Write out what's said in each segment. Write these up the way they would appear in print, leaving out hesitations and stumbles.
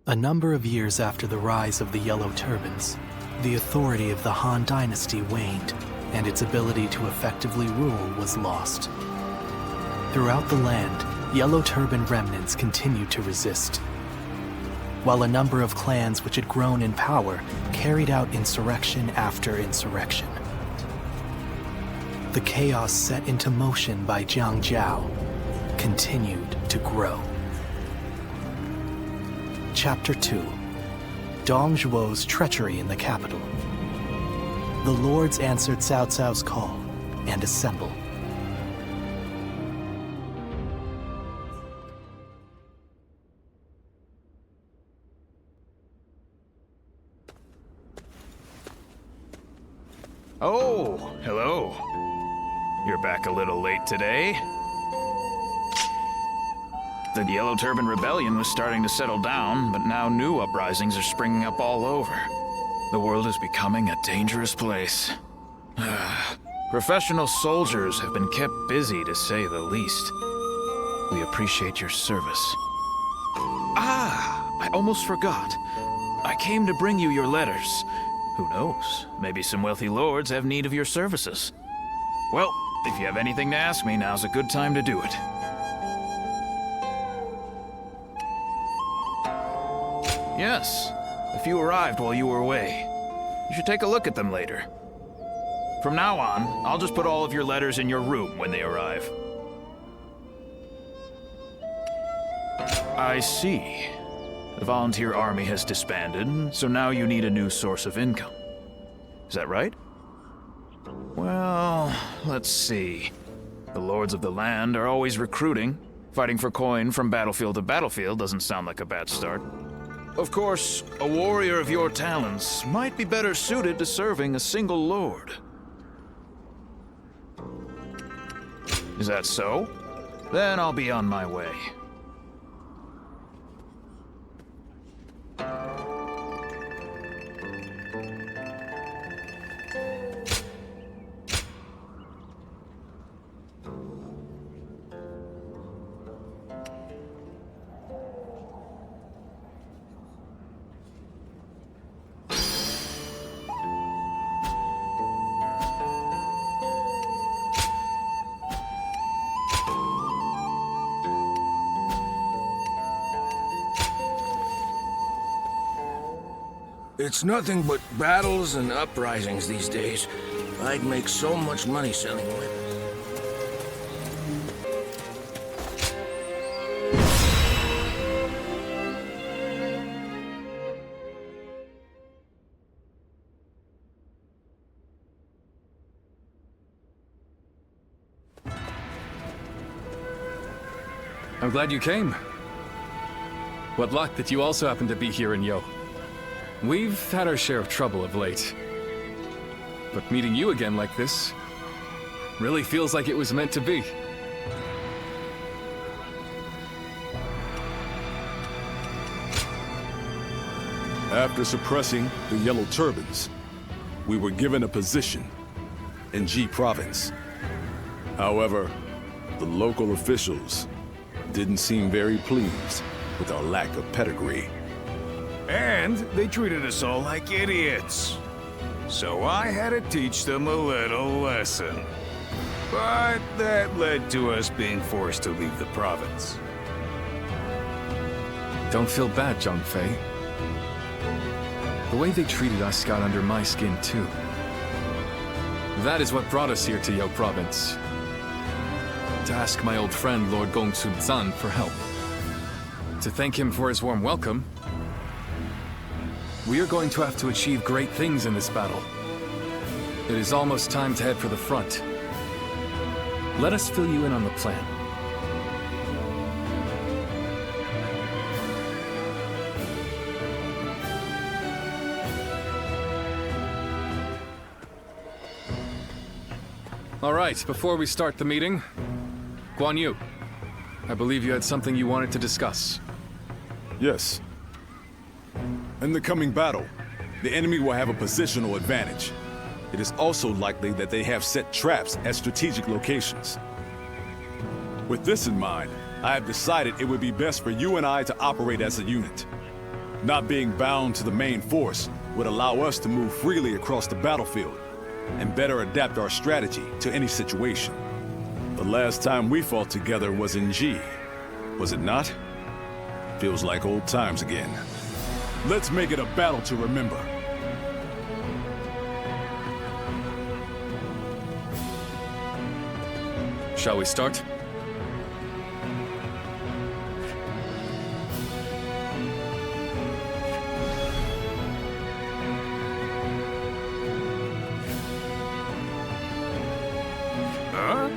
A number of years after the rise of the Yellow Turbans, the authority of the Han Dynasty waned, and its ability to effectively rule was lost. Throughout the land, Yellow Turban remnants continued to resist, while a number of clans which had grown in power carried out insurrection after insurrection. The chaos set into motion by Jiang Jiao continued to grow. Chapter 2. Dong Zhuo's treachery in the capital. The lords answered Cao Cao's call and assembled. Oh, hello. You're back a little late today. The Yellow Turban Rebellion was starting to settle down, but now new uprisings are springing up all over. The world is becoming a dangerous place. Professional soldiers have been kept busy, to say the least. We appreciate your service. I almost forgot. I came to bring you your letters. Who knows? Maybe some wealthy lords have need of your services. Well, if you have anything to ask me, now's a good time to do it. Yes, a few arrived while you were away. You should take a look at them later. From now on, I'll just put all of your letters in your room when they arrive. I see. The volunteer army has disbanded, so now you need a new source of income. Is that right? Well, let's see. The lords of the land are always recruiting. Fighting for coin from battlefield to battlefield doesn't sound like a bad start. Of course, a warrior of your talents might be better suited to serving a single lord. Is that so? Then I'll be on my way. It's nothing but battles and uprisings these days. I'd make so much money selling weapons. I'm glad you came. What luck that you also happen to be here in Yo. We've had our share of trouble of late. But meeting you again like this really feels like it was meant to be. After suppressing the Yellow Turbans, we were given a position in Ji Province. However, the local officials didn't seem very pleased with our lack of pedigree. And they treated us all like idiots. So I had to teach them a little lesson. But that led to us being forced to leave the province. Don't feel bad, Zhang Fei. The way they treated us got under my skin, too. That is what brought us here to Yo Province. To ask my old friend, Lord Gong Sun Zan, for help. To thank him for his warm welcome. We are going to have to achieve great things in this battle. It is almost time to head for the front. Let us fill you in on the plan. All right, before we start the meeting, Guan Yu, I believe you had something you wanted to discuss. Yes. In the coming battle, the enemy will have a positional advantage. It is also likely that they have set traps at strategic locations. With this in mind, I have decided it would be best for you and I to operate as a unit. Not being bound to the main force would allow us to move freely across the battlefield and better adapt our strategy to any situation. The last time we fought together was in G, was it not? Feels like old times again. Let's make it a battle to remember. Shall we start? Huh?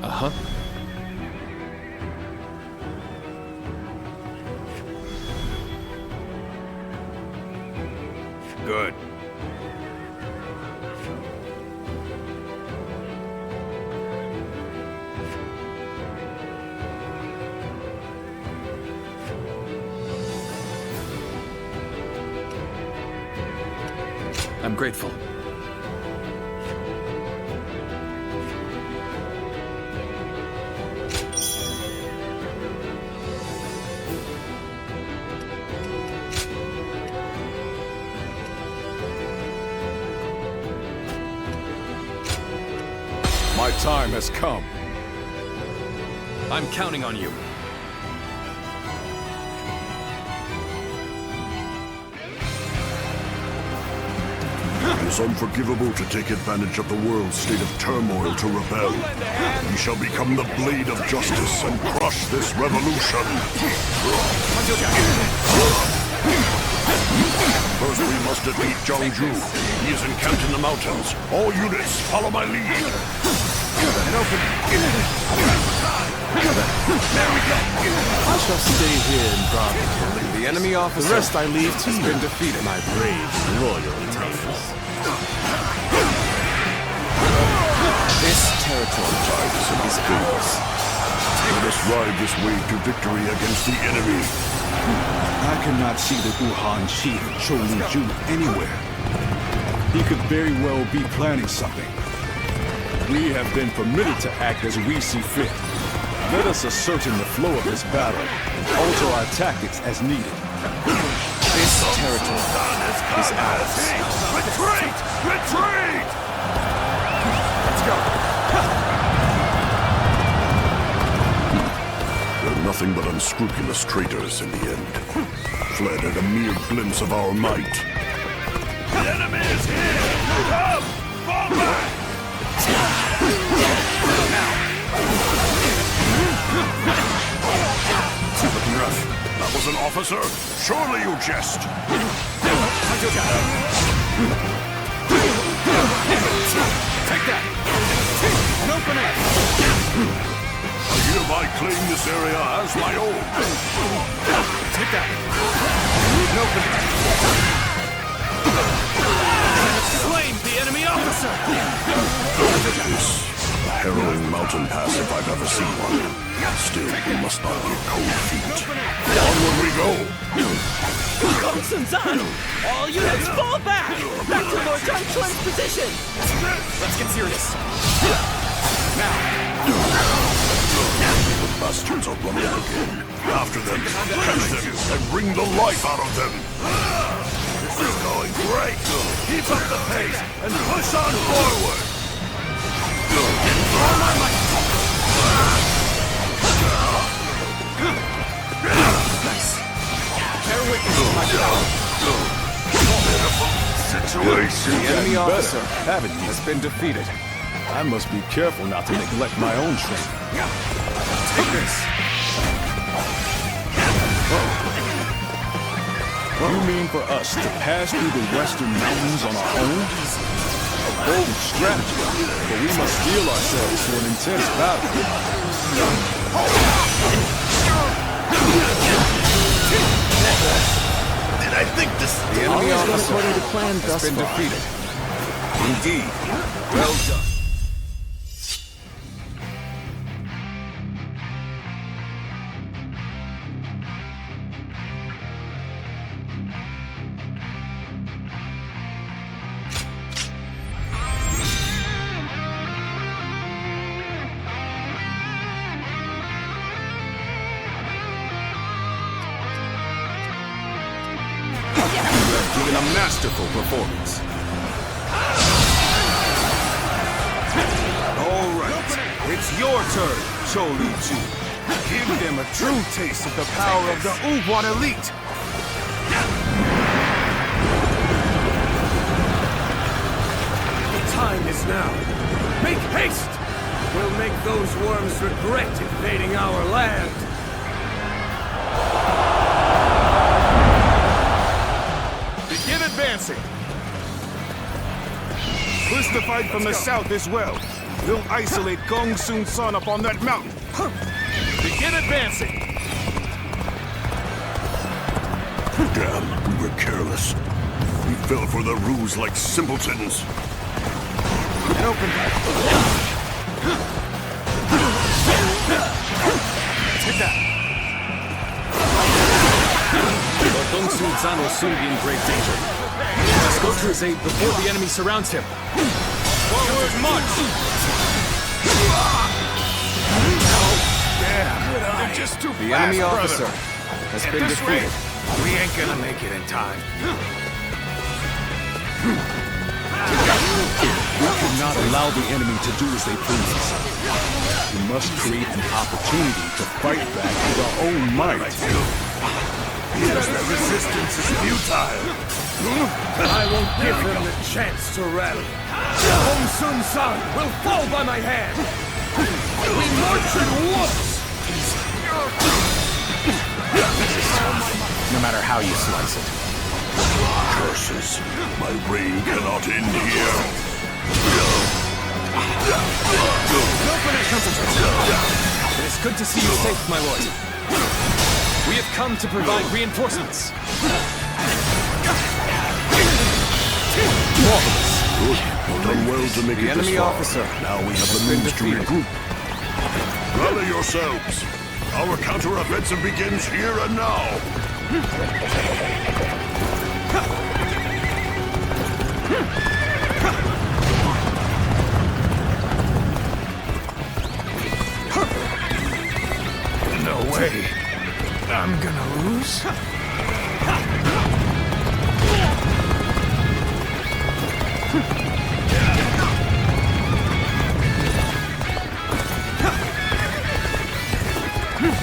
Uh-huh. Good. I'm grateful. My time has come. I'm counting on you. It is unforgivable to take advantage of the world's state of turmoil to rebel. We shall become the blade of justice and crush this revolution. First, we must defeat Jiangju. He is encamped in the mountains. All units, follow my lead. I shall stay here in Bravo. The enemy officer The rest I leave to has you. been defeated. My brave royalties. This territory is ours. Let us ride this wave to victory against the enemy. I cannot see the Wuhan chief, Chou Liju, anywhere. He could very well be planning something. We have been permitted to act as we see fit. Let us ascertain the flow of this battle and alter our tactics as needed. This territory is ours. Retreat! Retreat! Let's go. They're nothing but unscrupulous traitors in the end. Fled at a mere glimpse of our might. The enemy is here! Come! Fall back! Looking rough. That was an officer? Surely you jest! Take that. An opening. I hereby claim this area as my own. Take that. An opening. Slain the enemy officer. This a harrowing mountain pass if I've ever seen one. Still, we must not be cold feet. Onward we go! Gong Sun Zan! All units fall back! Back to Lord Zhang Chun's position! Let's get serious. The bastards are running again. After them, catch them, and wring the life out of them! This is going great! Keep up the pace, and push on forward! All my might! Nice. Bear witness to my power. Situation. The enemy Better, officer haven't you? has been defeated. I must be careful not to neglect my own training. Take this. You mean for us to pass through the western mountains on our own? A bold strategy, but we must steel ourselves for an intense battle. Did I think this... The enemy All is officer according to plan has thus been far. defeated. Indeed. Well done. in a masterful performance. All right, it's your turn, Cholu-Chu. Give them a true taste of the power of the Ugwan elite. The time is now. Make haste! We'll make those worms regret invading our land. Begin advancing. Push the fight from the south as well. We'll isolate Gong Sun San up on that mountain. Begin advancing. Damn, we were careless. We fell for the ruse like simpletons. And open. Take that. But Gong Sun San will soon be in great danger. Let's go to his aid before the enemy surrounds him. Forward march! Yeah, they're just too The fast, enemy brother. officer has At been this defeated. rate, we ain't gonna make it in time. We cannot allow the enemy to do as they please. We must create an opportunity to fight back with our own might. Yes, the resistance is futile. I won't give them the chance to rally. Gong Sun San will fall by my hand. We march at once. No matter how you slice it. Curses. My reign cannot end here. It is good to see you safe, my lord. We have come to provide reinforcements. Marvelous. Good. Done well to make The it this enemy far. officer Now we have the has been means to defeated. regroup. Rally yourselves. Our counter-offensive begins here and now. No way. I'm gonna lose?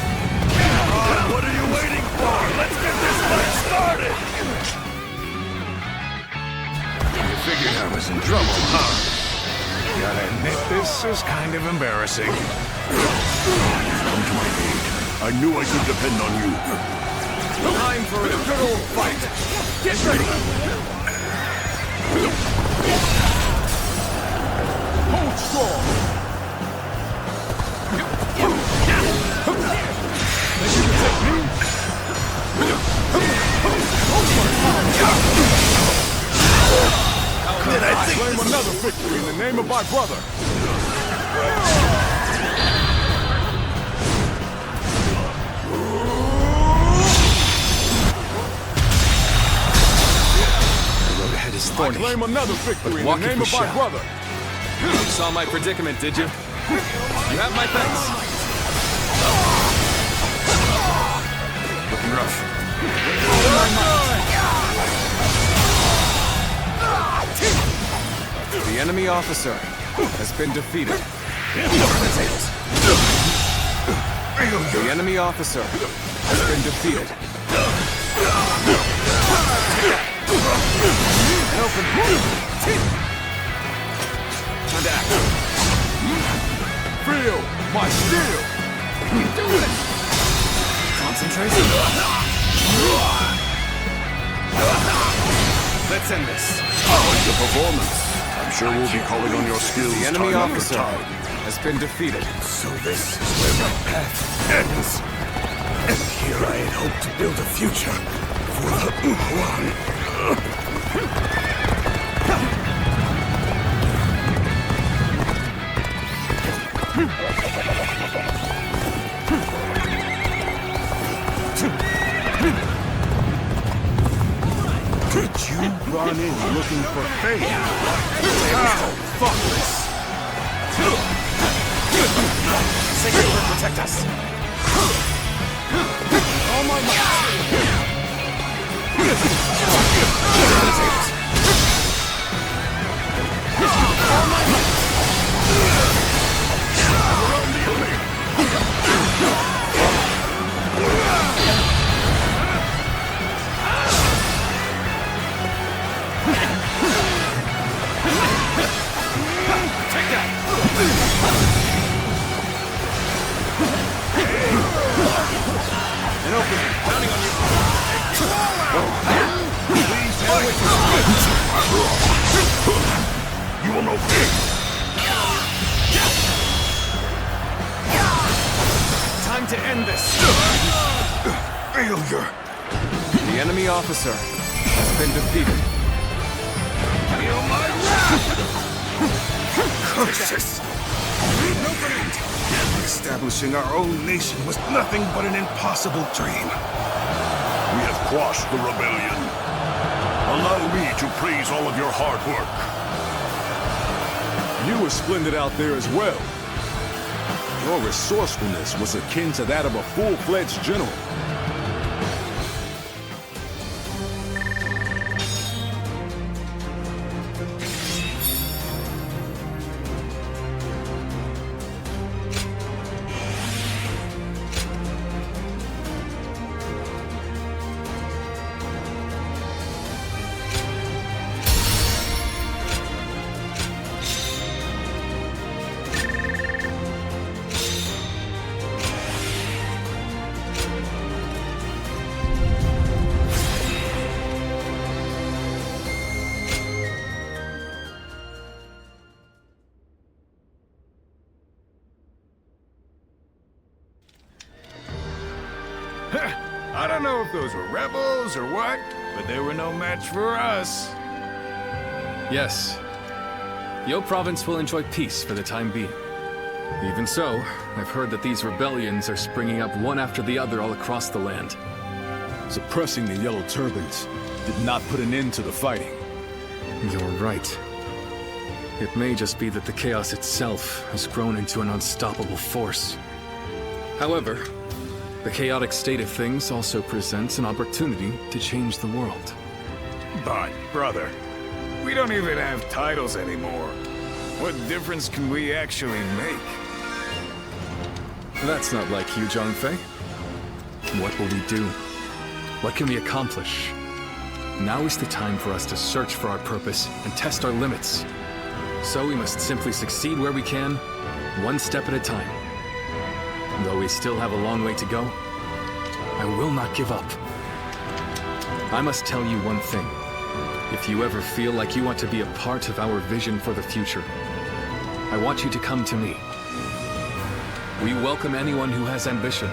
What are you waiting for? Let's get this fight started! You figured I was in trouble, huh? Gotta admit, this is kind of embarrassing. Come to my aid. I knew I could depend on you. Time for a good old fight. Get ready. Hold strong. Did I think Claim another victory in the name of my brother. The road ahead is thorny. Claim another victory in the walk name if of we my shall. brother. You saw my predicament, did you? You have my thanks. Looking rough. The enemy officer has been defeated. The enemy officer has been defeated. Time to act. Feel my steel. Concentrate. Let's end this. Quite the performance. I'm sure we'll be calling on your skills. The enemy time after officer time. has been defeated. So this is where my path ends. And here I had hoped to build a future for the Ugwan. Did you run in looking for fate? How thoughtless! Sacred Word protect us. All my might! You will know peace. Time to end this. Failure. The enemy officer has been defeated. Feel my wrath! Curses! Establishing our own nation was nothing but an impossible dream. We have quashed the rebellion. Allow me to praise all of your hard work. You were splendid out there as well. Your resourcefulness was akin to that of a full-fledged general. I don't know if those were rebels or what, but they were no match for us. Yes. Yo Province will enjoy peace for the time being. Even so, I've heard that these rebellions are springing up one after the other all across the land. Suppressing the Yellow Turbans did not put an end to the fighting. You're right. It may just be that the chaos itself has grown into an unstoppable force. However, the chaotic state of things also presents an opportunity to change the world. But, brother, we don't even have titles anymore. What difference can we actually make? That's not like you, Zhang-Fei. What will we do? What can we accomplish? Now is the time for us to search for our purpose and test our limits. So we must simply succeed where we can, one step at a time. Though we still have a long way to go, I will not give up. I must tell you one thing. If you ever feel like you want to be a part of our vision for the future, I want you to come to me. We welcome anyone who has ambition.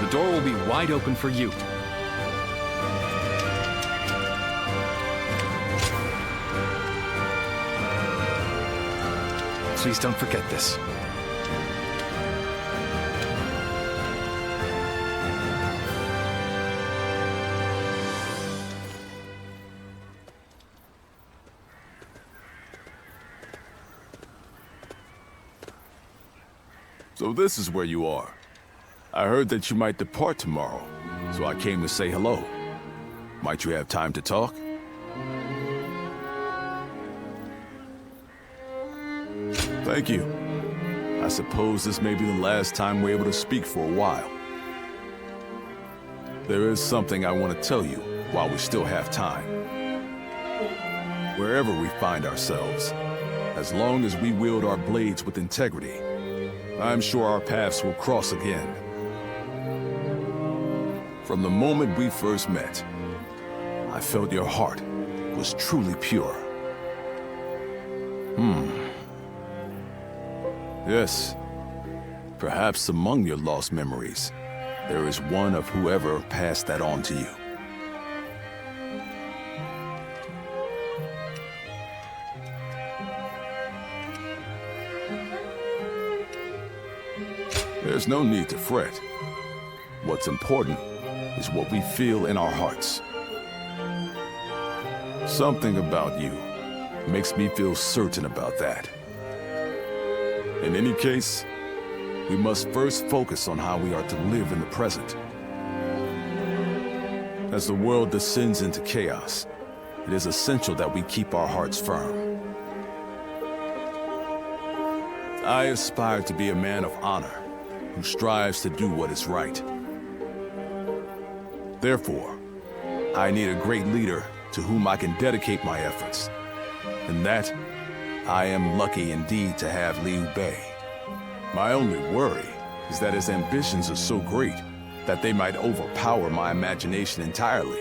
The door will be wide open for you. Please don't forget this. So this is where you are. I heard that you might depart tomorrow, so I came to say hello. Might you have time to talk? Thank you. I suppose this may be the last time we're able to speak for a while. There is something I want to tell you while we still have time. Wherever we find ourselves, as long as we wield our blades with integrity, I'm sure our paths will cross again. From the moment we first met, I felt your heart was truly pure. Yes, perhaps among your lost memories, there is one of whoever passed that on to you. There's no need to fret. What's important is what we feel in our hearts. Something about you makes me feel certain about that. In any case, we must first focus on how we are to live in the present. As the world descends into chaos, it is essential that we keep our hearts firm. I aspire to be a man of honor who strives to do what is right. Therefore, I need a great leader to whom I can dedicate my efforts. And that, I am lucky indeed to have Liu Bei. My only worry is that his ambitions are so great that they might overpower my imagination entirely.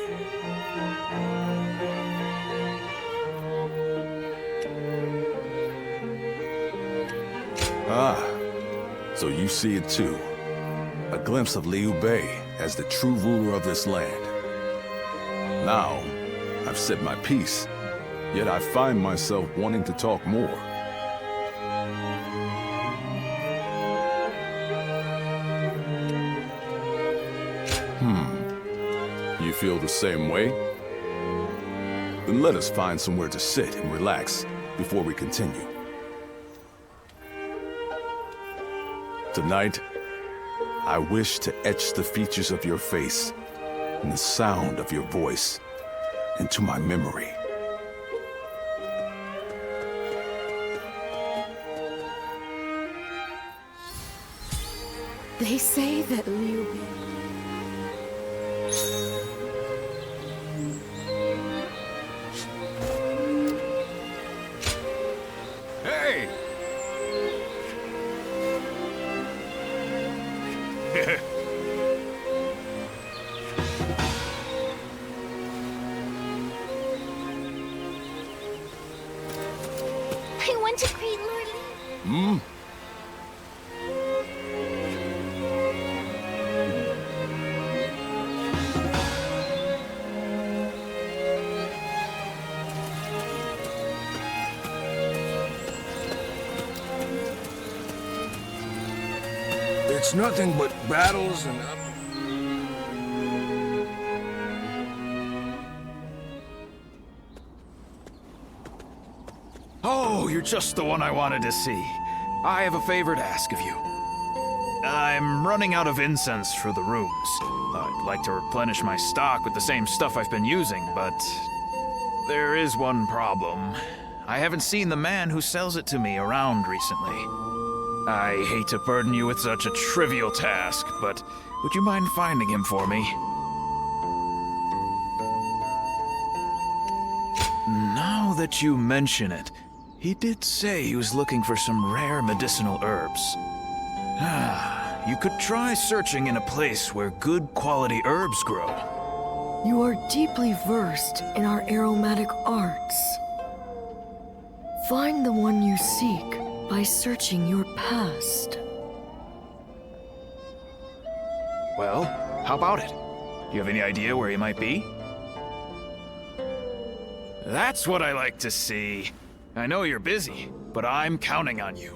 Ah, so you see it too. A glimpse of Liu Bei as the true ruler of this land. Now, I've said my piece, yet I find myself wanting to talk more. You feel the same way? Then let us find somewhere to sit and relax before we continue. Tonight, I wish to etch the features of your face and the sound of your voice into my memory. They say that Liu Bei... Hey! I want to greet Lord Li. It's nothing but battles and up. Oh, you're just the one I wanted to see. I have a favor to ask of you. I'm running out of incense for the rooms. I'd like to replenish my stock with the same stuff I've been using, but there is one problem. I haven't seen the man who sells it to me around recently. I hate to burden you with such a trivial task, but would you mind finding him for me? Now that you mention it, he did say he was looking for some rare medicinal herbs. You could try searching in a place where good quality herbs grow. You are deeply versed in our aromatic arts. Find the one you seek by searching your past. Well, how about it? Do you have any idea where he might be? That's what I like to see. I know you're busy, but I'm counting on you.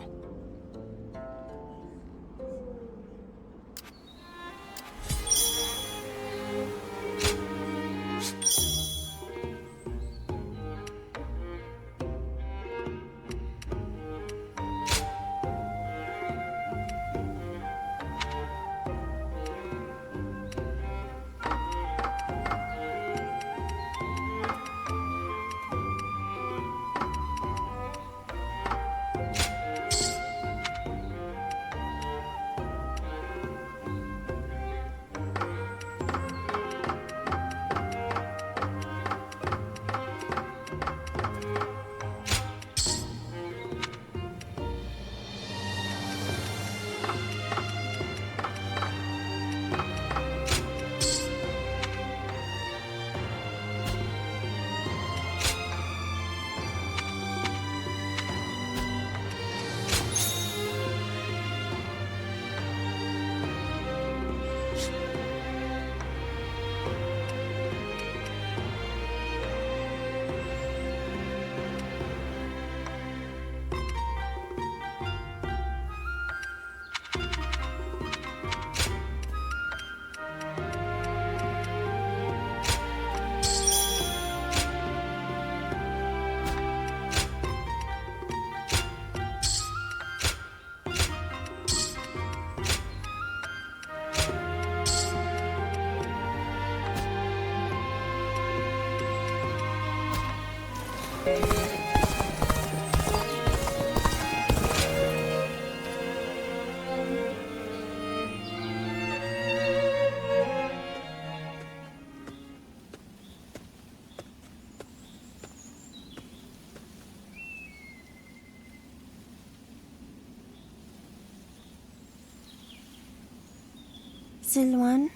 Zilwan,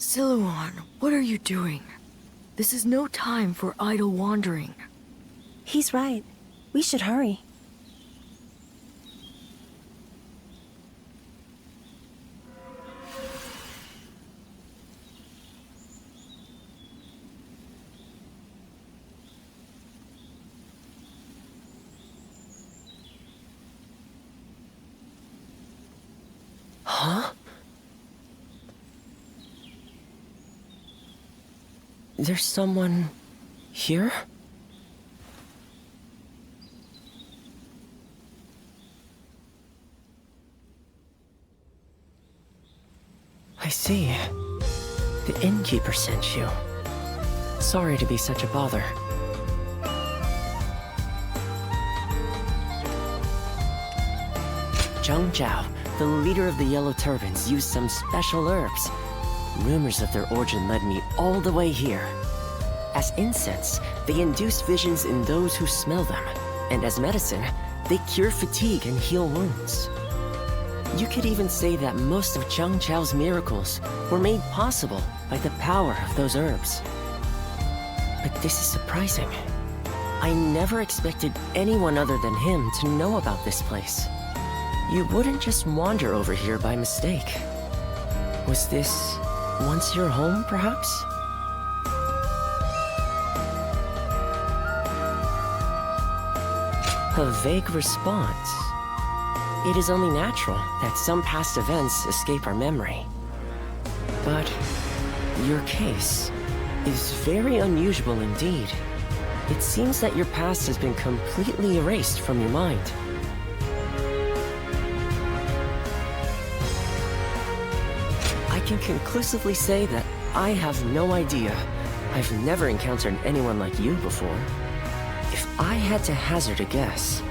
Siluan, what are you doing? This is no time for idle wandering. He's right. We should hurry. Huh? There's someone here? I see. The innkeeper sent you. Sorry to be such a bother. Zhang Zhao, the leader of the Yellow Turbans, used some special herbs. Rumors of their origin led me all the way here. As incense, they induce visions in those who smell them, and as medicine, they cure fatigue and heal wounds. You could even say that most of Zhang Zhao's miracles were made possible by the power of those herbs. But this is surprising. I never expected anyone other than him to know about this place. You wouldn't just wander over here by mistake. Was this once your home, perhaps? A vague response. It is only natural that some past events escape our memory. But your case is very unusual indeed. It seems that your past has been completely erased from your mind. I can conclusively say that I have no idea. I've never encountered anyone like you before. If I had to hazard a guess,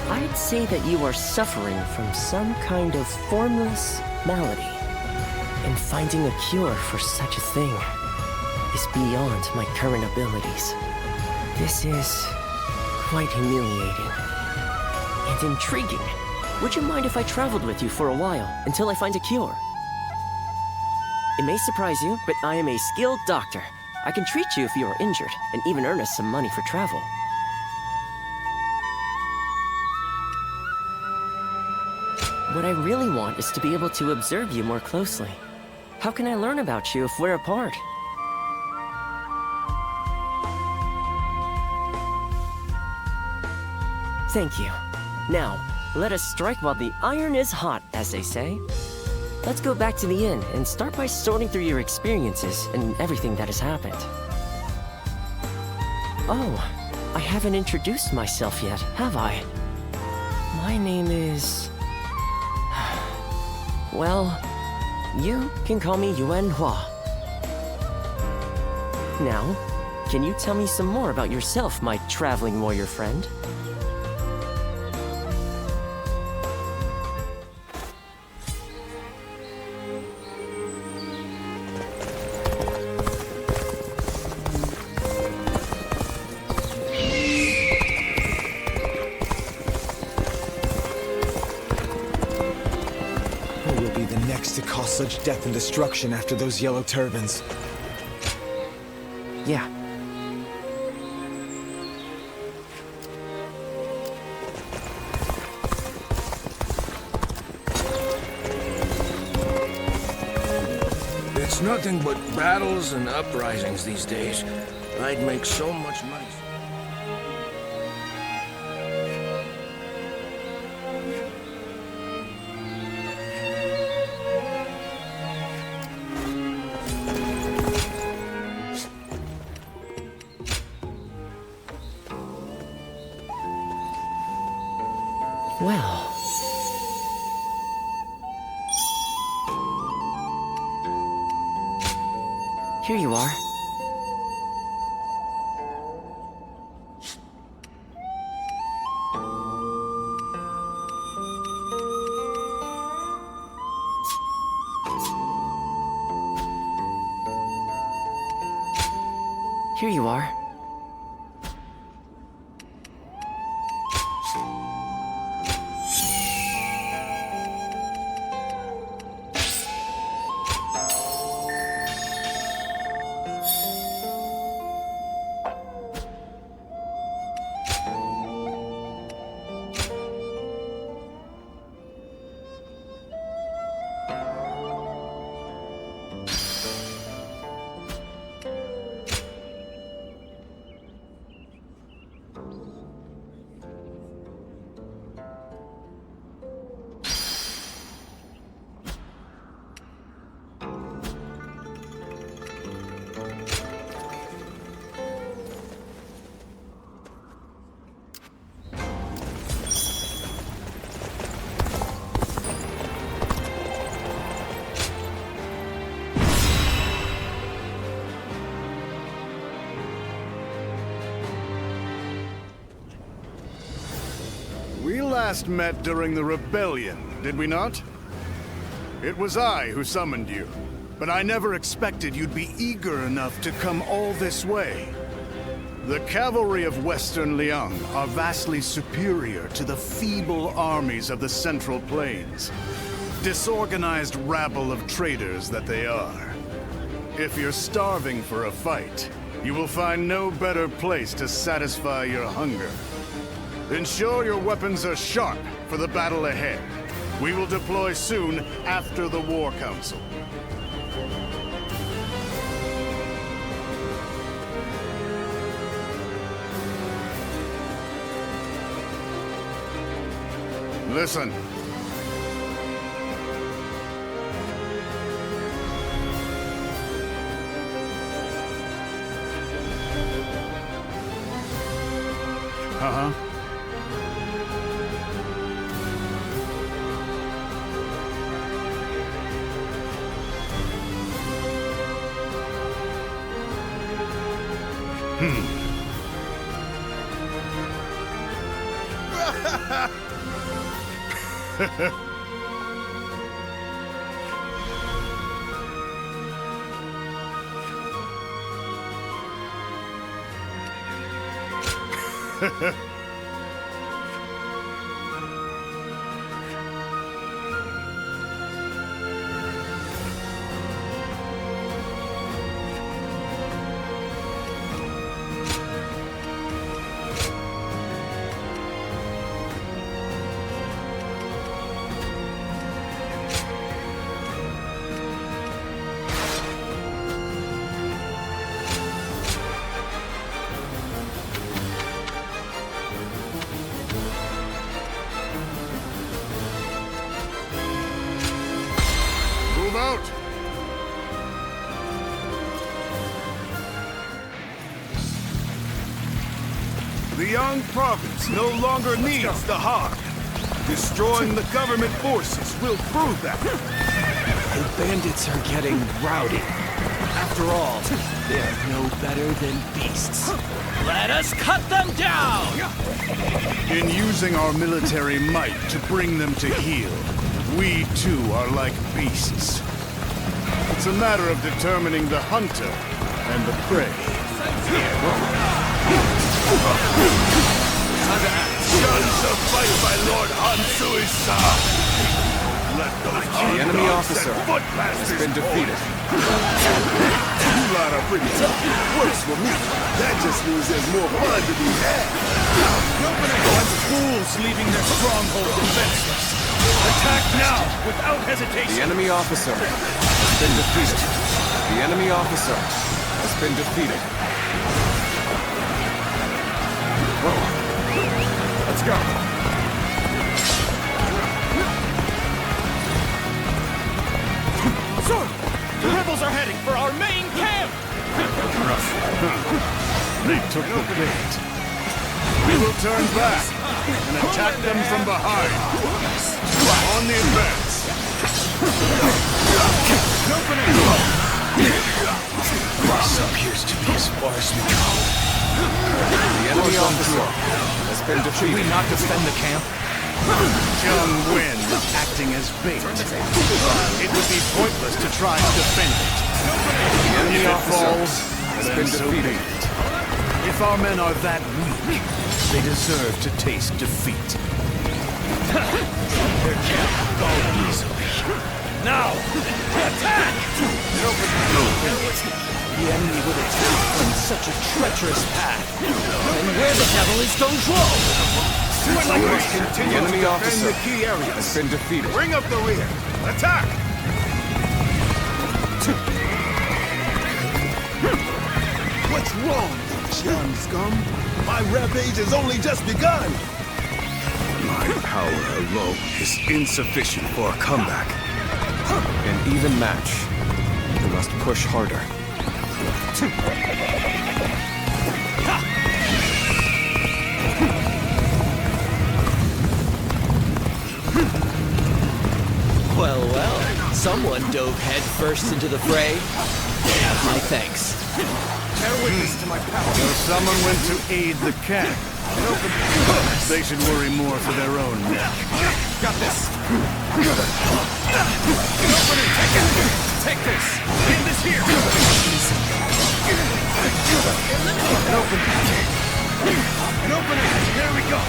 I'd say that you are suffering from some kind of formless malady. And finding a cure for such a thing is beyond my current abilities. This is quite humiliating and intriguing. Would you mind if I traveled with you for a while until I find a cure? It may surprise you, but I am a skilled doctor. I can treat you if you are injured and even earn us some money for travel. What I really want is to be able to observe you more closely. How can I learn about you if we're apart? Thank you. Now, let us strike while the iron is hot, as they say. Let's go back to the inn and start by sorting through your experiences and everything that has happened. Oh, I haven't introduced myself yet, have I? My name is... Well, you can call me Yuan Hua. Now, can you tell me some more about yourself, my traveling warrior friend? Such death and destruction after those yellow turbans. Yeah. It's nothing but battles and uprisings these days. I'd make so much money. Well... Here you are. Here you are. last met during the rebellion, did we not? It was I who summoned you, but I never expected you'd be eager enough to come all this way. The cavalry of Western Liang are vastly superior to the feeble armies of the Central Plains. Disorganized rabble of traitors that they are. If you're starving for a fight, you will find no better place to satisfy your hunger. Ensure your weapons are sharp for the battle ahead. We will deploy soon after the War Council. Listen. Uh-huh. Move out! The Yang province no longer needs the Han. Destroying the government forces will prove that. The bandits are getting rowdy. After all, they're no better than beasts. Let us cut them down! In using our military might to bring them to heel, we too are like beasts. It's a matter of determining the hunter and the prey. Guns of fight by Lord Hansuisa! Let those The enemy officer has been defeated. You lot are pretty tough. Works for me. That just means there's more fun to be had. Bunch of fools leaving their stronghold defenseless. Attack now, without hesitation. The enemy officer has been defeated. The enemy officer has been defeated. Whoa. Let's go. Sir, the rebels are heading for our main camp! They took the bait. We will turn back and attack them from behind. On the advance. This appears to be as far as we go. The enemy officer has been defeated. Should we not defend the camp? Jiang Wen is acting as bait. It would be pointless to try to defend it. The enemy If it officer falls, has then been so defeated. be it. If our men are that weak, they deserve to taste defeat. There can't go easily. Now, attack! The enemy would attack on such a treacherous path. And where the devil is Dong Zhuo? The enemy officer the key areas. has been defeated. Bring up the rear. Attack! What's wrong, Jiang scum? My rampage has only just begun! My power alone is insufficient for a comeback. An even match. We must push harder. Well, well, someone dove headfirst into the fray. They have my thanks. Bear witness to my power. So someone went to aid the camp. They should worry more for their own neck. Got this. Open it, take it. Take this. Get this here. And open it. And open it. Here we go.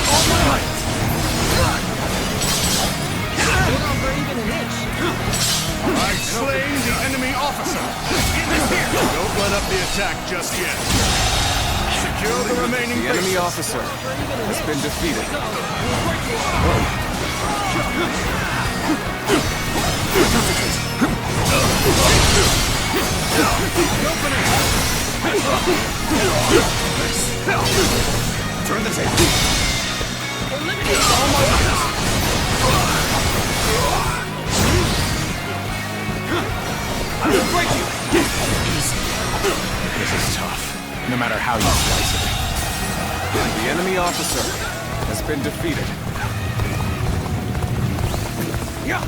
All right. I've slain the enemy officer. Get this here. Don't let up the attack just yet. Secure the remaining The enemy officer has been defeated. Turn the table. Eliminate all my weapons. I will break you. Easy. This is tough. No matter how you slice it. The enemy officer has been defeated. Yeah.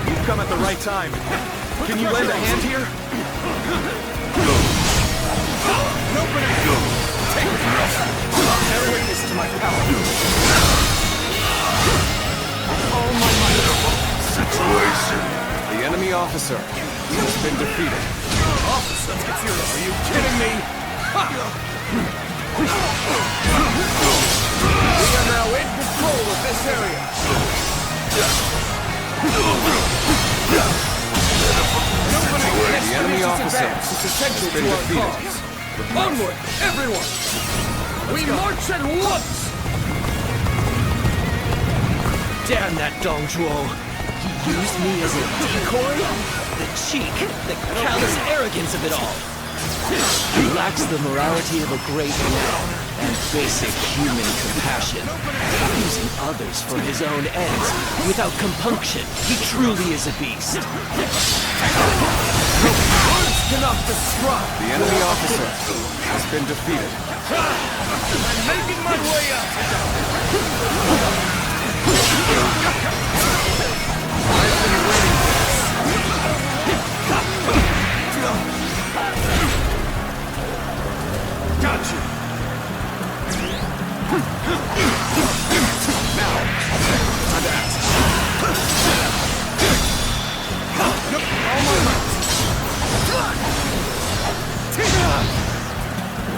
You've come at the right time. Can you lend a hand here? Open it! Take it! Bear witness to my power. All my might. Situation. The enemy officer has been defeated. Officer, are you kidding me? Ha! We are now in control of this area. The enemy officer has been defeated. Onward, everyone! We march at once! Damn that Dong Zhuo! He used me as a decoy? The cheek, the callous arrogance of it all! He lacks the morality of a great man and basic human compassion. Using others for his own ends, without compunction, he truly is a beast. Words cannot describe. The enemy officer has been defeated. I'm making my way up. I've been waiting for this. Got you. Now, time to act. Nope, all my might.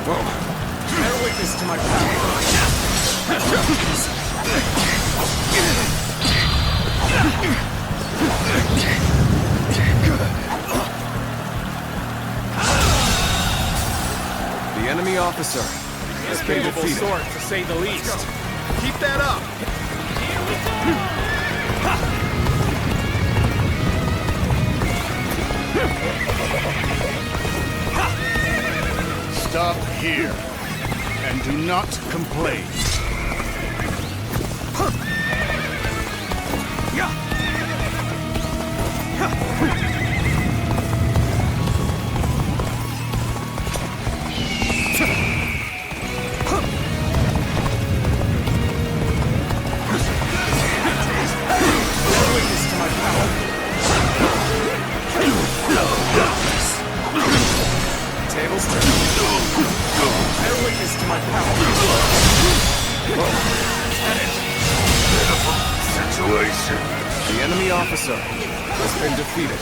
Whoa. Bear witness to my power. The enemy officer has been defeated. Sword, to say the least. Keep that up. Stop here, and do not complain. Tables turn. Bear witness to my power. Situation. The enemy officer has been defeated.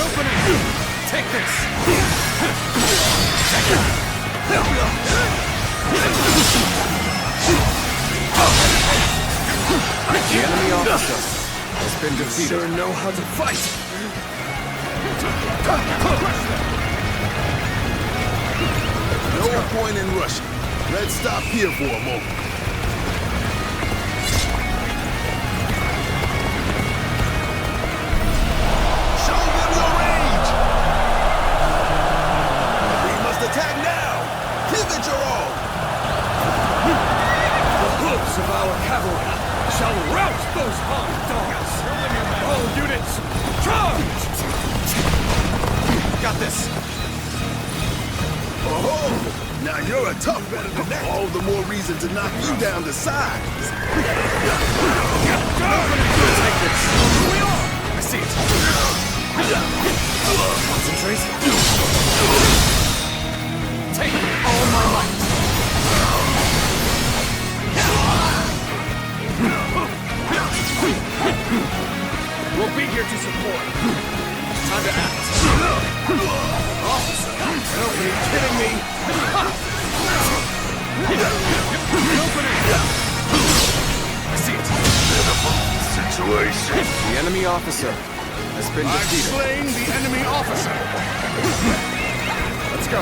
Open it! Take this! The enemy officer has been defeated. Sure know how to fight! No point in rushing. Let's stop here for a moment. Show them your rage! We must attack now! Give it your all! The hooves of our cavalry shall rout Oh, now you're a tough better than that. All the more reason to knock you down to size. Take this. We are. I see it. Concentrate. Take all my might. We'll be here to support. Time to act. Officer, are you kidding me? I see it. Situation. The enemy officer has been I've defeated. slain the enemy officer. Let's go.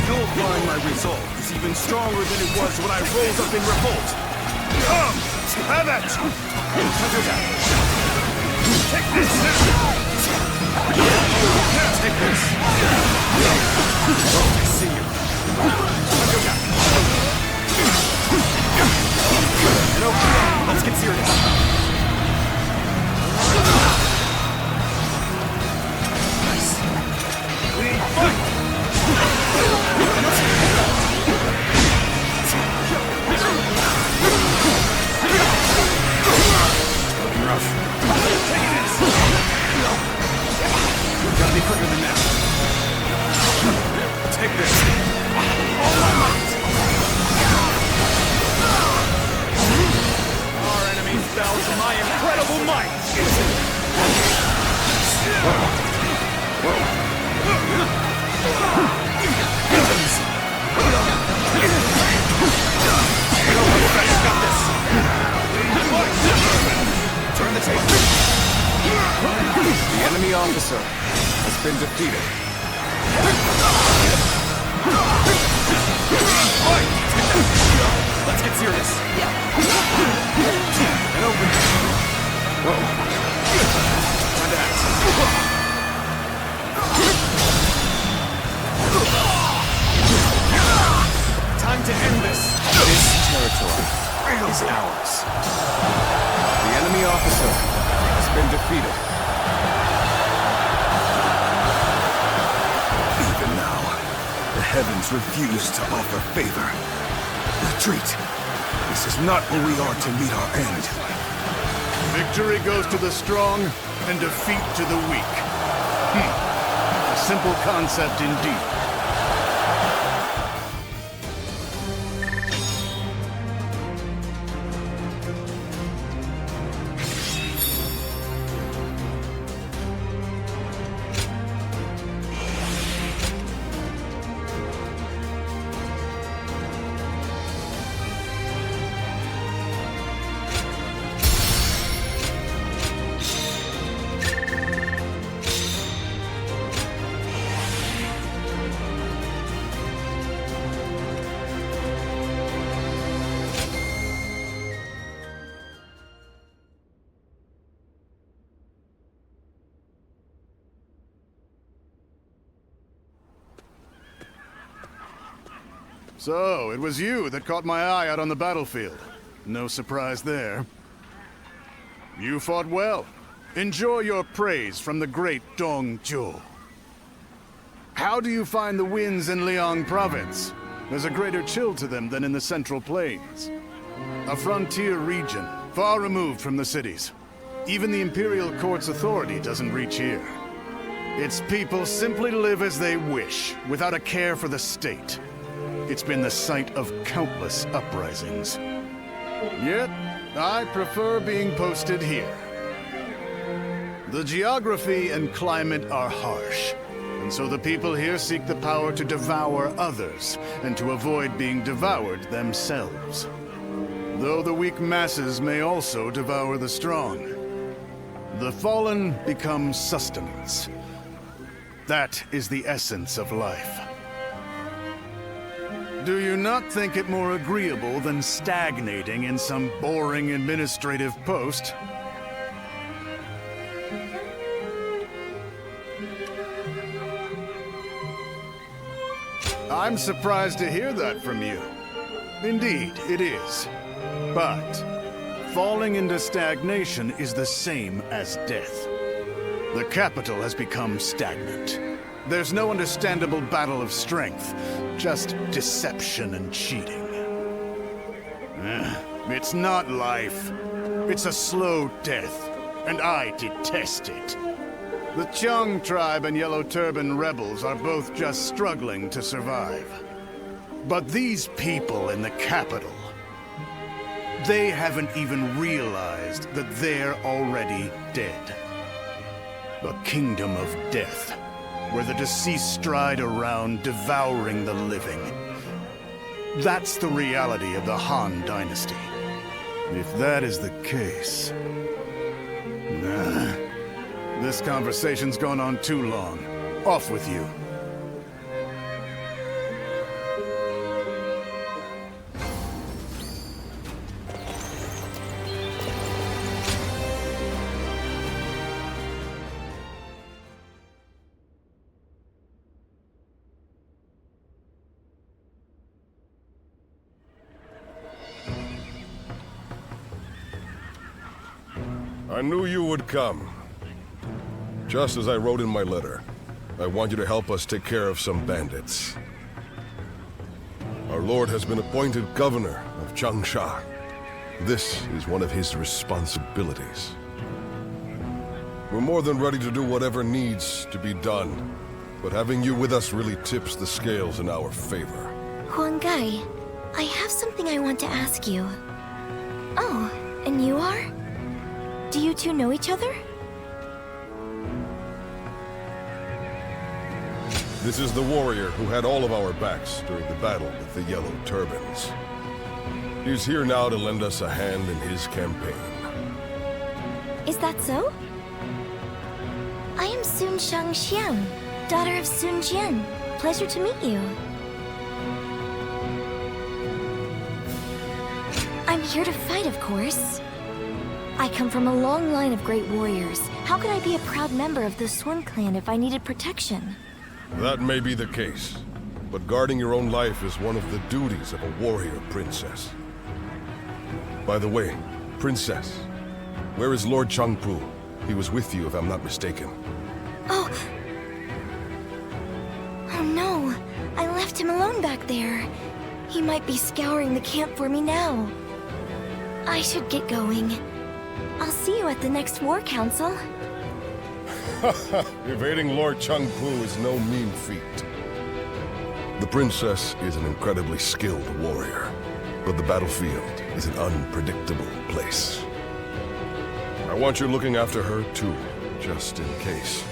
You'll find my resolve is even stronger than it was when I rose up in revolt. Come! Have it! Take this! Take this! I see you. Let's get serious. Nice. We fight! Rough. Take this! Gotta be quicker than that. Take this. All my might! Our enemies bow to my incredible might! Got this! Turn the table! The enemy officer has been defeated. Let's get serious. And open. Whoa. Time to act. Time to end this. This territory is ours. The enemy officer has been defeated. Even now, the heavens refuse to offer favor. Retreat. This is not where we are to meet our end. Victory goes to the strong, and defeat to the weak. A simple concept indeed. So, it was you that caught my eye out on the battlefield. No surprise there. You fought well. Enjoy your praise from the great Dong Zhuo. How do you find the winds in Liang province? There's a greater chill to them than in the Central Plains. A frontier region, far removed from the cities. Even the Imperial Court's authority doesn't reach here. Its people simply live as they wish, without a care for the state. It's been the site of countless uprisings. Yet, I prefer being posted here. The geography and climate are harsh, and so the people here seek the power to devour others, and to avoid being devoured themselves. Though the weak masses may also devour the strong. The fallen become sustenance. That is the essence of life. Do you not think it more agreeable than stagnating in some boring administrative post? I'm surprised to hear that from you. Indeed, it is. But falling into stagnation is the same as death. The capital has become stagnant. There's no understandable battle of strength, just deception and cheating. It's not life. It's a slow death, and I detest it. The Chung tribe and Yellow Turban rebels are both just struggling to survive. But these people in the capital, they haven't even realized that they're already dead. A kingdom of death, where the deceased stride around, devouring the living. That's the reality of the Han Dynasty. If that is the case... Nah. This conversation's gone on too long. Off with you. I knew you would come. Just as I wrote in my letter, I want you to help us take care of some bandits. Our Lord has been appointed governor of Changsha. This is one of his responsibilities. We're more than ready to do whatever needs to be done, but having you with us really tips the scales in our favor. Huang Gai, I have something I want to ask you. Oh, and you are? Do you two know each other? This is the warrior who had all of our backs during the battle with the Yellow Turbans. He's here now to lend us a hand in his campaign. Is that so? I am Sun Shangxiang, daughter of Sun Jian. Pleasure to meet you. I'm here to fight, of course. I come from a long line of great warriors. How could I be a proud member of the Sun clan if I needed protection? That may be the case, but guarding your own life is one of the duties of a warrior princess. By the way, Princess, where is Lord Changpu? He was with you, if I'm not mistaken. Oh no, I left him alone back there. He might be scouring the camp for me now. I should get going. I'll see you at the next war council. Evading Lord Changpu is no mean feat. The princess is an incredibly skilled warrior, but the battlefield is an unpredictable place. I want you looking after her too, just in case.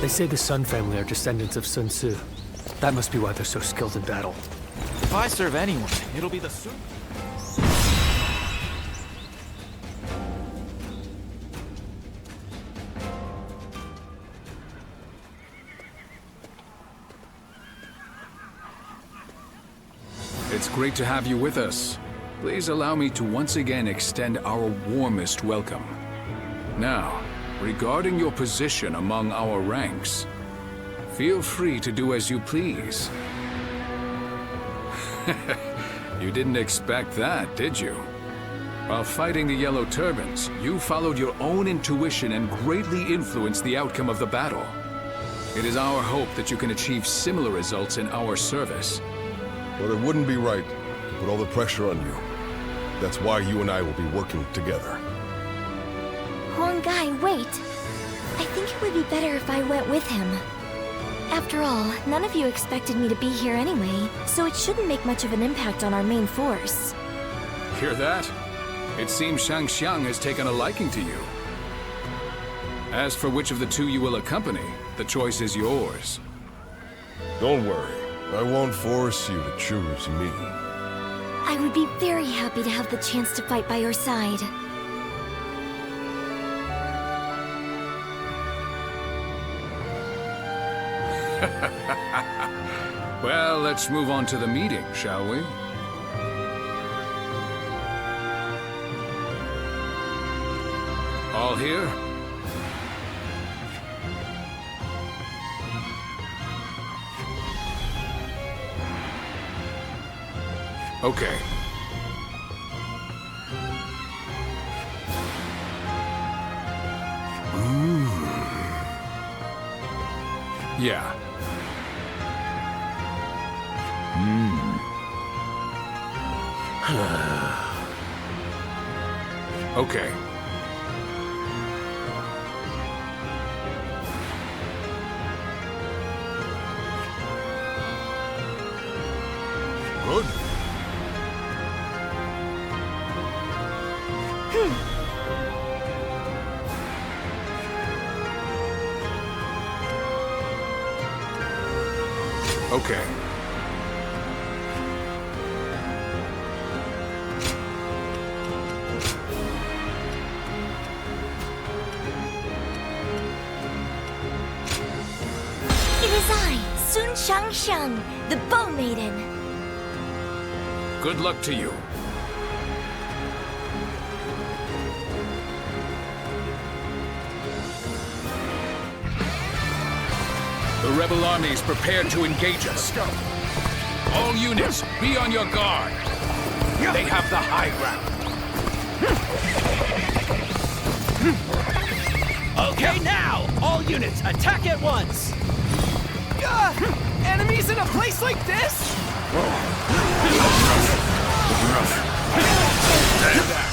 They say the Sun family are descendants of Sun Tzu. That must be why they're so skilled in battle. If I serve anyone, it'll be the Sun. It's great to have you with us. Please allow me to once again extend our warmest welcome. Now, regarding your position among our ranks, feel free to do as you please. You didn't expect that, did you? While fighting the Yellow Turbans, you followed your own intuition and greatly influenced the outcome of the battle. It is our hope that you can achieve similar results in our service. But it wouldn't be right to put all the pressure on you. That's why you and I will be working together. Huang Gai, wait. I think it would be better if I went with him. After all, none of you expected me to be here anyway, so it shouldn't make much of an impact on our main force. Hear that? It seems Shangxiang has taken a liking to you. As for which of the two you will accompany, the choice is yours. Don't worry. I won't force you to choose me. I would be very happy to have the chance to fight by your side. Well, let's move on to the meeting, shall we? All here? Okay. Yeah. Okay. Good. Okay. It is I, Sun Shang, the Bow Maiden. Good luck to you. The rebel army is prepared to engage us. All units, be on your guard. They have the high ground. Okay, now! All units, attack at once! Enemies in a place like this?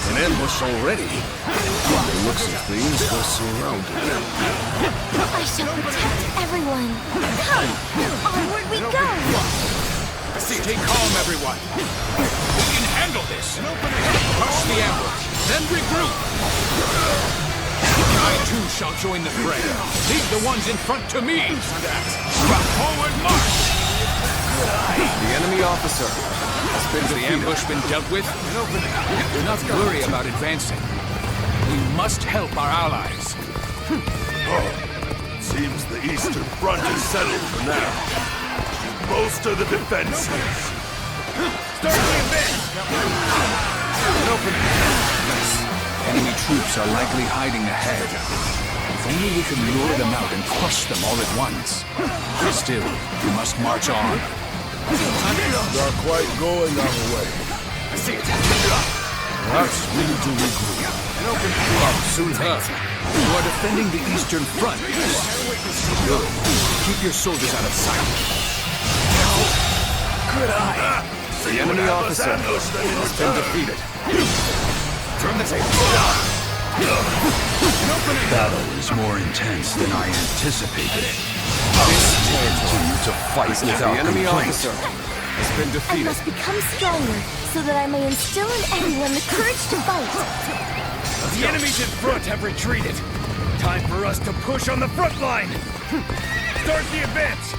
An ambush already. By the looks of things, we're surrounded. I shall protect everyone. Come! Onward we go! Stay calm, everyone. We can handle this. Crush the ambush, then regroup. I too shall join the fray. Leave the ones in front to me. Forward march. The enemy officer has been Has the ambush been dealt with? Do not worry about advancing. We must help our allies. Seems the Eastern Front is settled for now. Bolster the defenses. Start the advance! Enemy troops are likely hiding ahead. If only we can lure them out and crush them all at once. Still, we must march on. We are quite going our way. I see it. Perhaps we need to regroup. You are defending the Eastern Front. Good. Keep your soldiers out of sight. Good eye. The enemy officer has been defeated. Turn the table. Battle is more intense than I anticipated. Continue to fight without The enemy complaint. officer has been I defeated. must become stronger so that I may instill in everyone the courage to fight. The enemies in front have retreated. Time for us to push on the front line. Start the advance.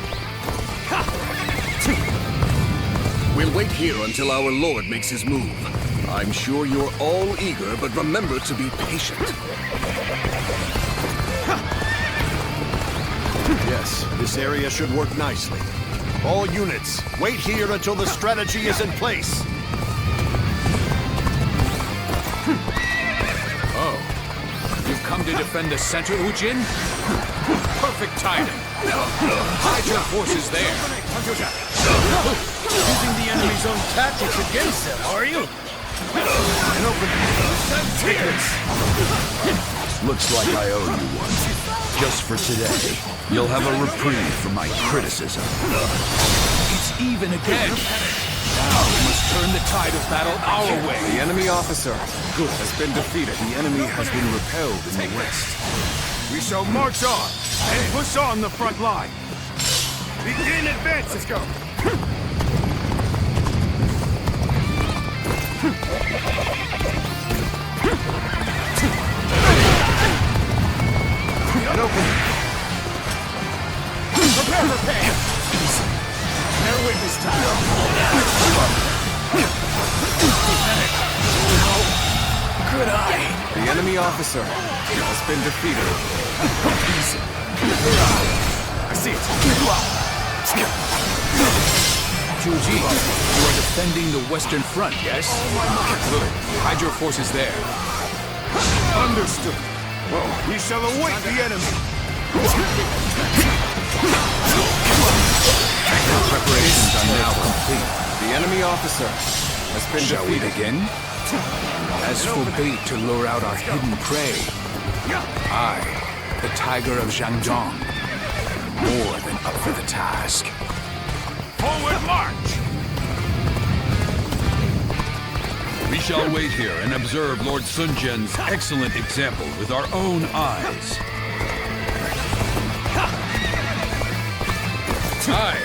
We'll wait here until our lord makes his move. I'm sure you're all eager, but remember to be patient. Yes, this area should work nicely. All units, wait here until the strategy is in place. Oh. You've come to defend the center, Ujin? Perfect timing. Hide your forces there. Using the enemy's own tactics against them, are you? Looks like I owe you one. Just for today, you'll have a reprieve from my criticism. It's even again. Now we must turn the tide of battle our way. The enemy officer has been defeated. The enemy has been repelled in the west. We shall march on and push on the front line. Begin advance, let's go. Prepare! Bear with this time. Good eye. The enemy officer has been defeated. I see it. Chuji, you are defending the Western Front, yes? Good. Hide your forces there. Understood. We shall await the enemy. Your preparations are now complete. The enemy officer has been Shall we defeated. begin? As for bait to lure out our hidden prey, I, the Tiger of Jiangdong, more than up for the task. Forward march! We shall wait here and observe Lord Sun Jian's excellent example with our own eyes. I,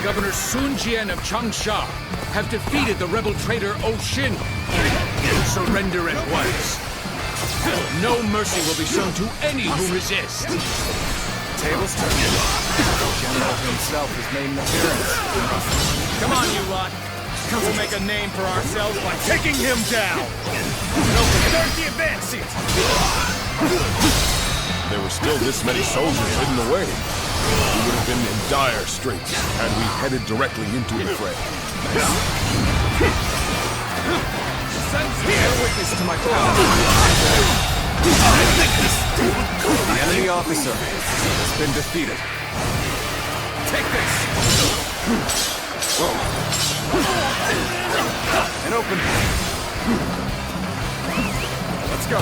Governor Sun Jian of Changsha, have defeated the rebel traitor Shin. Surrender at once. No mercy will be shown to any who resist. Tables turn. The general himself has made an appearance. Come on, you lot. We'll make a name for ourselves by taking him down. Start the advance. There were still this many soldiers hidden away. We would have been in dire straits had we headed directly into the fray. Bear witness to my power. The enemy officer has been defeated. Take this! And open. Let's go.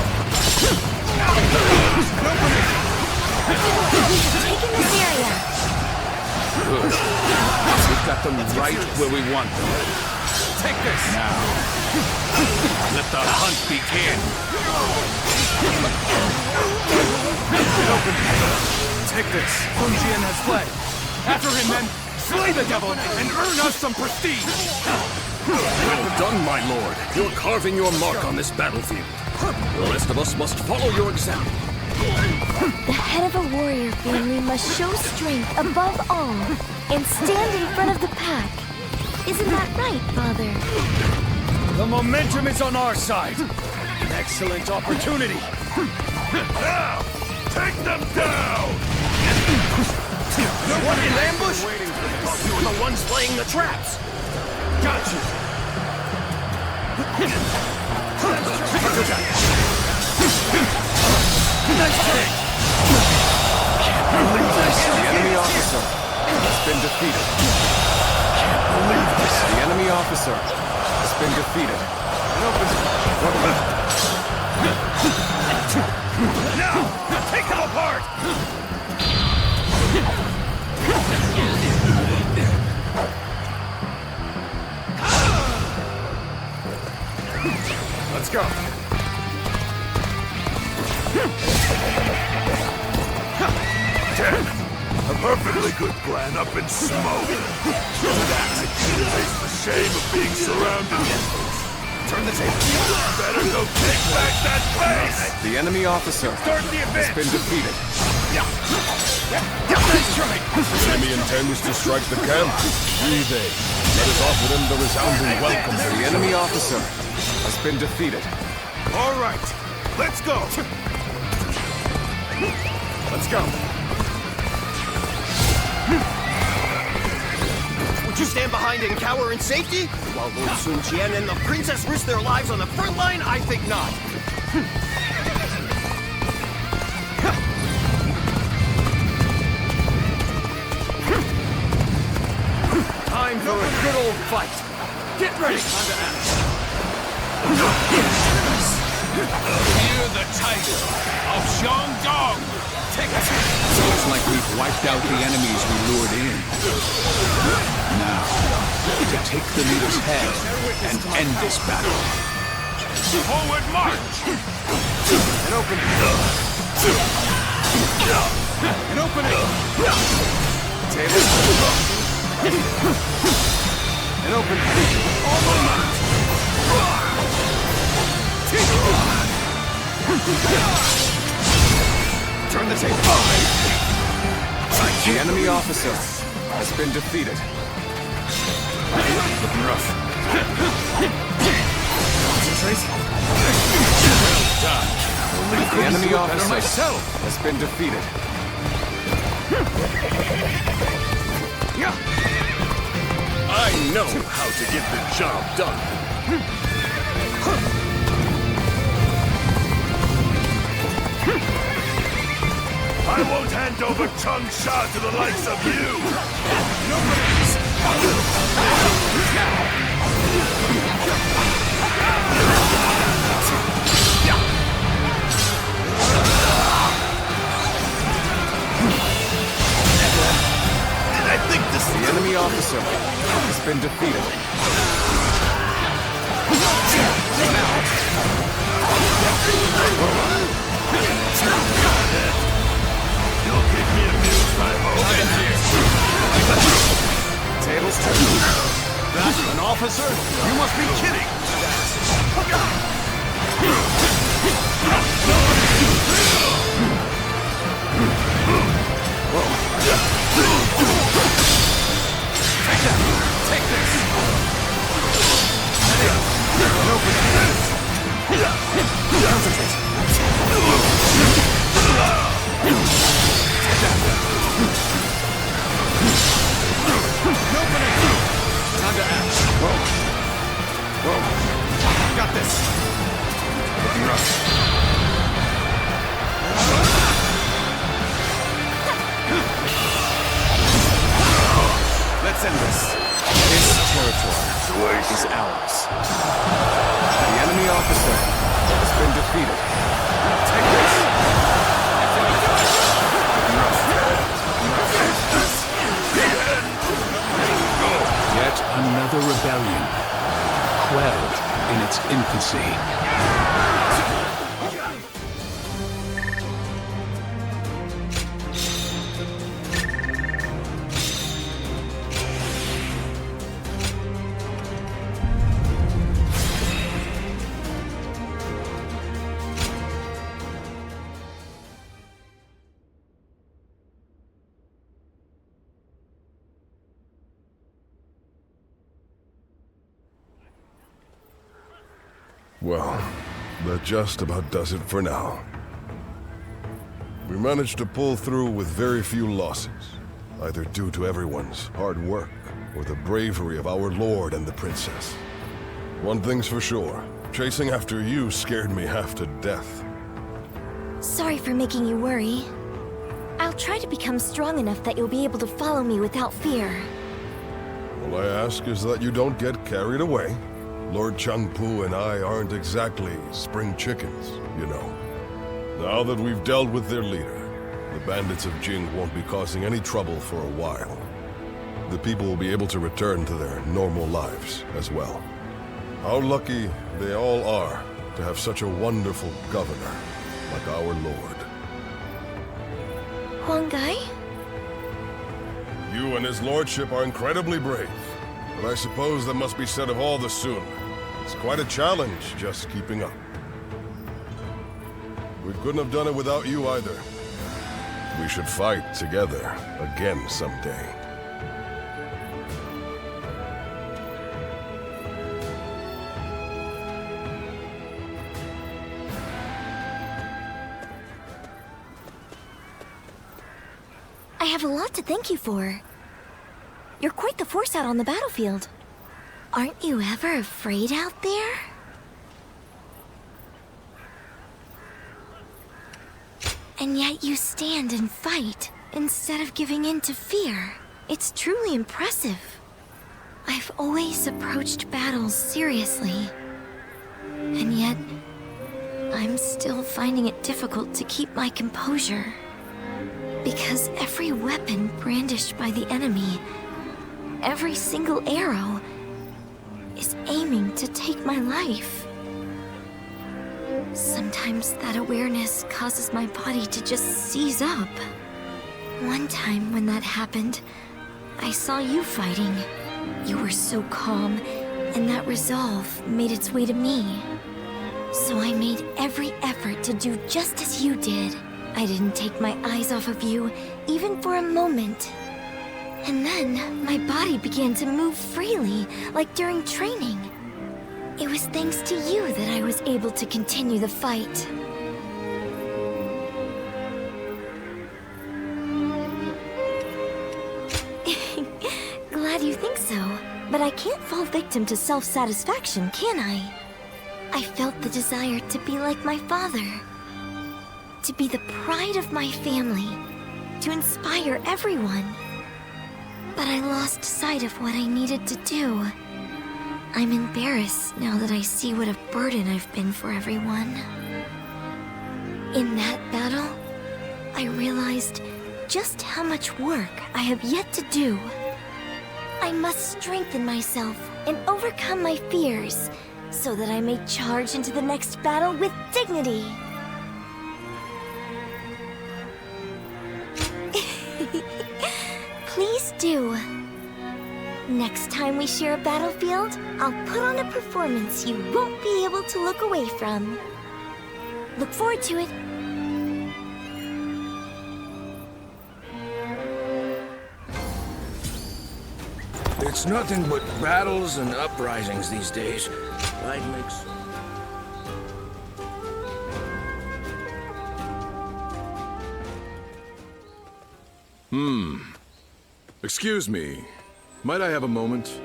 Taking this area. Good. We've got them right where we want them. Take this! Now, let the hunt begin. Take this! Sun Jian has fled. After him, men! Slay the devil and earn us some prestige! Well done, my lord. You're carving your mark on this battlefield. The rest of us must follow your example. The head of a warrior family must show strength above all and stand in front of the pack. Isn't that right, Father? The momentum is on our side. An excellent opportunity. Now, take them down! What, in ambush? You were the ones laying the traps. Got you. Nice take. Can't believe this. The enemy officer has been defeated. Can't believe this. The enemy officer has been defeated. Now, take them apart. Let's go. A perfectly good plan up in smoke. Face the shame of being surrounded. Turn the table. Better go take back that place! The enemy officer has been defeated. The enemy intends to strike the camp. Breathe in. Let us offer them the resounding welcome. The enemy officer has been defeated. All right, let's go. Let's go. Would you stand behind and cower in safety? While Lord Sun Jian and the princess risk their lives on the front line? I think not. Time for a good old fight. Get ready. Time to act. Fear the tiger of Jiangdong. Take us. Looks like we've wiped out the enemies we lured in. Now, to take the leader's head and end this battle. Forward march! And open. And open it. Table. And open. Turn the table. The enemy officer has been defeated. Looking rough. Concentrate. Well done. The enemy officer myself. has been defeated. I know how to get the job done. I won't hand over Changsha to the likes of you! officer? You must be kidding! Take that! Take this! Concentrate. Time to act. Whoa. Got this. Looking rough. Let's end this. This territory is ours. The enemy officer has been defeated. Take this. Yet another rebellion, quelled in its infancy. Well, that just about does it for now. We managed to pull through with very few losses, either due to everyone's hard work or the bravery of our lord and the princess. One thing's for sure, chasing after you scared me half to death. Sorry for making you worry. I'll try to become strong enough that you'll be able to follow me without fear. All I ask is that you don't get carried away. Lord Changpu and I aren't exactly spring chickens, you know. Now that we've dealt with their leader, the bandits of Jing won't be causing any trouble for a while. The people will be able to return to their normal lives as well. How lucky they all are to have such a wonderful governor like our lord. Huanggai? You and his lordship are incredibly brave, but I suppose that must be said of all the Sun. It's quite a challenge just keeping up. We couldn't have done it without you either. We should fight together again someday. I have a lot to thank you for. You're quite the force out on the battlefield. Aren't you ever afraid out there? And yet you stand and fight instead of giving in to fear. It's truly impressive. I've always approached battles seriously. And yet, I'm still finding it difficult to keep my composure. Because every weapon brandished by the enemy, every single arrow, is aiming to take my life. Sometimes that awareness causes my body to just seize up. One time when that happened, I saw you fighting. You were so calm, and that resolve made its way to me. So I made every effort to do just as you did. I didn't take my eyes off of you, even for a moment. And then, my body began to move freely, like during training. It was thanks to you that I was able to continue the fight. Glad you think so, but I can't fall victim to self-satisfaction, can I? I felt the desire to be like my father. To be the pride of my family. To inspire everyone. But I lost sight of what I needed to do. I'm embarrassed now that I see what a burden I've been for everyone. In that battle, I realized just how much work I have yet to do. I must strengthen myself and overcome my fears so that I may charge into the next battle with dignity. Please do. Next time we share a battlefield, I'll put on a performance you won't be able to look away from. Look forward to it. It's nothing but battles and uprisings these days. I'd make Excuse me. Might I have a moment?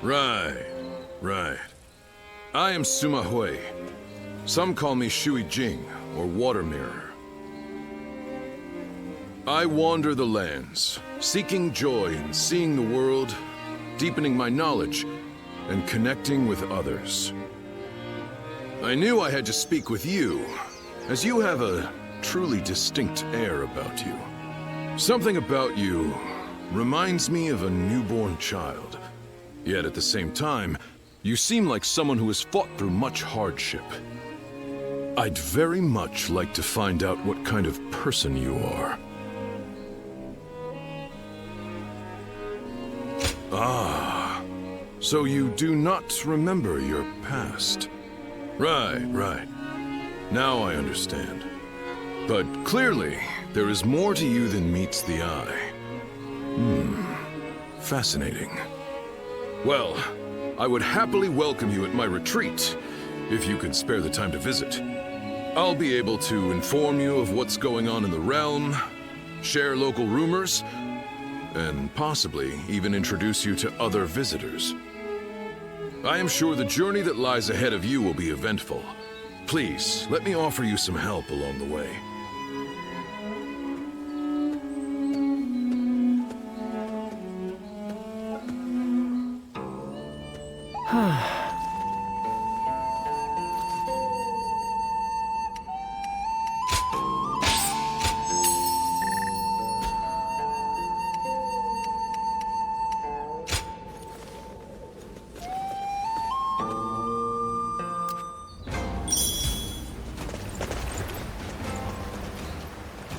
Right. I am Sima Hui. Some call me Shui Jing, or Water Mirror. I wander the lands, seeking joy in seeing the world, deepening my knowledge, and connecting with others. I knew I had to speak with you, as you have a truly distinct air about you. Something about you reminds me of a newborn child. Yet at the same time, you seem like someone who has fought through much hardship. I'd very much like to find out what kind of person you are. Ah, so you do not remember your past. Right. Now I understand. But clearly, there is more to you than meets the eye. Fascinating. Well, I would happily welcome you at my retreat, if you could spare the time to visit. I'll be able to inform you of what's going on in the realm, share local rumors, and possibly even introduce you to other visitors. I am sure the journey that lies ahead of you will be eventful. Please, let me offer you some help along the way.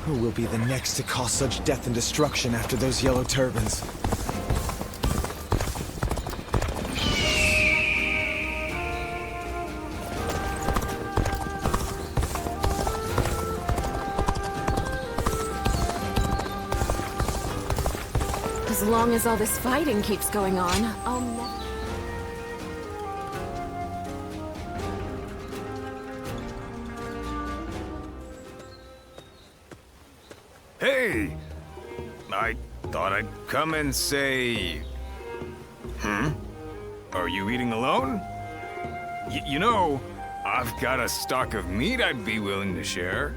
Who will be the next to cause such death and destruction after those yellow turbans? As long as all this fighting keeps going on, I'll never... Hey! I thought I'd come and say... Are you eating alone? You know, I've got a stock of meat I'd be willing to share.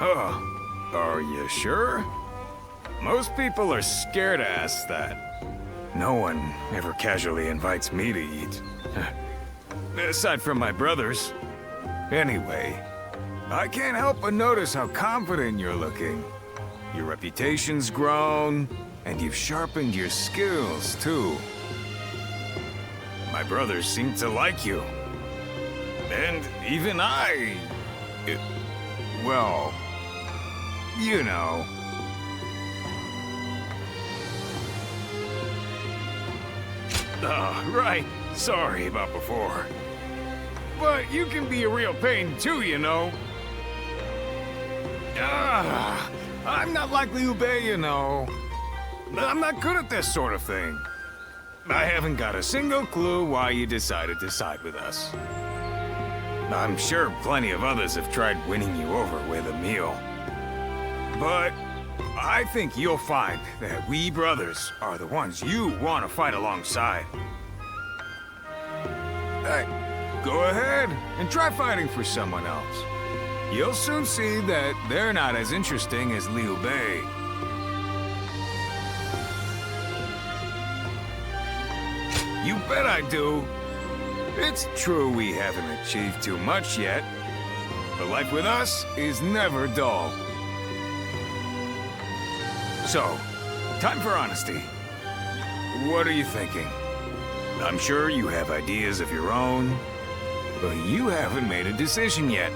Oh, are you sure? Most people are scared to ask that. No one ever casually invites me to eat. Aside from my brothers. Anyway, I can't help but notice how confident you're looking. Your reputation's grown, and you've sharpened your skills, too. My brothers seem to like you. And even I... well... you know. Right. Sorry about before. But you can be a real pain too, you know. I'm not like Liu Bei, you know. I'm not good at this sort of thing. I haven't got a single clue why you decided to side with us. I'm sure plenty of others have tried winning you over with a meal. But I think you'll find that we brothers are the ones you want to fight alongside. Go ahead and try fighting for someone else. You'll soon see that they're not as interesting as Liu Bei. You bet I do. It's true we haven't achieved too much yet, but life with us is never dull. So, time for honesty. What are you thinking? I'm sure you have ideas of your own, but you haven't made a decision yet.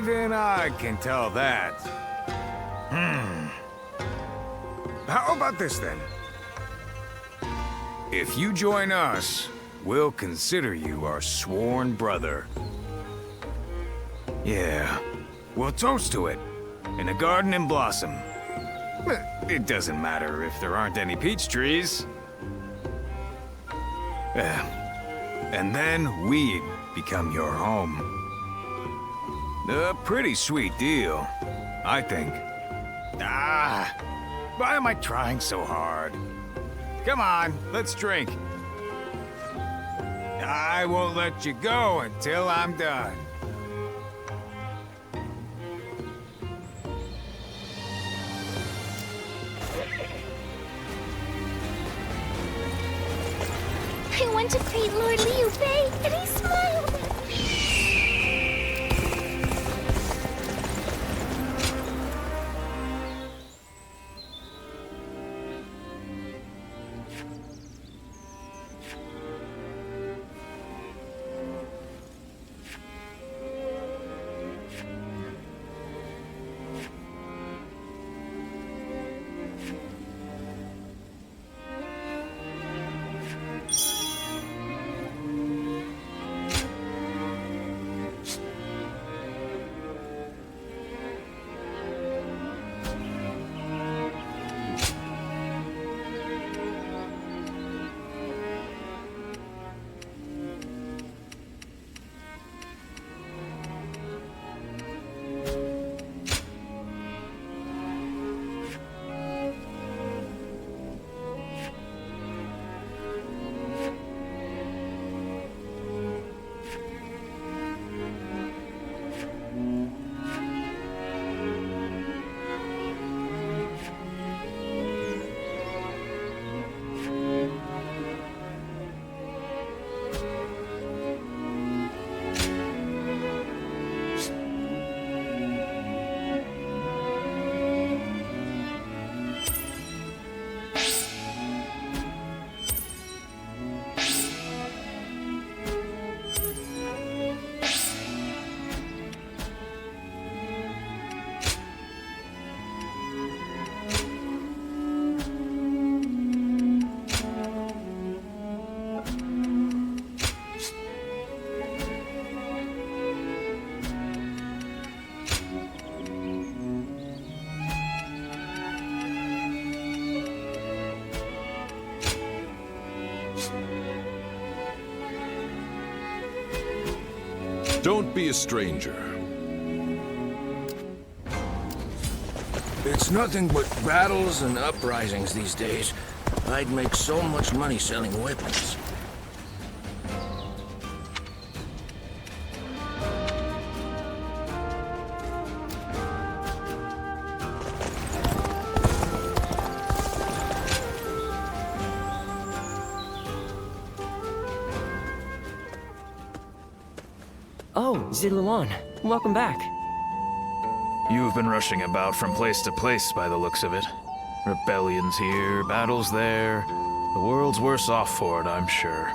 Even I can tell that. How about this, then? If you join us, we'll consider you our sworn brother. Yeah, we'll toast to it, in a garden in blossom. It doesn't matter if there aren't any peach trees. And then we'd become your home. A pretty sweet deal, I think. Why am I trying so hard? Come on, let's drink. I won't let you go until I'm done. I went to greet Lord Liu Bei, and he smiled. Don't be a stranger. It's nothing but battles and uprisings these days. I'd make so much money selling weapons. Oh, Ziluan, welcome back. You've been rushing about from place to place by the looks of it. Rebellions here, battles there. The world's worse off for it, I'm sure.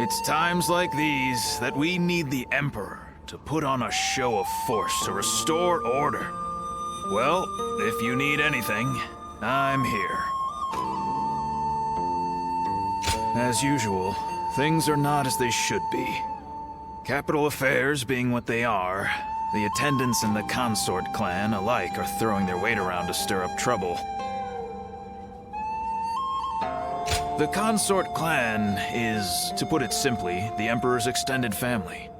It's times like these that we need the Emperor to put on a show of force to restore order. Well, if you need anything, I'm here. As usual, things are not as they should be. Capital affairs being what they are, the attendants in the Consort clan alike are throwing their weight around to stir up trouble. The Consort clan is, to put it simply, the Emperor's extended family.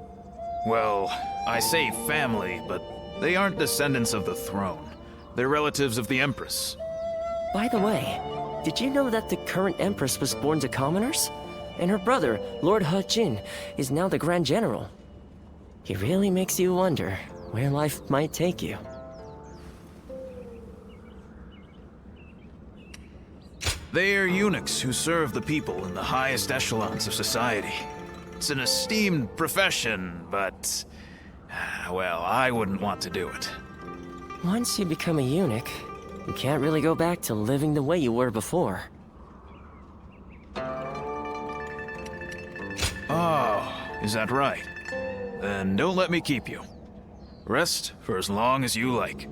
Well, I say family, but they aren't descendants of the throne. They're relatives of the Empress. By the way, did you know that the current Empress was born to commoners? And her brother, Lord He Jin, is now the Grand General. He really makes you wonder where life might take you. They are eunuchs who serve the people in the highest echelons of society. It's an esteemed profession, but... well, I wouldn't want to do it. Once you become a eunuch, you can't really go back to living the way you were before. Oh, is that right? Then don't let me keep you. Rest for as long as you like.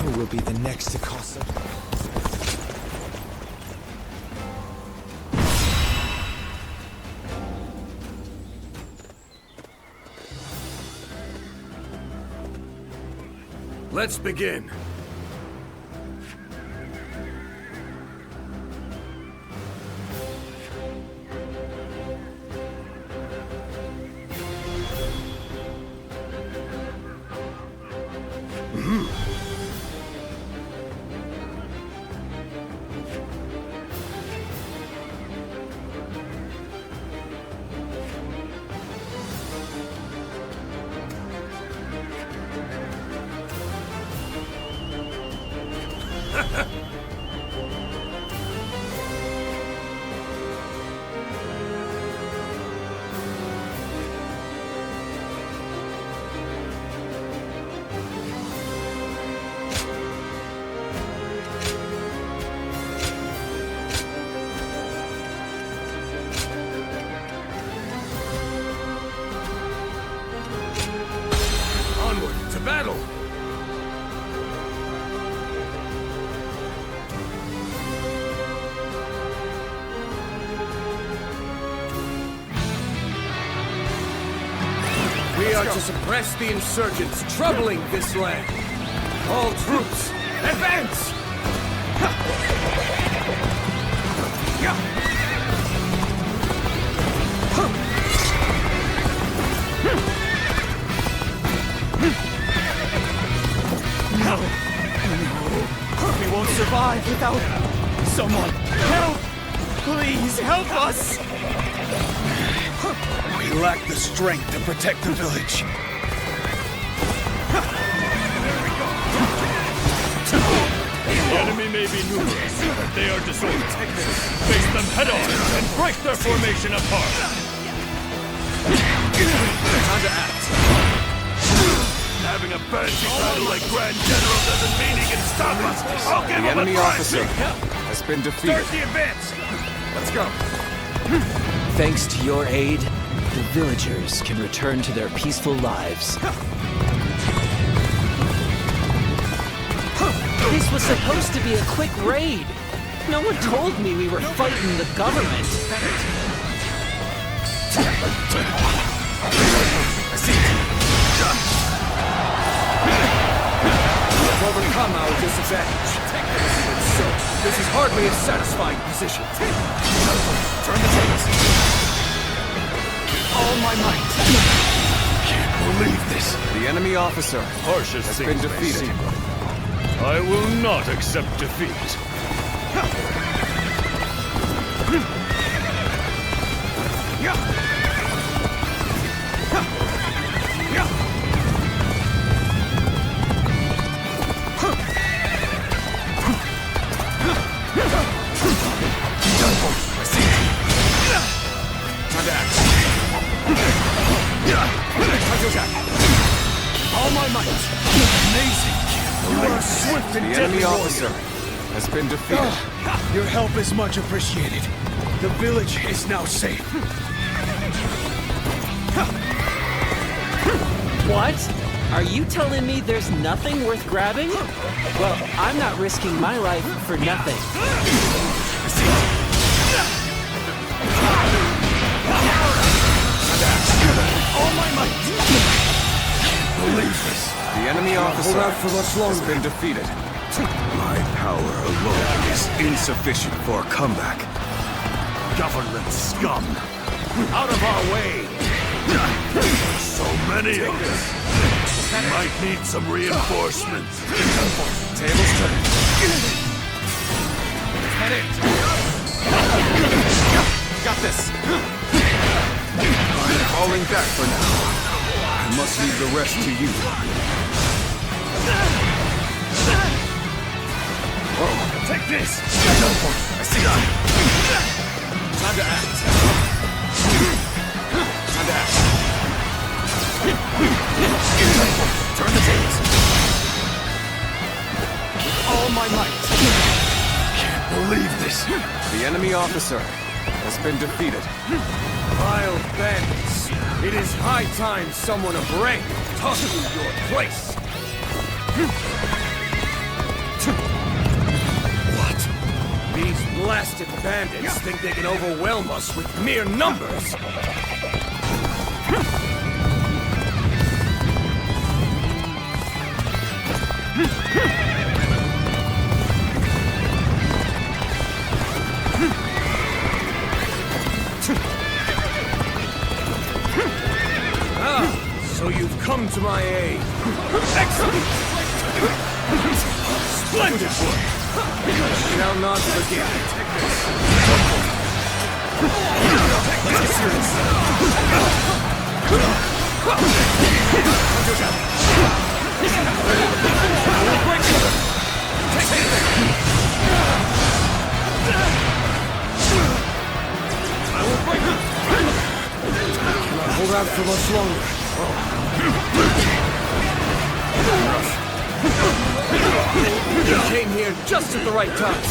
Who will be the next to cause such... Let's begin. Onward to battle! We are to suppress the insurgents troubling this land. All troops, advance! No. We won't survive without someone. Help! Please help us! We lack the strength to protect the village. The enemy may be numerous, but they are disordered. Face them head on and break their formation apart. Time to act. Having a fancy title like Grand General doesn't mean he can stop us. I'll give The him enemy a officer has been defeated. Start the advance. Let's go. Thanks to your aid, the villagers can return to their peaceful lives. This was supposed to be a quick raid. No one told me we were fighting the government. We have overcome our disadvantage. So, this is hardly a satisfying position. Turn the tables. All my might. Can't believe this. The enemy officer Harsh as has things been may defeated. seem. I will not accept defeat. Time to act. Time to attack. All my might. Amazing. You are swift and The deadly enemy warrior. officer has been defeated. Your help is much appreciated. The village is now safe. What? Are you telling me there's nothing worth grabbing? Well, I'm not risking my life for nothing. All my believe this. The enemy officer hold out for much has longer. been defeated. My power alone is insufficient for a comeback. Government scum! Out of our way! So many of them. Might need some reinforcements. Tables turned. Head it! Got this. I'm falling back for now. I must leave the rest to you. Oh, take this! I see you. Time to act. Time to act. Turn the tables. With all my might. Can't believe this. The enemy officer has been defeated. Vile bandits. It is high time someone of rank taught you your place. What? These blasted bandits think they can overwhelm us with mere numbers. So you've come to my aid. Excellent! Splendid work! I shall not forget. Let's get serious. I will break them. Cannot hold out for much longer. You came here just at the right time.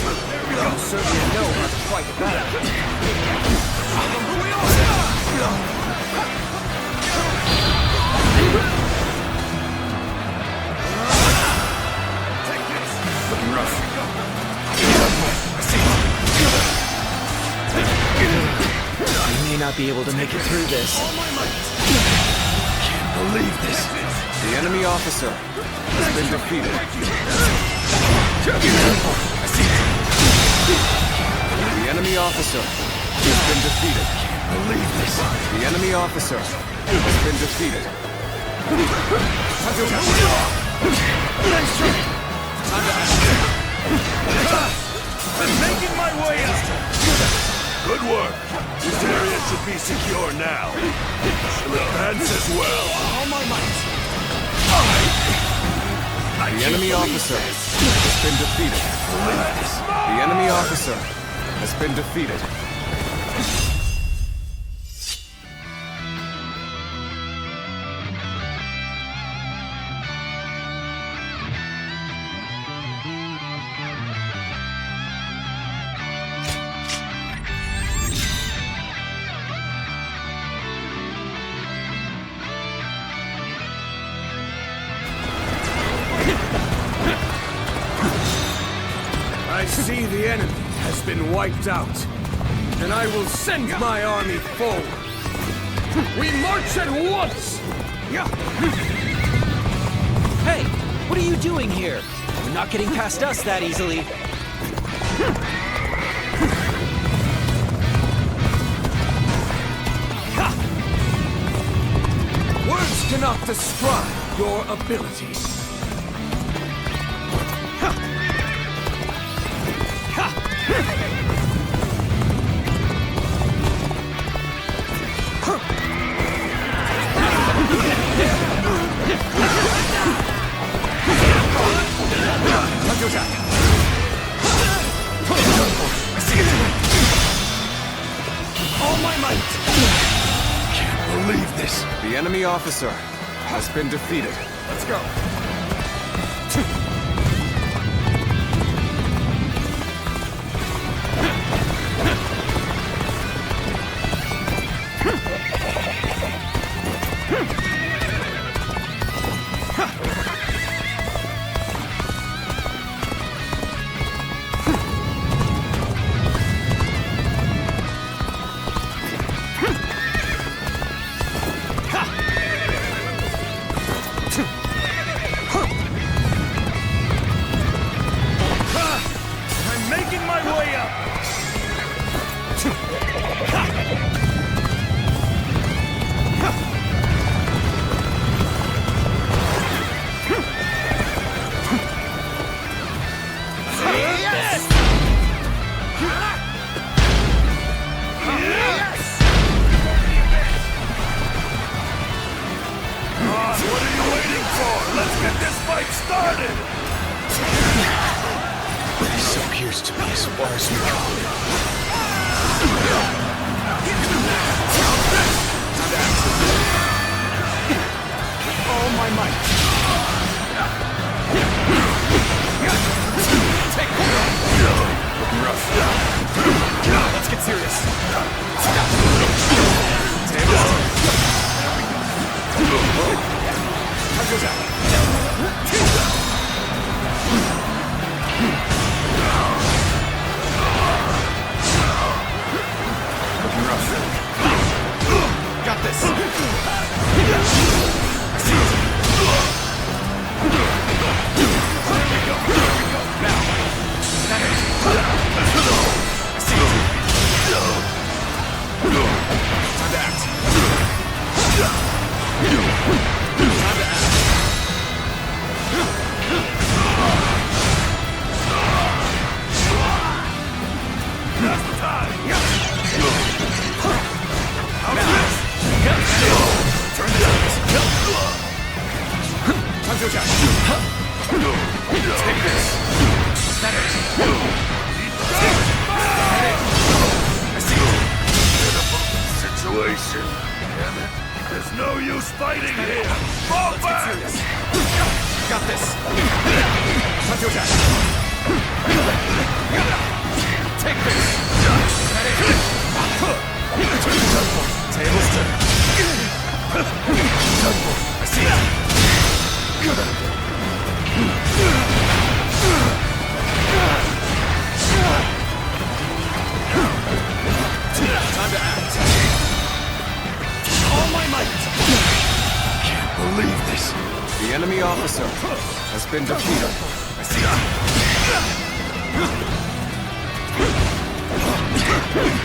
You certainly know how to fight a battle. Take this. Looking rough. I see. We may not be able to make it through this. All my might. Can't believe this. The enemy officer has been defeated. I see. The enemy officer has been defeated. Can't believe this. The enemy officer has been defeated. I'm making my way out. Good work. This area should be secure now. She'll advance as well. All my might. The enemy officer has been defeated. The enemy officer has been defeated. I see the enemy has been wiped out, and I will send my army forward. We march at once! Hey, what are you doing here? You're not getting past us that easily. Words cannot describe your abilities. All my might! Can't believe this. The enemy officer has been defeated. Let's go. Let's get this fight started! This appears to be as far as we go. With all my might. Take it! Looking rough. Let's get serious. How goes that? Looking rough. Got this. Situation. Damn it. There's no use fighting here. Fall back! Got this. Take this. Tables turn. I see it. Time to act. All my might. Can't believe this. The enemy officer has been defeated. I see it.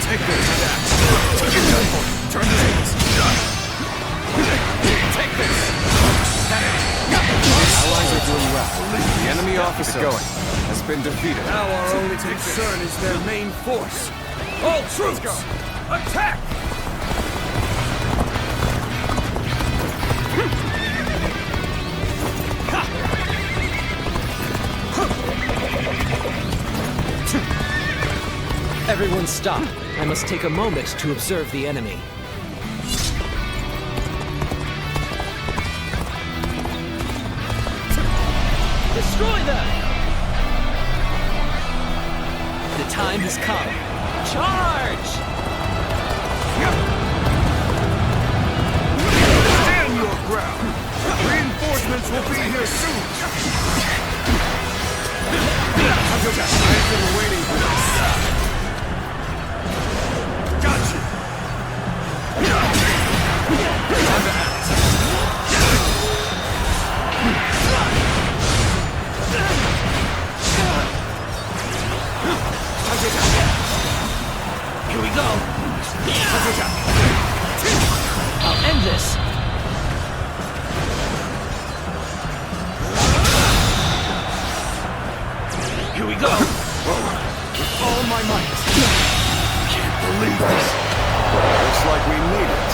Take this. Turn the tables. Take this. Allies are doing well. The enemy officer has been defeated. Now our only concern is their main force. All troops, attack! Everyone stop. I must take a moment to observe the enemy. Destroy them! The time has come. Charge! Stand your ground! Reinforcements will be here soon! I've been waiting for this. Gotcha! Time to act. Here we go! I'll end this! Here we go! With all my might! Can't believe this. Looks like we made it.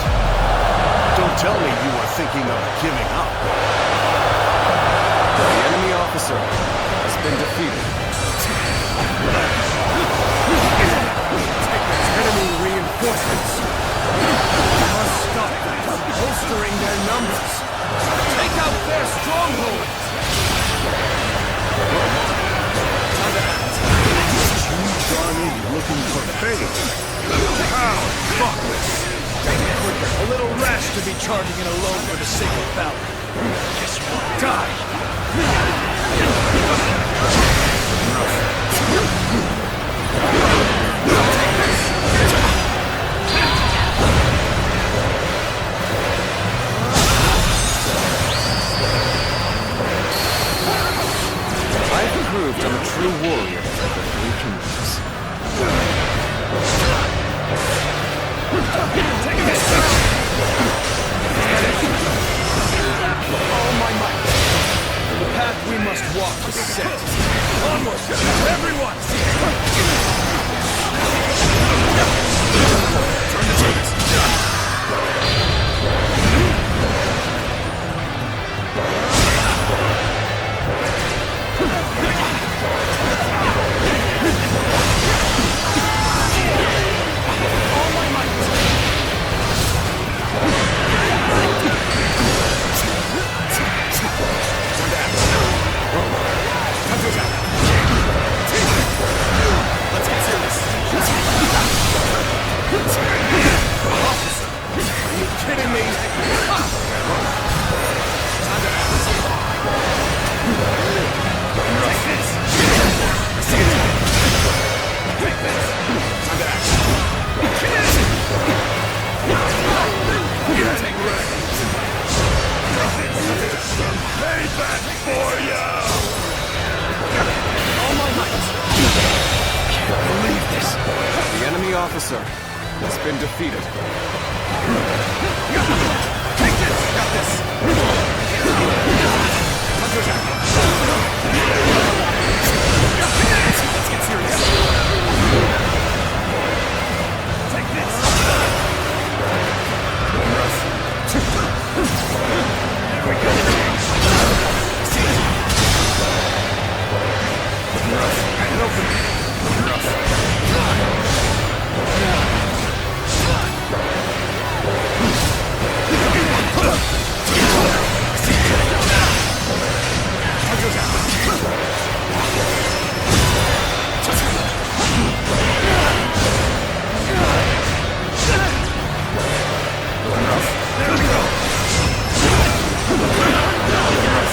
Don't tell me you were thinking of giving up. The enemy officer has been defeated. Enemy reinforcements! We must stop them from bolstering their numbers! Take out their stronghold! Huge army looking for fame. How thoughtless! A little rash to be charging in alone for the sake of valor. Guess you will die! I've improved I'm a true warrior of the Three Kingdoms. All my might. The path we must walk is set. Onward, everyone! Turn the tables. payback for ya! All my might! Can't believe this. The enemy officer has been defeated. Take this! Got this! Let's get serious. Take this! There we go. See it. Rough. Hand open. Rough.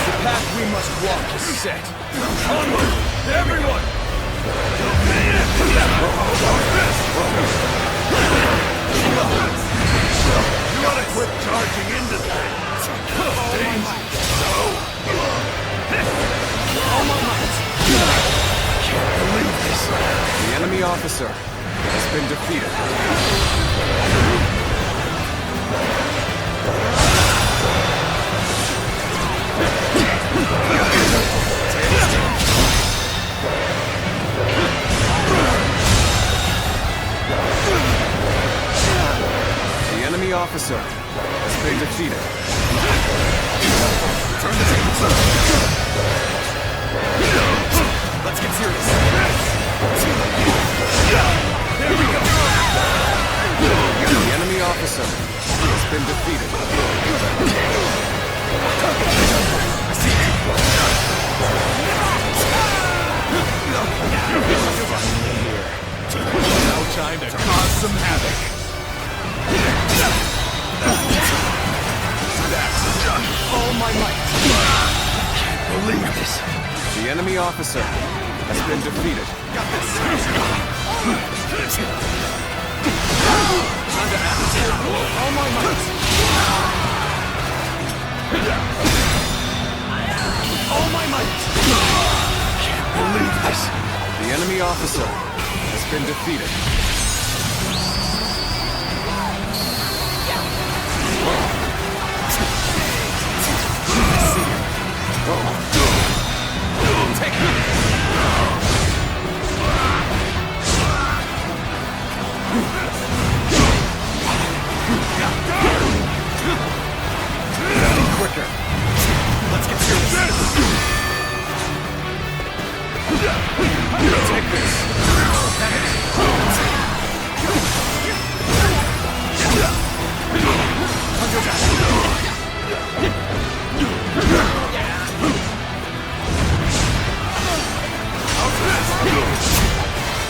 The path we must walk is set. Onward! Everyone! You gotta quit charging into things! All my might! Can't believe this. The enemy officer has been defeated. The enemy officer has been defeated. Turn the tables. Let's get serious. There we go. The enemy officer has been defeated. I see it. No time to cause some havoc. All my might. Can't believe this. The enemy officer has been defeated. Got this. All my might. All my might. Can't believe this. The enemy officer has been defeated. Take it. Quicker. Let's get serious. Take this.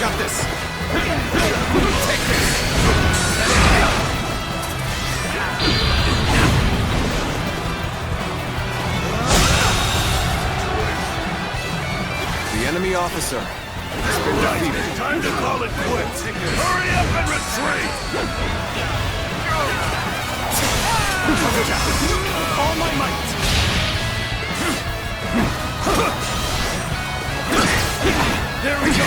Got this. Take this. The enemy officer has been defeated. Time to call it quits. Hurry up and retreat. All my might. There we go. I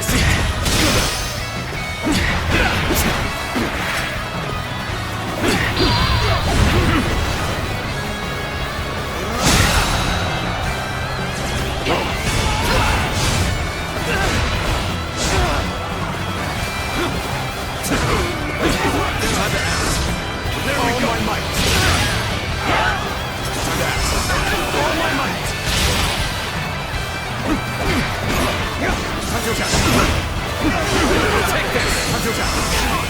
see it.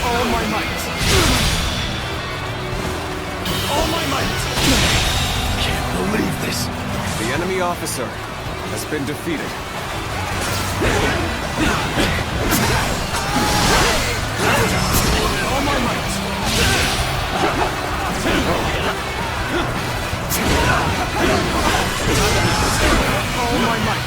All my might. All my might. Can't believe this. The enemy officer has been defeated. All my might. All my might.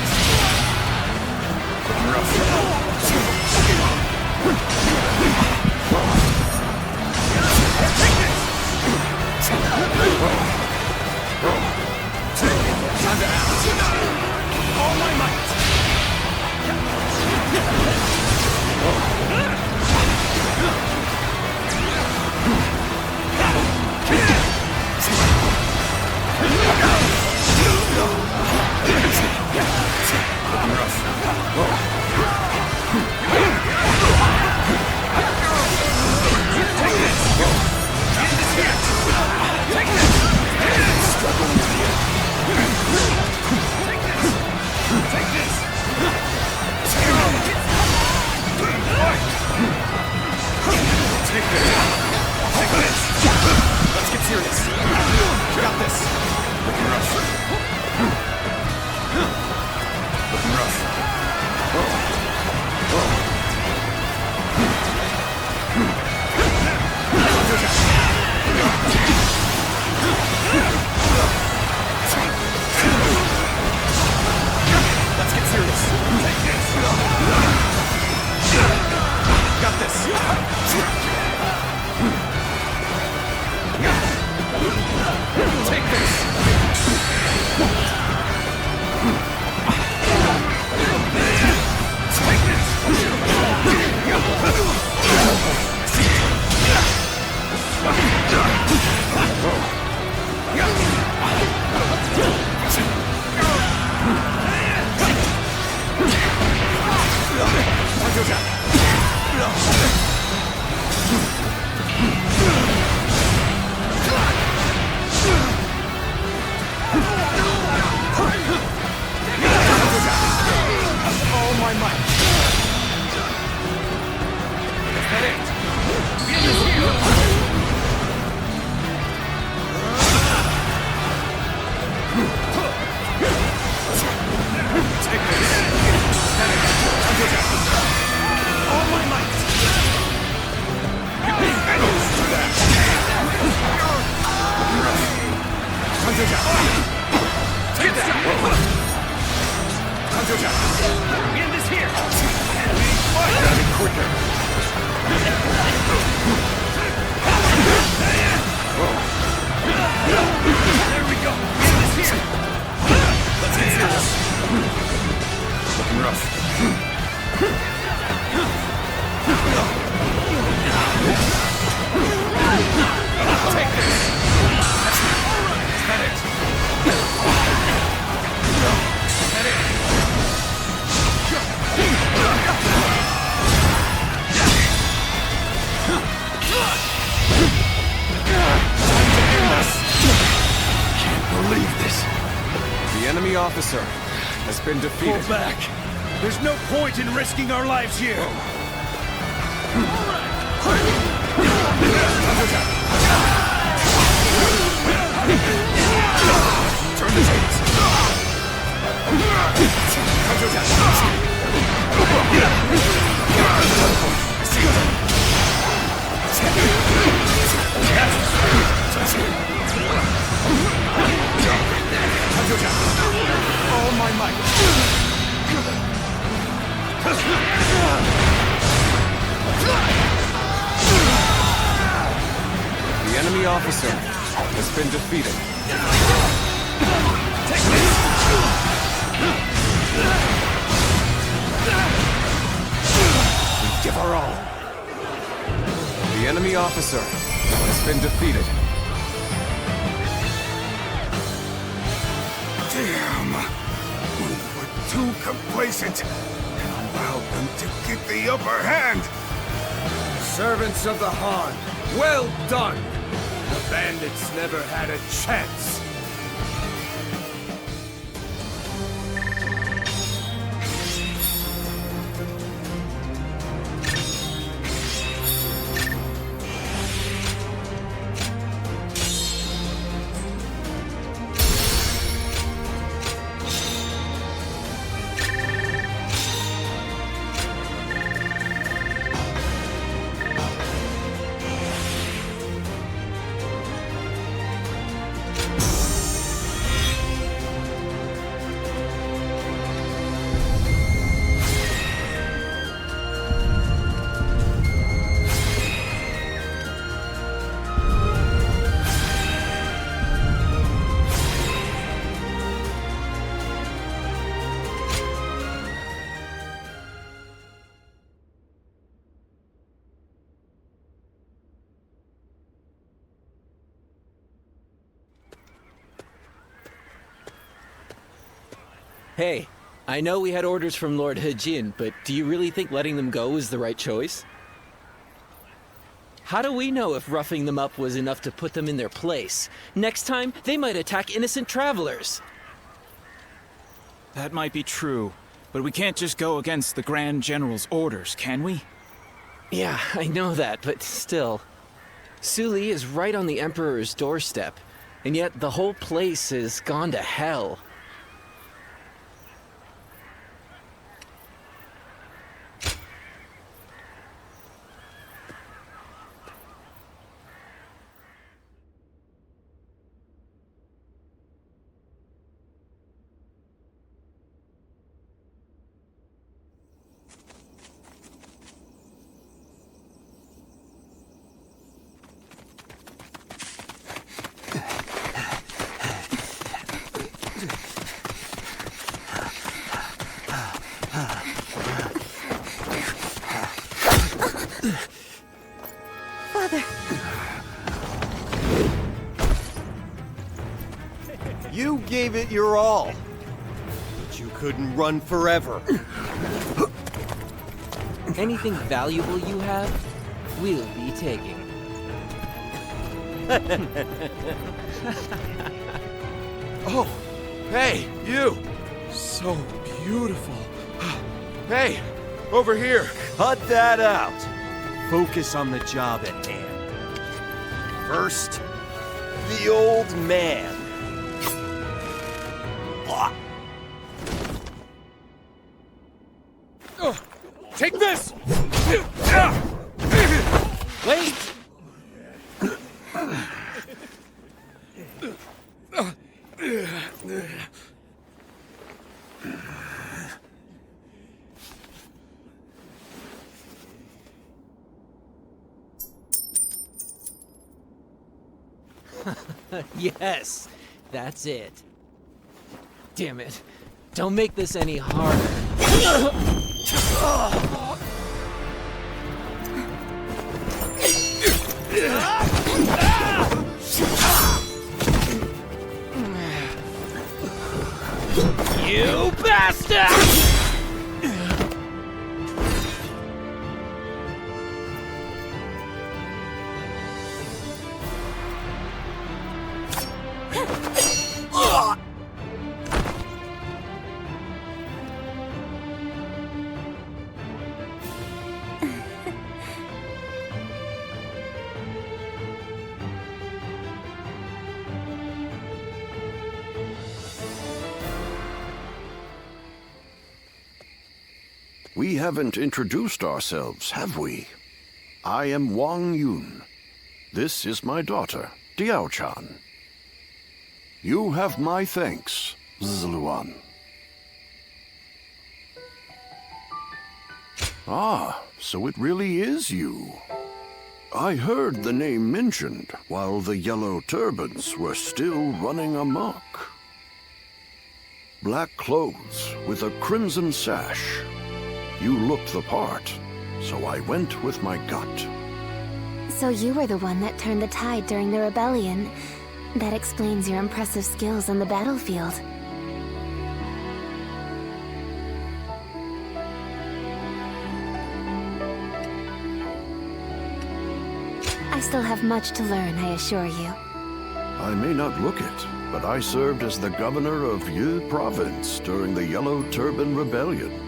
We end this here! Gotta be quicker! There we go! We end this here! Let's get this! Looking rough. Take this! Is that it? Is that it? Can't believe this. The enemy officer has been defeated. Pull back. There's no point in risking our lives here. Turn the tables. All my might. The enemy officer has been defeated. Take this! We give our all. The enemy officer has been defeated. Damn! We were too complacent and allowed them to get the upper hand! Servants of the Han, well done! The bandits never had a chance. Hey, I know we had orders from Lord He-Jin, but do you really think letting them go was the right choice? How do we know if roughing them up was enough to put them in their place? Next time, they might attack innocent travelers. That might be true, but we can't just go against the Grand General's orders, can we? Yeah, I know that, but still. Suli is right on the Emperor's doorstep, and yet the whole place has gone to hell. Father. You gave it your all, but you couldn't run forever. Anything valuable you have, we'll be taking. Oh, hey, you! So beautiful. Hey, over here. Cut that out. Focus on the job at hand. First, the old man. Take this! Wait! Yes, that's it. Damn it. Don't make this any harder. You bastard! We haven't introduced ourselves, have we? I am Wang Yun. This is my daughter, Diao-chan. You have my thanks, Zluan. Ah, so it really is you. I heard the name mentioned while the Yellow Turbans were still running amok. Black clothes with a crimson sash. You looked the part, so I went with my gut. So you were the one that turned the tide during the rebellion. That explains your impressive skills on the battlefield. I still have much to learn, I assure you. I may not look it, but I served as the governor of Yi Province during the Yellow Turban Rebellion.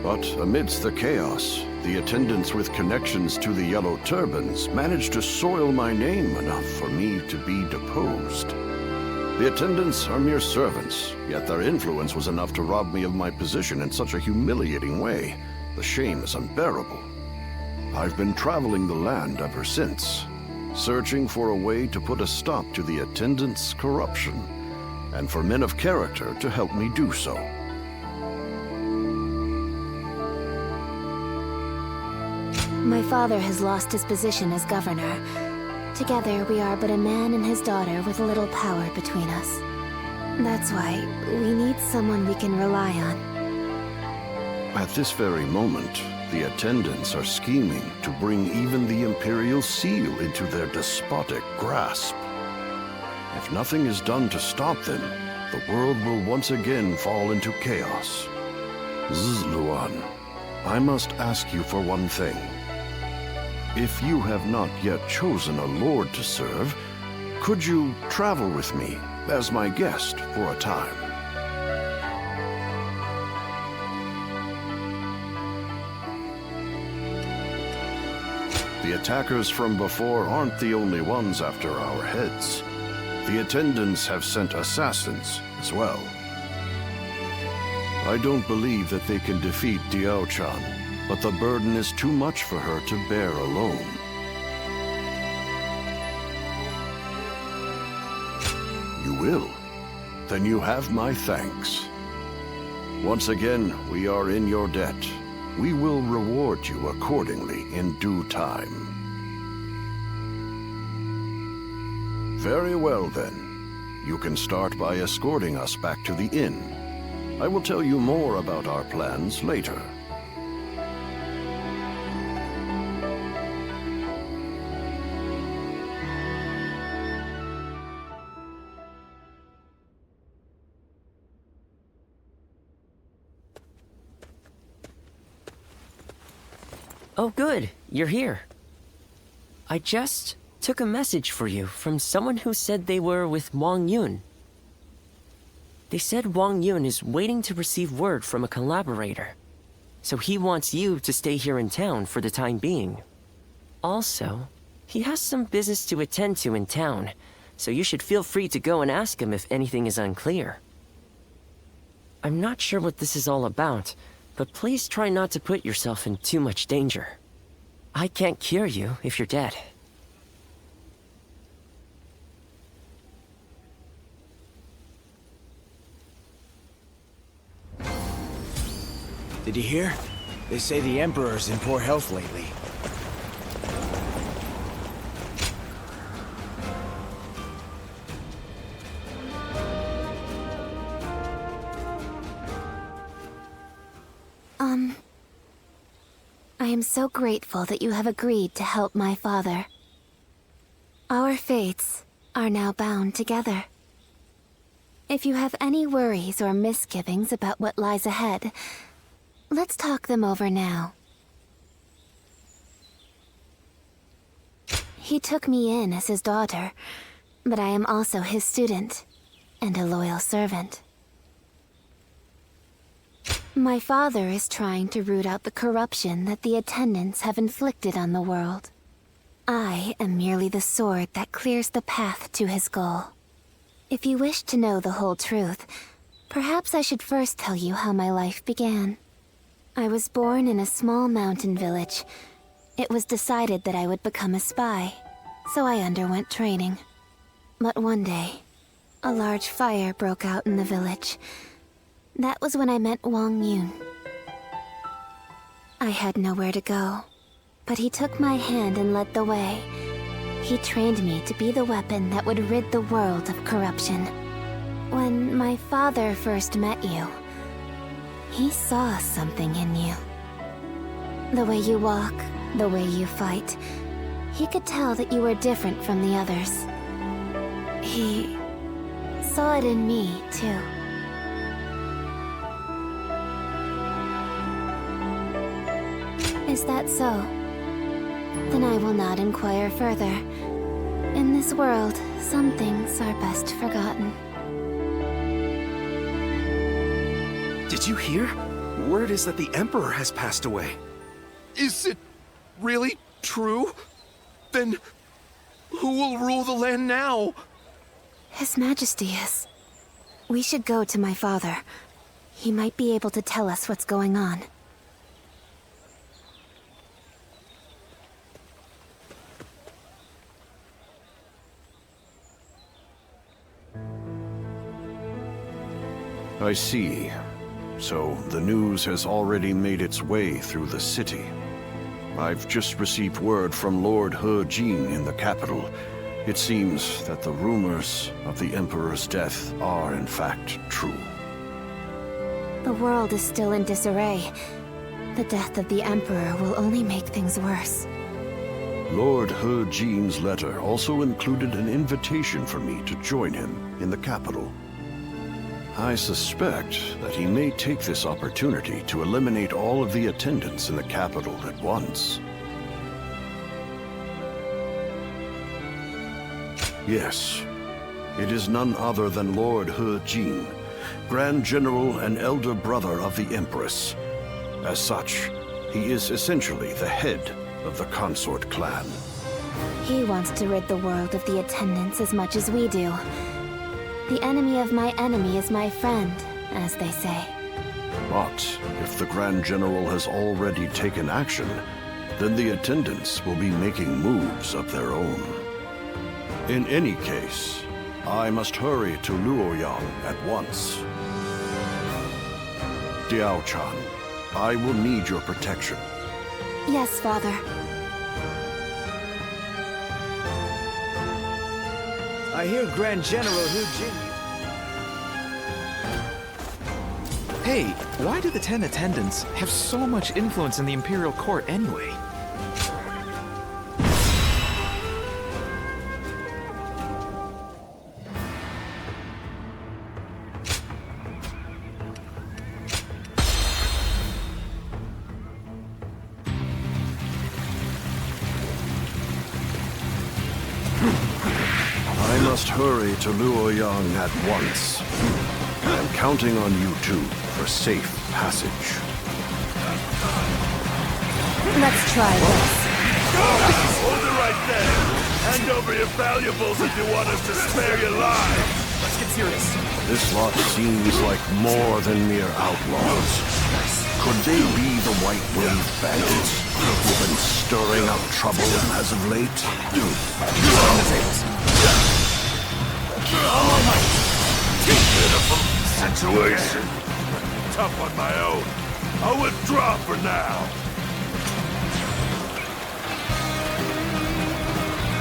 But amidst the chaos, the attendants with connections to the Yellow Turbans managed to soil my name enough for me to be deposed. The attendants are mere servants, yet their influence was enough to rob me of my position in such a humiliating way. The shame is unbearable. I've been traveling the land ever since, searching for a way to put a stop to the attendants' corruption, and for men of character to help me do so. My father has lost his position as governor. Together, we are but a man and his daughter with little power between us. That's why we need someone we can rely on. At this very moment, the attendants are scheming to bring even the Imperial Seal into their despotic grasp. If nothing is done to stop them, the world will once again fall into chaos. Zluan, I must ask you for one thing. If you have not yet chosen a lord to serve, could you travel with me as my guest for a time? The attackers from before aren't the only ones after our heads. The attendants have sent assassins as well. I don't believe that they can defeat Diao-chan, but the burden is too much for her to bear alone. You will? Then you have my thanks. Once again, we are in your debt. We will reward you accordingly in due time. Very well, then. You can start by escorting us back to the inn. I will tell you more about our plans later. Oh, good. You're here. I just took a message for you from someone who said they were with Wang Yun. They said Wang Yun is waiting to receive word from a collaborator, so he wants you to stay here in town for the time being. Also, he has some business to attend to in town, so you should feel free to go and ask him if anything is unclear. I'm not sure what this is all about, but please try not to put yourself in too much danger. I can't cure you if you're dead. Did you hear? They say the Emperor's in poor health lately. I am so grateful that you have agreed to help my father. Our fates are now bound together. If you have any worries or misgivings about what lies ahead, let's talk them over now. He took me in as his daughter, but I am also his student and a loyal servant. My father is trying to root out the corruption that the attendants have inflicted on the world. I am merely the sword that clears the path to his goal. If you wish to know the whole truth, perhaps I should first tell you how my life began. I was born in a small mountain village. It was decided that I would become a spy, so I underwent training. But one day, a large fire broke out in the village. That was when I met Wang Yun. I had nowhere to go, but he took my hand and led the way. He trained me to be the weapon that would rid the world of corruption. When my father first met you, he saw something in you. The way you walk, the way you fight, he could tell that you were different from the others. He saw it in me, too. Is that so? Then I will not inquire further. In this world, some things are best forgotten. Did you hear? Word is that the Emperor has passed away. Is it really true? Then who will rule the land now? His Majesty is. We should go to my father. He might be able to tell us what's going on. I see. So the news has already made its way through the city. I've just received word from Lord He Jin in the capital. It seems that the rumors of the Emperor's death are in fact true. The world is still in disarray. The death of the Emperor will only make things worse. Lord He Jin's letter also included an invitation for me to join him in the capital. I suspect that he may take this opportunity to eliminate all of the attendants in the capital at once. Yes, it is none other than Lord He Jin, Grand General and elder brother of the Empress. As such, he is essentially the head of the consort clan. He wants to rid the world of the attendants as much as we do. The enemy of my enemy is my friend, as they say. But if the Grand General has already taken action, then the attendants will be making moves of their own. In any case, I must hurry to Luoyang at once. Diao-chan, I will need your protection. Yes, Father. I hear Grand General He Jin. Hey, why do the 10 attendants have so much influence in the Imperial Court anyway? I must hurry to Luoyang at once. I'm counting on you two for safe passage. Let's try this. Hold it right there! Hand over your valuables if you want us to spare your lives! Let's get serious. This lot seems like more than mere outlaws. Could they be the White Wave bandits who've been stirring up trouble as of late? On the tables. Pitiful situation. Tough on my own. I'll withdraw for now.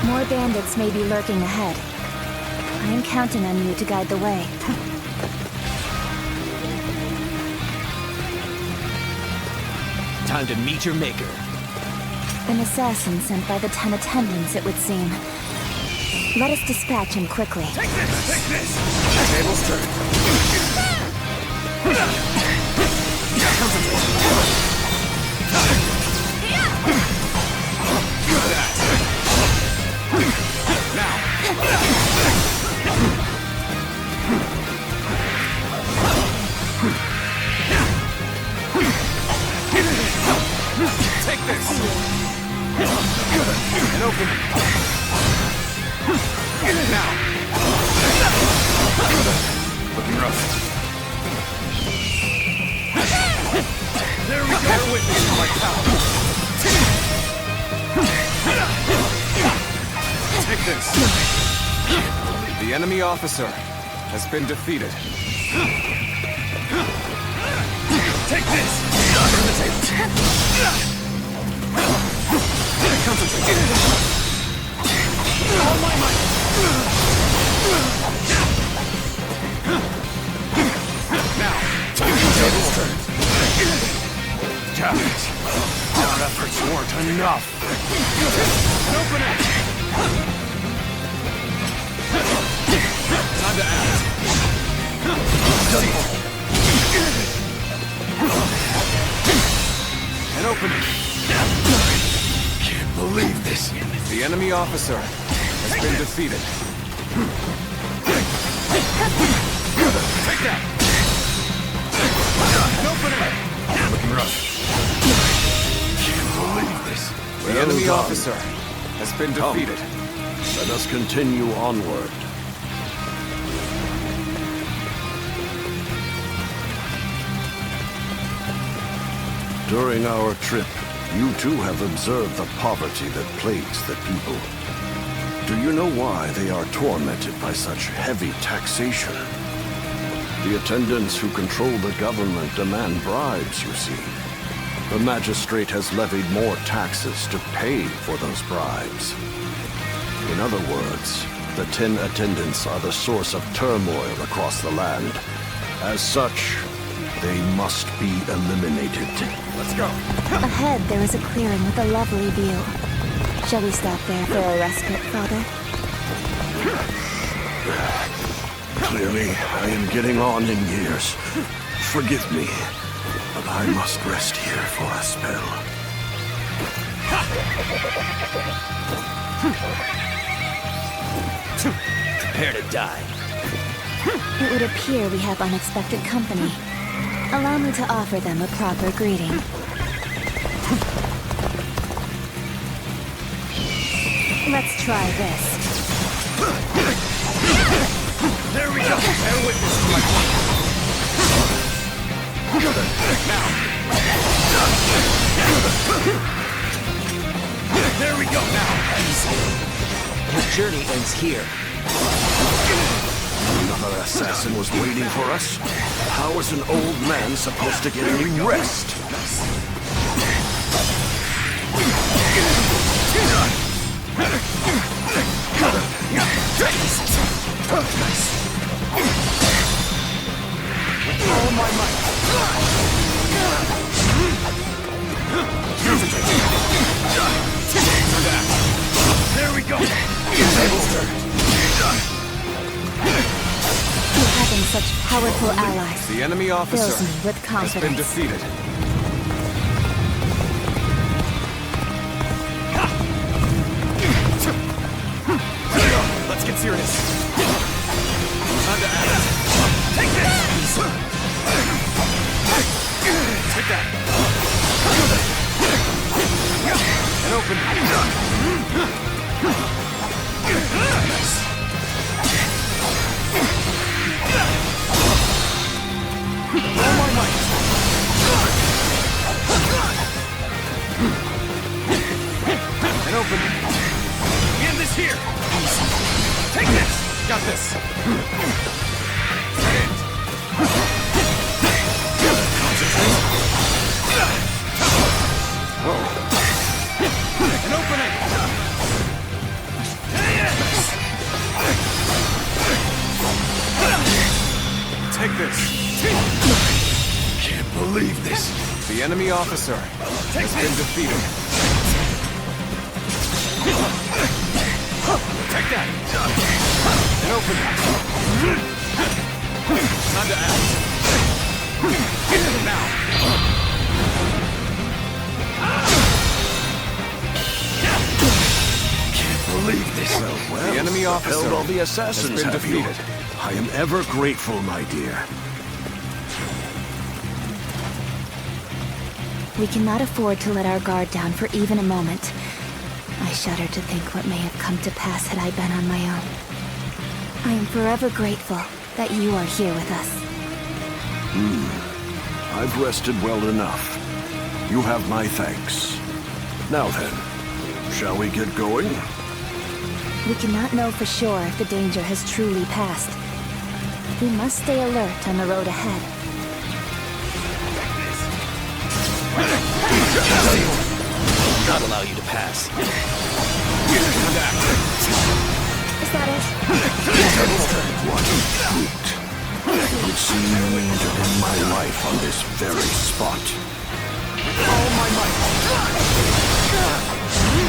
More bandits may be lurking ahead. I am counting on you to guide the way. Time to meet your maker. An assassin sent by the 10 attendants, it would seem. Let us dispatch him quickly. Take this! Take this! Table's turned. Take this! And open it. Now! Looking rough. There we go! Bear witness to my power! Take this! The enemy officer has been defeated. Take this! Turn the table. Concentrate. All my might. Now, table's turned. Chap, our efforts weren't enough. Open it. Time to act. And open it. Can't believe this. The enemy officer has been defeated. Take that. Open it. Looking rough. Can't believe this. The enemy officer has been defeated. Let us continue onward. During our trip, you too have observed the poverty that plagues the people. Do you know why they are tormented by such heavy taxation? The attendants who control the government demand bribes, you see. The magistrate has levied more taxes to pay for those bribes. In other words, the 10 attendants are the source of turmoil across the land. As such, they must be eliminated. Let's go. Ahead, there is a clearing with a lovely view. Shall we stop there for a respite, Father? Clearly, I am getting on in years. Forgive me, but I must rest here for a spell. Prepare to die. It would appear we have unexpected company. Allow me to offer them a proper greeting. Let's try this. There we go. Bear witness to my point. Now. There we go now. Your journey ends here. Another assassin was waiting for us? How is an old man supposed to get any rest? All my might. There we go. Table's turned. Having such powerful allies The enemy officer fills me with has confidence. been defeated. Let's get serious. Time to act. Take this! Take that. And open. Nice. All my might. And open. End this here. Take this. Got this. Concentrate. Take this. Can't believe this. The enemy officer has been defeated. Take that! And open it. Time to act. Get him now! Can't believe this. Well, the enemy officer held all the assassins has been have you. defeated. I am ever grateful, my dear. We cannot afford to let our guard down for even a moment. I shudder to think what may have come to pass had I been on my own. I am forever grateful that you are here with us. I've rested well enough. You have my thanks. Now then, shall we get going? We cannot know for sure if the danger has truly passed. We must stay alert on the road ahead. Not allow you to pass. Is that it? What a treat. It seemed to end my life on this very spot. All my might.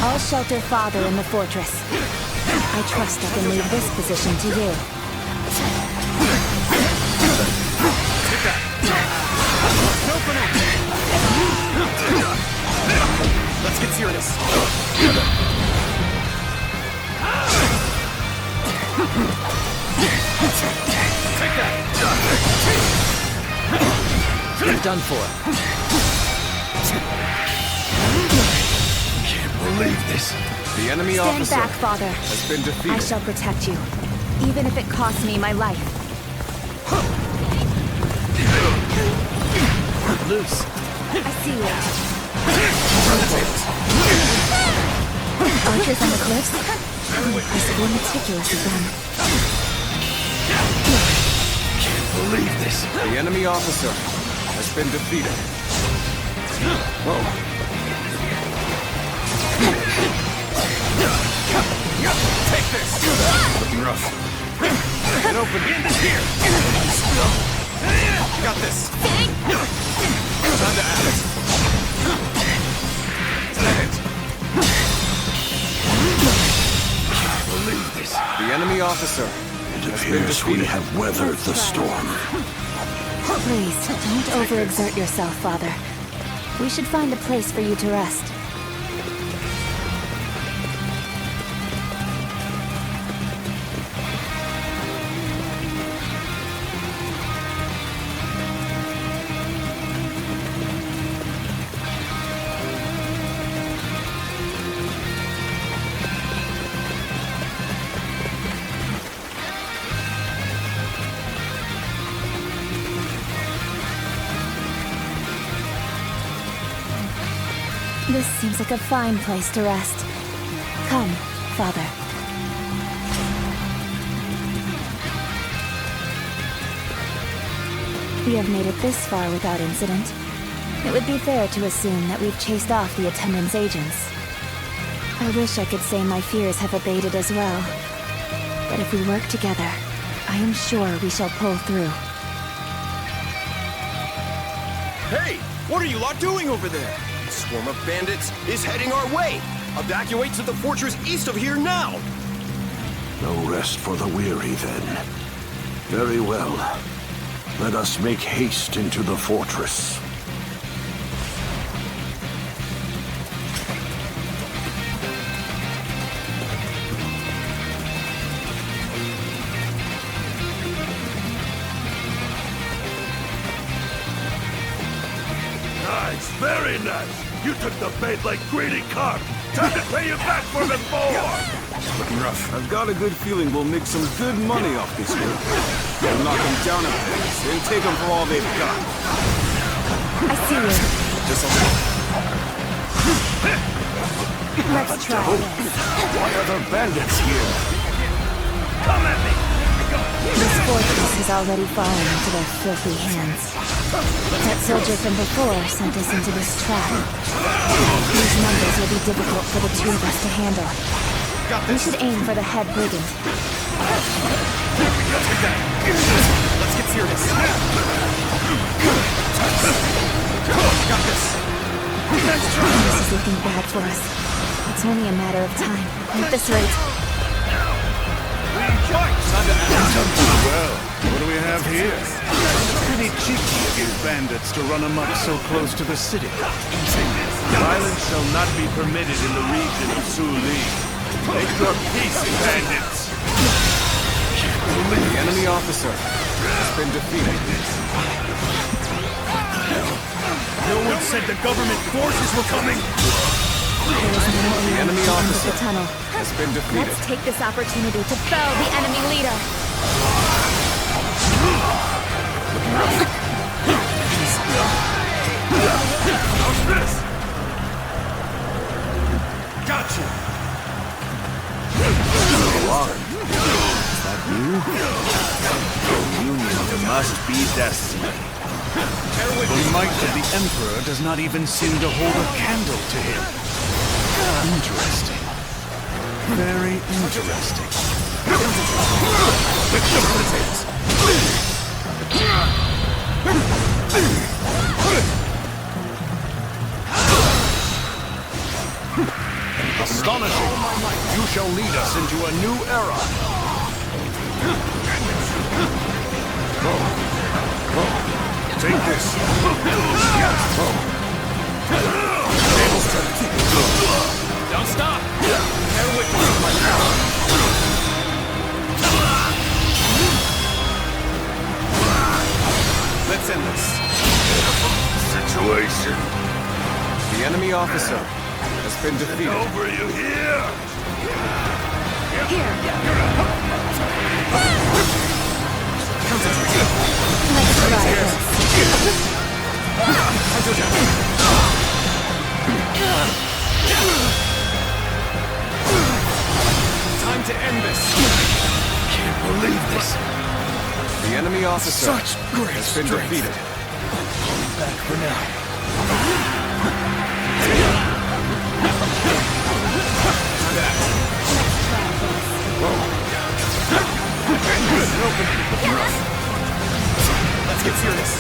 I'll shelter Father in the fortress. I trust I can leave this position to you. Take that! Let's get serious. Take that! You're done for. Can't believe this. The enemy Stand officer back, Father. has been I defeated. shall protect you, even if it costs me my life. Loose. I see you. Archers on the cliffs? I should be meticulous with them. Can't believe this. The enemy officer has been defeated. Whoa. Take this! Looking rough. Get open. End this here! Got this. Time to act. Is that it? Can't believe this. The enemy officer It has been appears we defeated. have weathered the storm. Please, don't overexert yourself, Father. We should find a place for you to rest. This seems like a fine place to rest. Come, Father. We have made it this far without incident. It would be fair to assume that we've chased off the attendant's agents. I wish I could say my fears have abated as well. But if we work together, I am sure we shall pull through. Hey! What are you lot doing over there? A swarm of bandits is heading our way! Evacuate to the fortress east of here now! No rest for the weary, then. Very well. Let us make haste into the fortress. Nice, very nice. You took the bait like greedy carp. Time to pay you back for before. Looking rough. I've got a good feeling we'll make some good money off this group. We'll knock them down a pace and take them for all they've got. I see you. Just a little. Let's try this. Why are there bandits here? Come at me. This fortress has already fallen into their filthy hands. That soldier from before sent us into this trap. These numbers will be difficult for the two of us to handle. We should aim for the head brigand. Let's get Let's hear this. Got this. This is looking bad for us. It's only a matter of time. At this rate. Well, what do we have here? Pretty cheeky of you bandits to run amok so close to the city. Violence shall not be permitted in the region of Suli. Make your peace, bandits! The enemy officer has been defeated. No one said the government forces were coming! The enemy officer The tunnel. has been defeated. Let's take this opportunity to fell the enemy leader. How's this? Gotcha! Alarm. Is that you? The Union must be destined. The might of the Emperor does not even seem to hold a candle to him. Interesting. Very interesting. Astonishing! You shall lead us into a new era! Take this. Don't stop! Bear with me. Let's end this. Situation. The enemy officer has been defeated. Over you here! Time to end this. Can't believe this. The enemy officer has been defeated. Back for now. Let's get serious.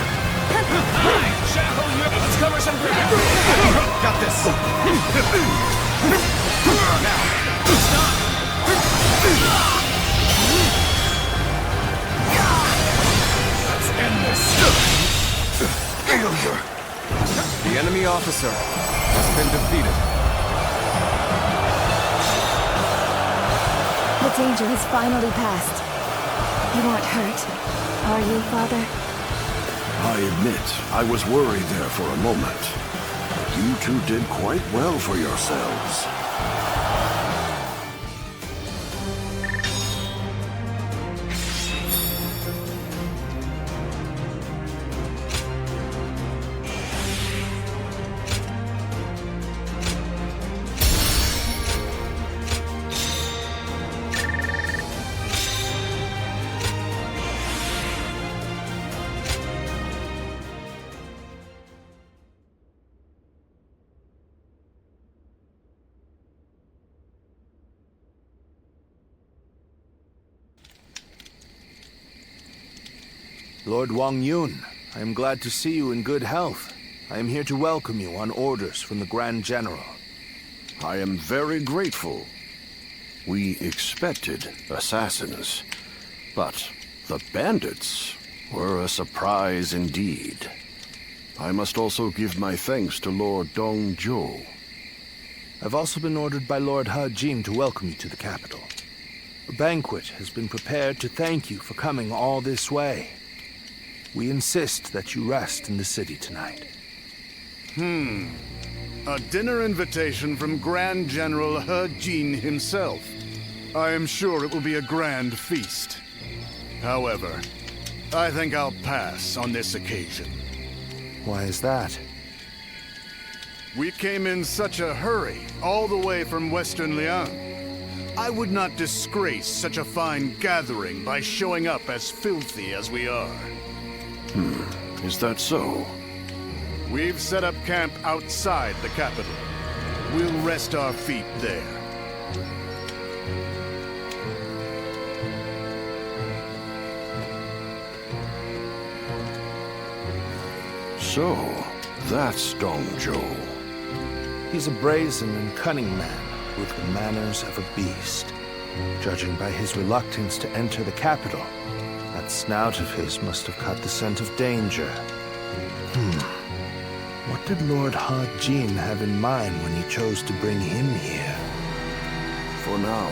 Alright, Chap, let's cover some ground. Got this. Now, stop. Let's end this. Failure. The enemy officer has been defeated. The danger has finally passed. You aren't hurt, are you, Father? I admit, I was worried there for a moment. But you two did quite well for yourselves. Lord Wang Yun, I am glad to see you in good health. I am here to welcome you on orders from the Grand General. I am very grateful. We expected assassins, but the bandits were a surprise indeed. I must also give my thanks to Lord Dongzhou. I've also been ordered by Lord He Jin to welcome you to the capital. A banquet has been prepared to thank you for coming all this way. We insist that you rest in the city tonight. A dinner invitation from Grand General He Jin himself. I am sure it will be a grand feast. However, I think I'll pass on this occasion. Why is that? We came in such a hurry, all the way from Western Liang. I would not disgrace such a fine gathering by showing up as filthy as we are. Is that so? We've set up camp outside the capital. We'll rest our feet there. So, that's Dong Zhuo. He's a brazen and cunning man with the manners of a beast. Judging by his reluctance to enter the capital, that snout of his must have caught the scent of danger. What did Lord Ha Jin have in mind when he chose to bring him here? For now,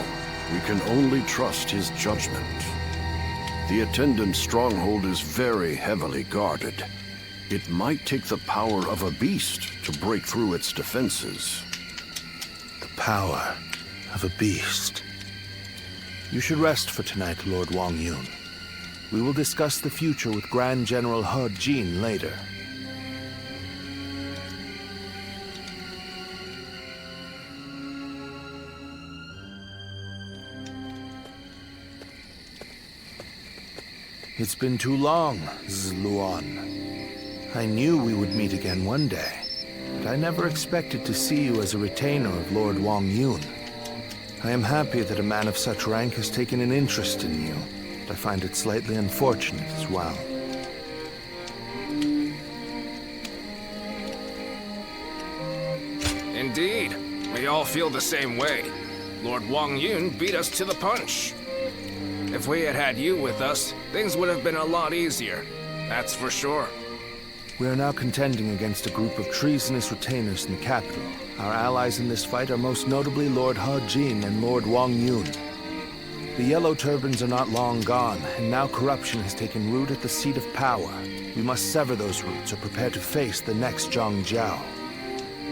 we can only trust his judgment. The attendant stronghold is very heavily guarded. It might take the power of a beast to break through its defenses. The power of a beast. You should rest for tonight, Lord Wang Yun. We will discuss the future with Grand General He Jin later. It's been too long, Zluan. I knew we would meet again one day, but I never expected to see you as a retainer of Lord Wang Yun. I am happy that a man of such rank has taken an interest in you, but I find it slightly unfortunate as well. Indeed. We all feel the same way. Lord Wang Yun beat us to the punch. If we had had you with us, things would have been a lot easier. That's for sure. We are now contending against a group of treasonous retainers in the capital. Our allies in this fight are most notably Lord He Jin and Lord Wang Yun. The Yellow Turbans are not long gone, and now corruption has taken root at the seat of power. We must sever those roots or prepare to face the next Zhang Jiao.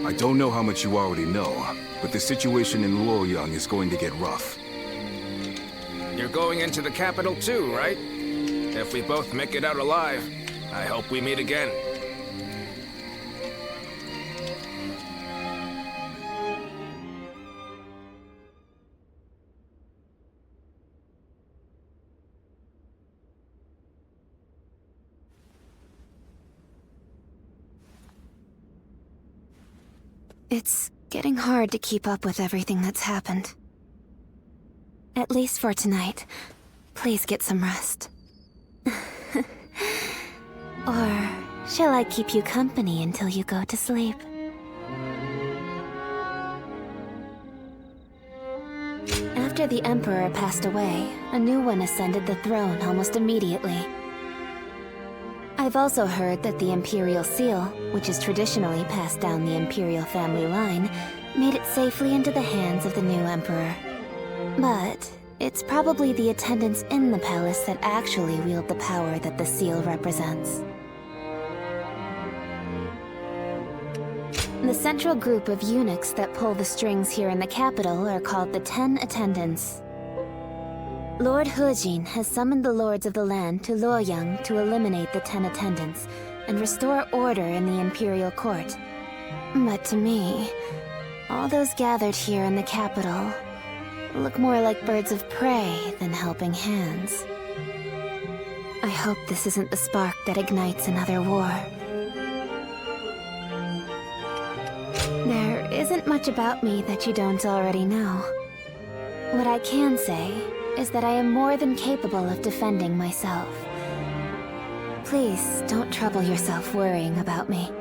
I don't know how much you already know, but the situation in Luoyang is going to get rough. You're going into the capital too, right? If we both make it out alive, I hope we meet again. It's getting hard to keep up with everything that's happened. At least for tonight. Please get some rest. Or shall I keep you company until you go to sleep? After the Emperor passed away, a new one ascended the throne almost immediately. I've also heard that the Imperial Seal, which is traditionally passed down the Imperial family line, made it safely into the hands of the new Emperor. But it's probably the attendants in the palace that actually wield the power that the seal represents. The central group of eunuchs that pull the strings here in the capital are called the 10 Attendants. Lord He Jin has summoned the lords of the land to Luoyang to eliminate the 10 Attendants and restore order in the Imperial Court. But to me, all those gathered here in the capital look more like birds of prey than helping hands. I hope this isn't the spark that ignites another war. There isn't much about me that you don't already know. What I can say is that I am more than capable of defending myself. Please don't trouble yourself worrying about me.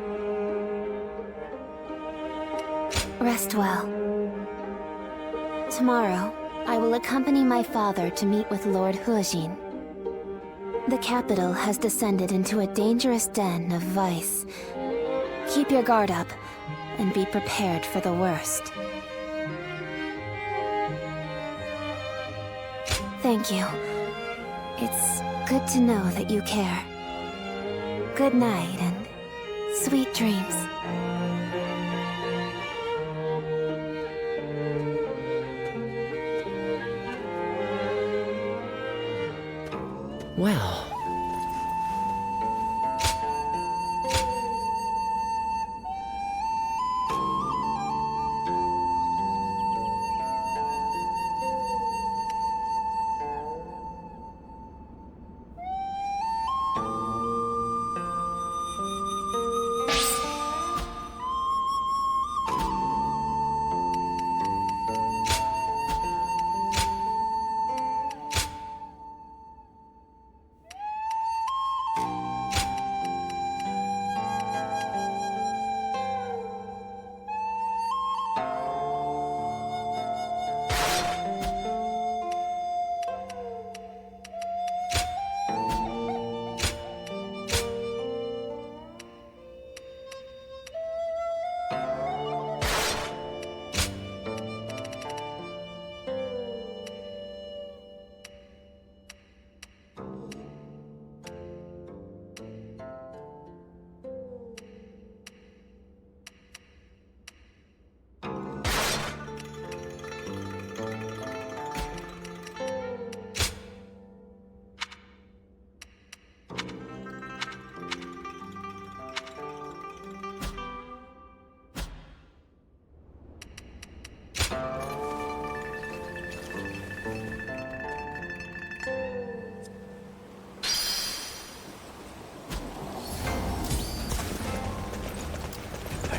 Rest well. Tomorrow, I will accompany my father to meet with Lord He Jin. The capital has descended into a dangerous den of vice. Keep your guard up, and be prepared for the worst. Thank you. It's good to know that you care. Good night, and sweet dreams. Well...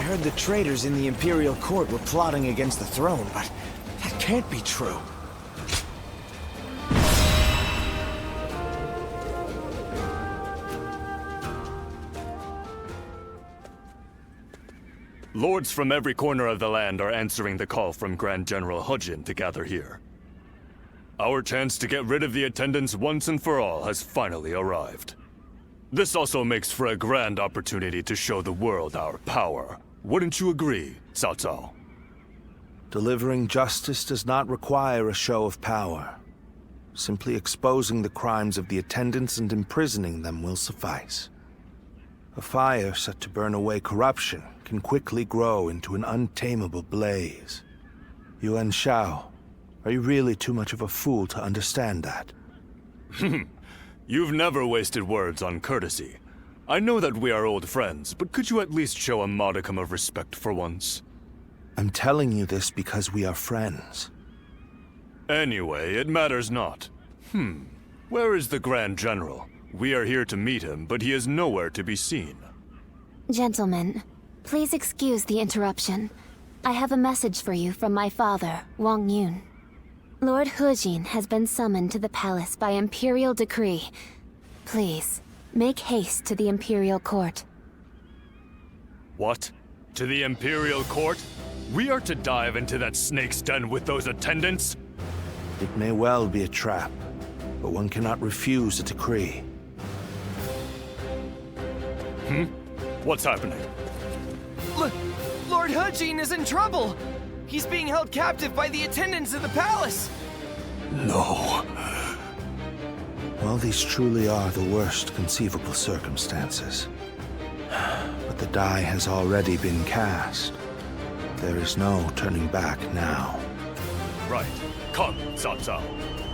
heard the traitors in the Imperial Court were plotting against the throne, but that can't be true. Lords from every corner of the land are answering the call from Grand General Hujin to gather here. Our chance to get rid of the attendants once and for all has finally arrived. This also makes for a grand opportunity to show the world our power. Wouldn't you agree, Cao Cao? Delivering justice does not require a show of power. Simply exposing the crimes of the attendants and imprisoning them will suffice. A fire set to burn away corruption can quickly grow into an untamable blaze. Yuan Shao, are you really too much of a fool to understand that? You've never wasted words on courtesy. I know that we are old friends, but could you at least show a modicum of respect for once? I'm telling you this because we are friends. Anyway, it matters not. Where is the Grand General? We are here to meet him, but he is nowhere to be seen. Gentlemen, please excuse the interruption. I have a message for you from my father, Wang Yun. Lord Hujin has been summoned to the palace by Imperial decree. Please, make haste to the Imperial Court. What? To the Imperial Court? We are to dive into that snake's den with those attendants? It may well be a trap, but one cannot refuse a decree. What's happening? Lord Hujin is in trouble! He's being held captive by the attendants of the palace! No. Well, these truly are the worst conceivable circumstances. But the die has already been cast. There is no turning back now. Right. Come, Cao Cao.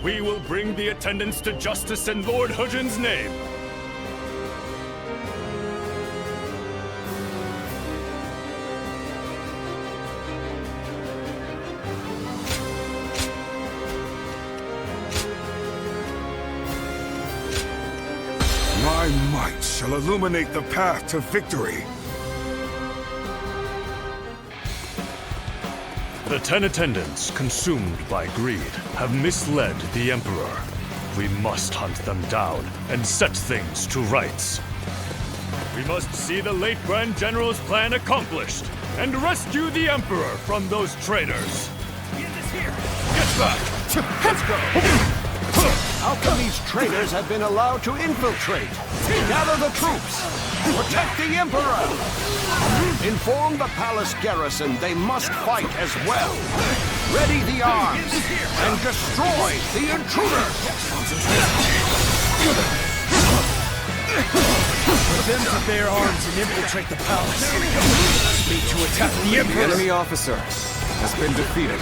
We will bring the attendants to justice in Lord Hujin's name. My might shall illuminate the path to victory. The 10 attendants, consumed by greed, have misled the Emperor. We must hunt them down and set things to rights. We must see the late Grand General's plan accomplished and rescue the Emperor from those traitors. Get back! Let's go! How come these traitors have been allowed to infiltrate? Gather the troops! Protect the Emperor! Inform the palace garrison they must fight as well. Ready the arms and destroy the intruders! For them to bear arms and infiltrate the palace, be to attack the Emperor! The enemy officer has been defeated.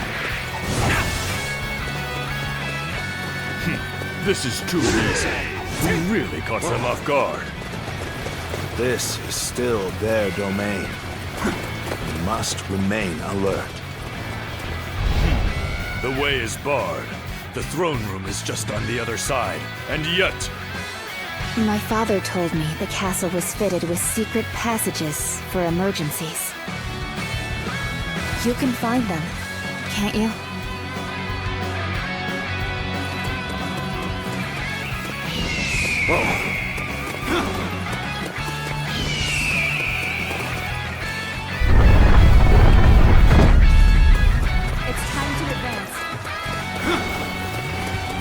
This is too easy. We really caught them off guard. This is still their domain. We must remain alert. The way is barred. The throne room is just on the other side, and yet... My father told me the castle was fitted with secret passages for emergencies. You can find them, can't you? It's time to advance.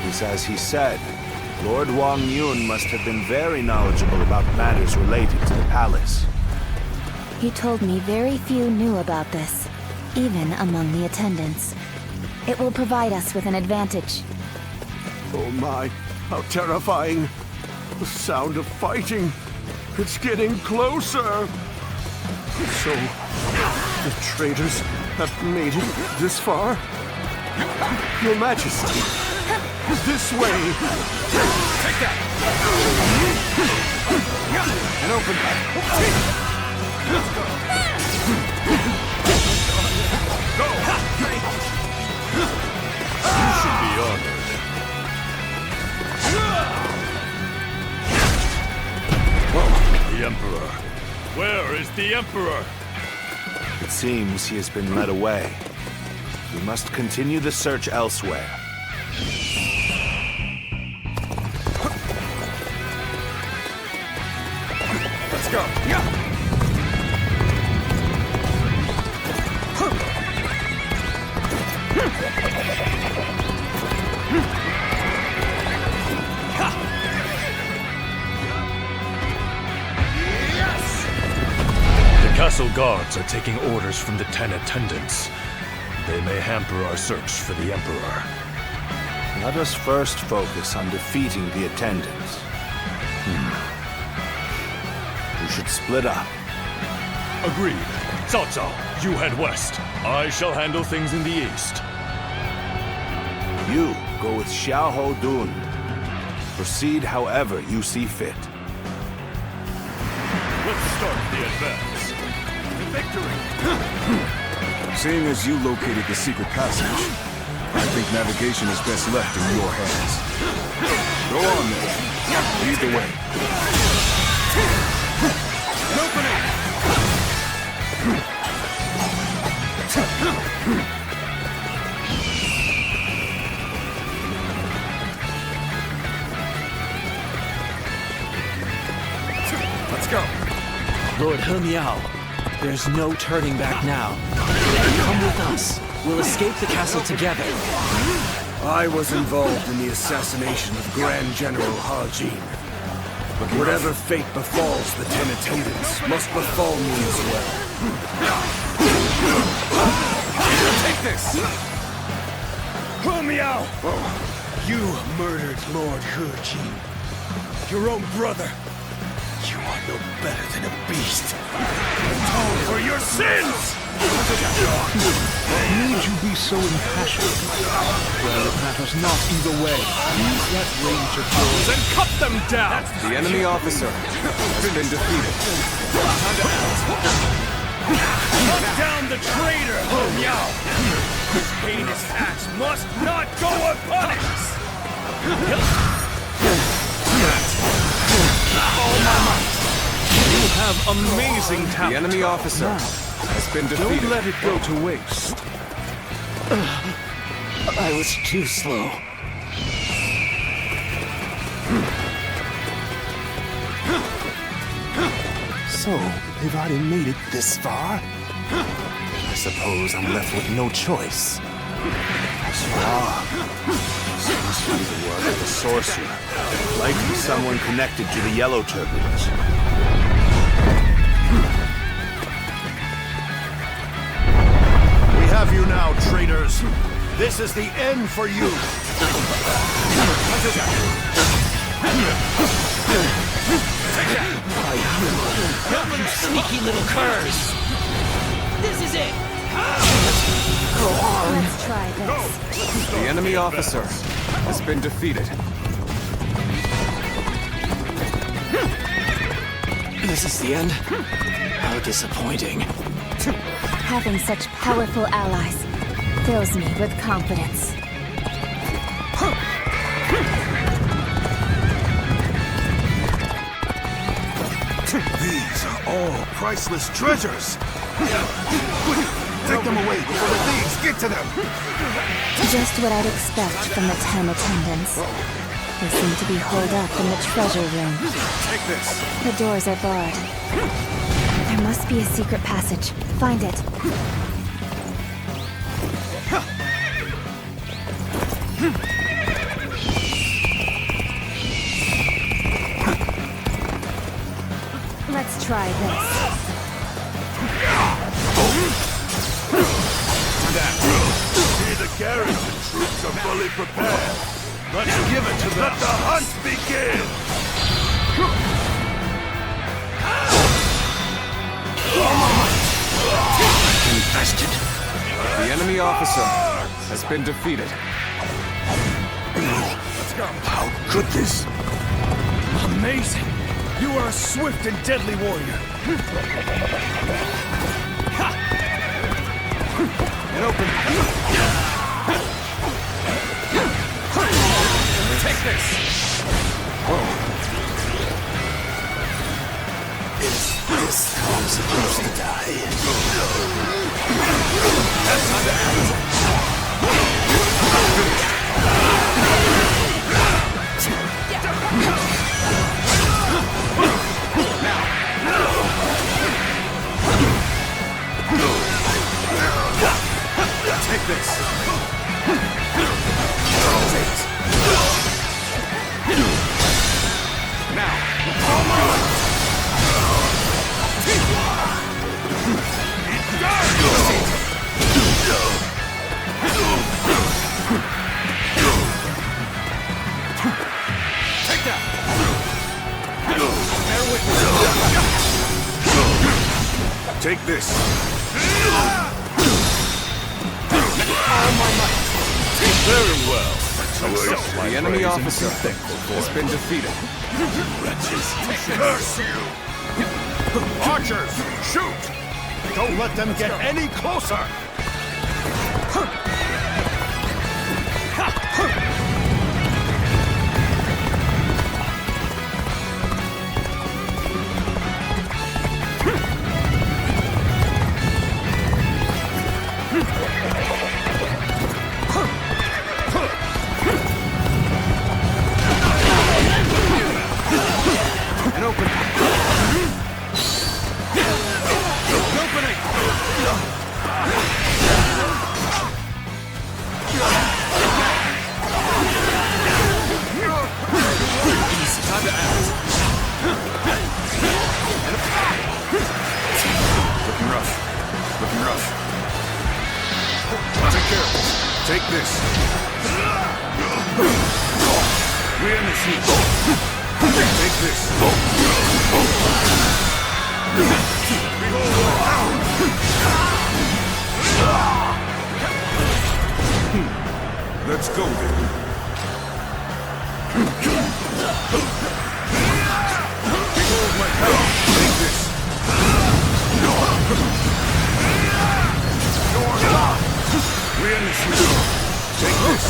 It is as he said. Lord Wang Yun must have been very knowledgeable about matters related to the palace. He told me very few knew about this, even among the attendants. It will provide us with an advantage. Oh my, how terrifying. The sound of fighting. It's getting closer. So, the traitors have made it this far? Your Majesty, this way. Take that! And open that. Let's go. You should be honored. The Emperor. Where is the Emperor? It seems he has been led away. We must continue the search elsewhere. Let's go. Yeah. The castle guards are taking orders from the 10 attendants. They may hamper our search for the Emperor. Let us first focus on defeating the attendants. We should split up. Agreed. Cao Cao, you head west. I shall handle things in the east. You go with Xiahou Dun. Proceed however you see fit. Let's start the advance. The victory! Seeing as you located the secret passage, I think navigation is best left in your hands. Go on then. Lead the way. An opening! Let's go. Lord He Miao, there's no turning back now. Come with us. We'll escape the castle together. I was involved in the assassination of Grand General Ha Jin. But whatever fate befalls the 10 attendants must befall me as well. Take this! He Miao! You murdered Lord He Jin. Your own brother. You are no better than a beast. Atone for your sins! Need you be so impassioned? Well, it matters not either way. Use that rage of yours And cut them down! The enemy officer has been defeated. Cut down the traitor, He Miao! His heinous acts must not go unpunished! You have amazing talent. The enemy officer has been defeated. Don't let it go to waste. I was too slow. So, they've already made it this far? I suppose I'm left with no choice. Seems to be the work of a sorcerer. Likely someone connected to the Yellow Turbans. We have you now, traitors. This is the end for you. You sneaky little curs! This is it! Let's try this. The enemy officer has been defeated. This is the end? How disappointing. Having such powerful allies fills me with confidence. These are all priceless treasures. Take them away before the thieves get to them. Just what I'd expect from the 10 attendants. They seem to be holed up in the treasure room. Take this. The doors are barred. There must be a secret passage. Find it. Let's try this. See, the garrison troops are fully prepared. Let's give it to them. Let the hunt begin. Infested. The enemy officer has been defeated. Let's go. How could this? Amazing! You are a swift and deadly warrior. It opened. Take this! Is this supposed to die. That's time to act. Take this. Now, all my life. Take that. Bear with me. Take this. All my might. Very well. The enemy officer has been defeated. Curse you! Archers, shoot! Don't let them get any closer! An opening. Time to act. Looking rough. Looking rough. Take care of this. Take this. We're in this heat. Take this. Let's go then. Behold my power. Take this. We're in this heat. Take this.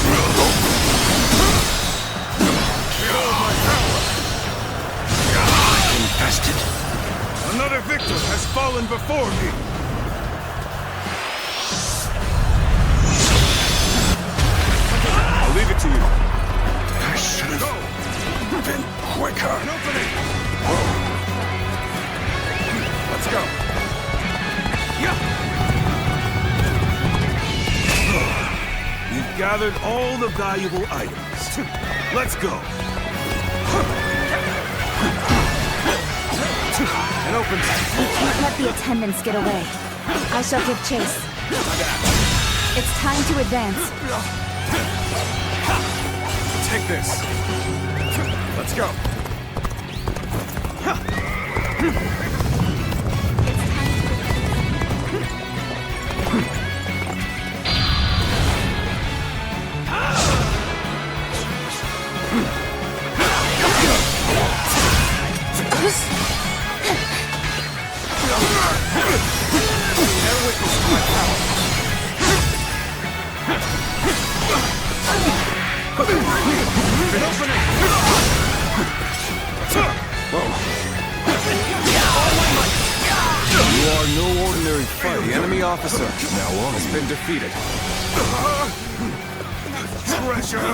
Behold my power. Infested. Another victim has fallen before me. I'll leave it to you. I should have been quicker. An opening. Let's go. We've gathered all the valuable items. Let's go. An open. We can't let the attendants get away. I shall give chase. It's time to advance. Take this. Let's go. Bear witness to my power. You are no ordinary fighter. The enemy officer has been defeated. Treasure!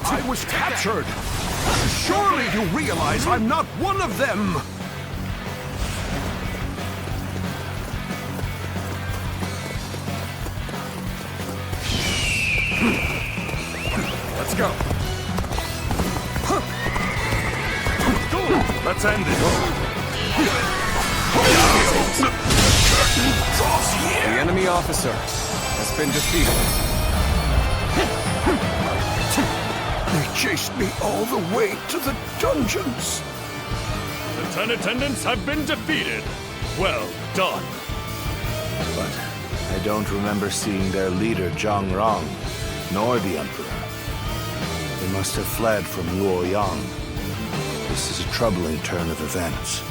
I was captured! Surely you realize I'm not one of them! Let's go. Let's end this. The enemy officer has been defeated. They chased me all the way to the dungeons. The 10 attendants have been defeated. Well done. But I don't remember seeing their leader, Zhang Rong, nor the Emperor. They must have fled from Luoyang. This is a troubling turn of events.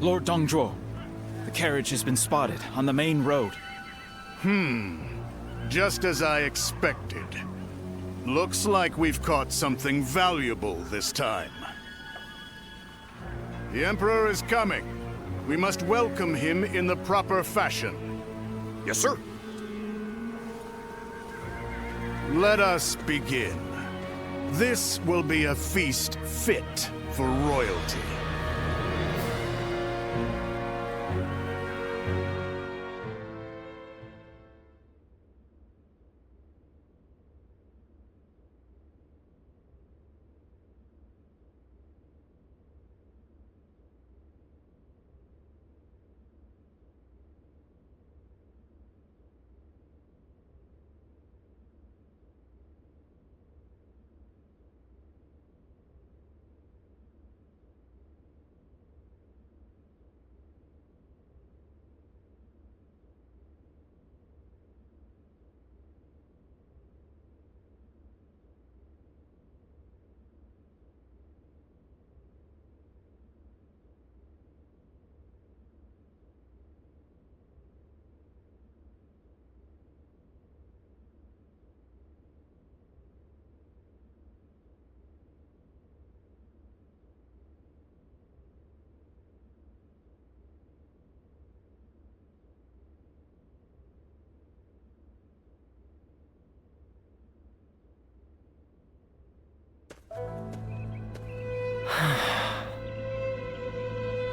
Lord Dongzhuo, the carriage has been spotted on the main road. Just as I expected. Looks like we've caught something valuable this time. The Emperor is coming. We must welcome him in the proper fashion. Yes, sir. Let us begin. This will be a feast fit for royalty.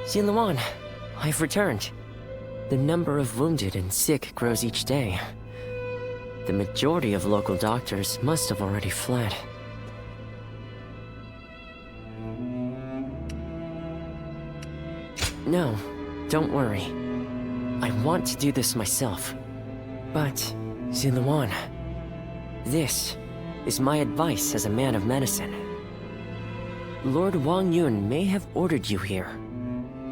Xinluan, I've returned. The number of wounded and sick grows each day. The majority of local doctors must have already fled. No, don't worry. I want to do this myself. But, Xinluan, this is my advice as a man of medicine. Lord Wang Yun may have ordered you here,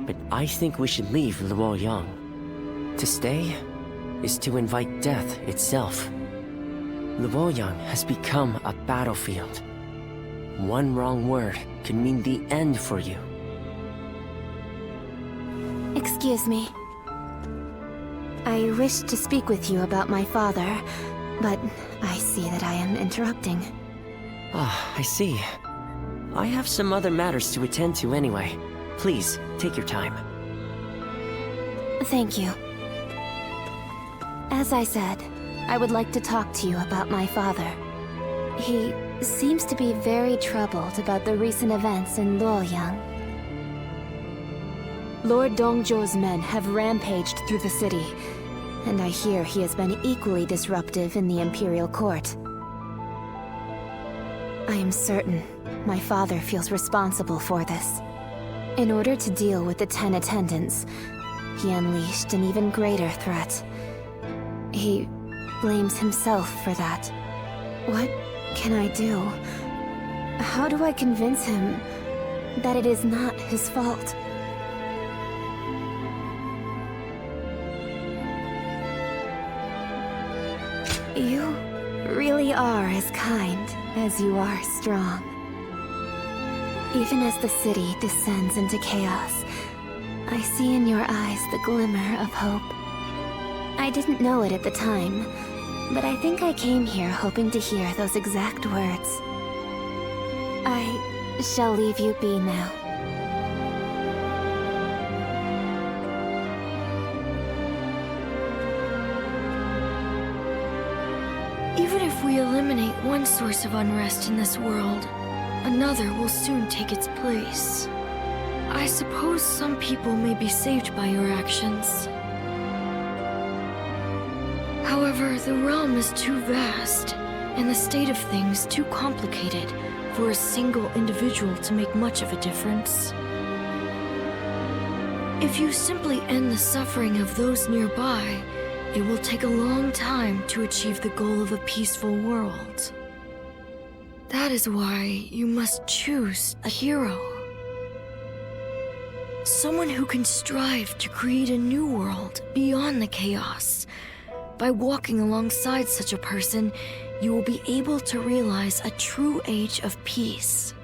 but I think we should leave Luoyang. To stay is to invite death itself. Luoyang has become a battlefield. One wrong word could mean the end for you. Excuse me. I wish to speak with you about my father, but I see that I am interrupting. Ah, I see. I have some other matters to attend to anyway. Please, take your time. Thank you. As I said, I would like to talk to you about my father. He seems to be very troubled about the recent events in Luoyang. Lord Dongzhuo's men have rampaged through the city, and I hear he has been equally disruptive in the Imperial Court. I am certain my father feels responsible for this. In order to deal with the 10 attendants, he unleashed an even greater threat. He blames himself for that. What can I do? How do I convince him that it is not his fault? You really are as kind as you are strong. Even as the city descends into chaos, I see in your eyes the glimmer of hope. I didn't know it at the time, but I think I came here hoping to hear those exact words. I shall leave you be now. Even if we eliminate one source of unrest in this world, another will soon take its place. I suppose some people may be saved by your actions. However, the realm is too vast, and the state of things too complicated for a single individual to make much of a difference. If you simply end the suffering of those nearby, it will take a long time to achieve the goal of a peaceful world. That is why you must choose a hero. Someone who can strive to create a new world beyond the chaos. By walking alongside such a person, you will be able to realize a true age of peace.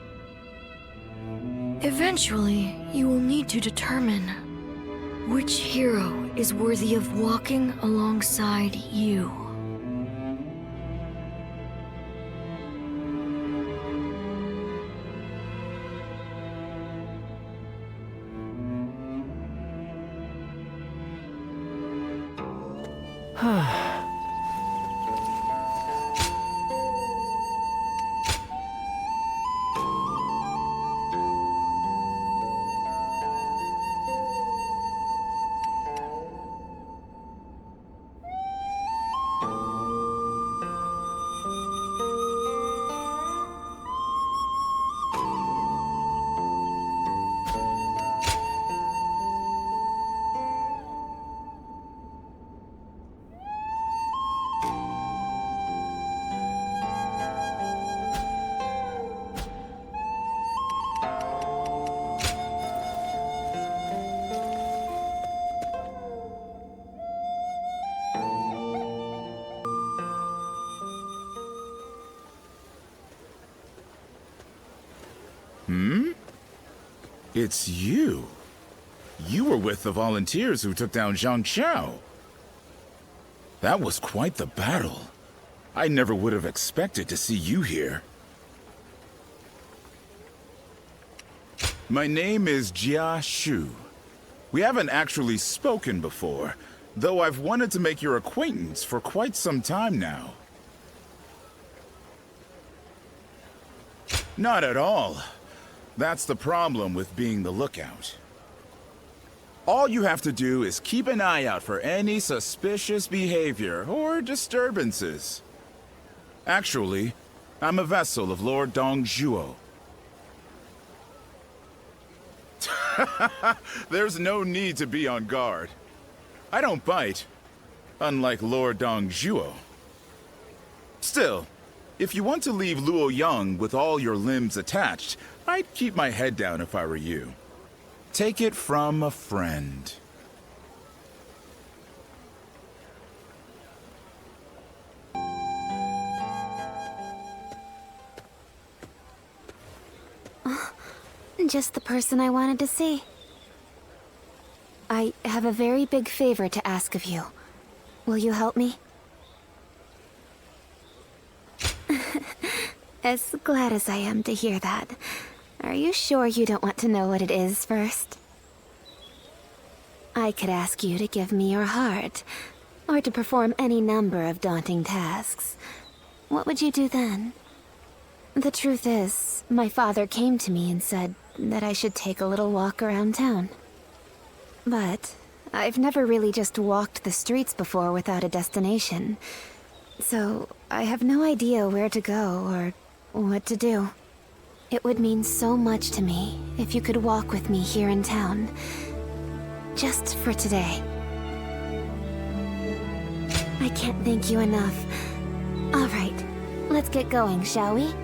Eventually, you will need to determine Which hero is worthy of walking alongside you? It's you. You were with the volunteers who took down Zhang Qiao. That was quite the battle. I never would have expected to see you here. My name is Jia Shu. We haven't actually spoken before, though I've wanted to make your acquaintance for quite some time now. Not at all. That's the problem with being the lookout. All you have to do is keep an eye out for any suspicious behavior or disturbances. Actually, I'm a vessel of Lord Dongzhuo. There's no need to be on guard. I don't bite, unlike Lord Dongzhuo. Still, if you want to leave Luoyang with all your limbs attached, I'd keep my head down if I were you. Take it from a friend. Just the person I wanted to see. I have a very big favor to ask of you. Will you help me? As glad as I am to hear that. Are you sure you don't want to know what it is first? I could ask you to give me your heart, or to perform any number of daunting tasks. What would you do then? The truth is, my father came to me and said that I should take a little walk around town. But I've never really just walked the streets before without a destination. So I have no idea where to go or what to do. It would mean so much to me if you could walk with me here in town. Just for today. I can't thank you enough. All right, let's get going, shall we?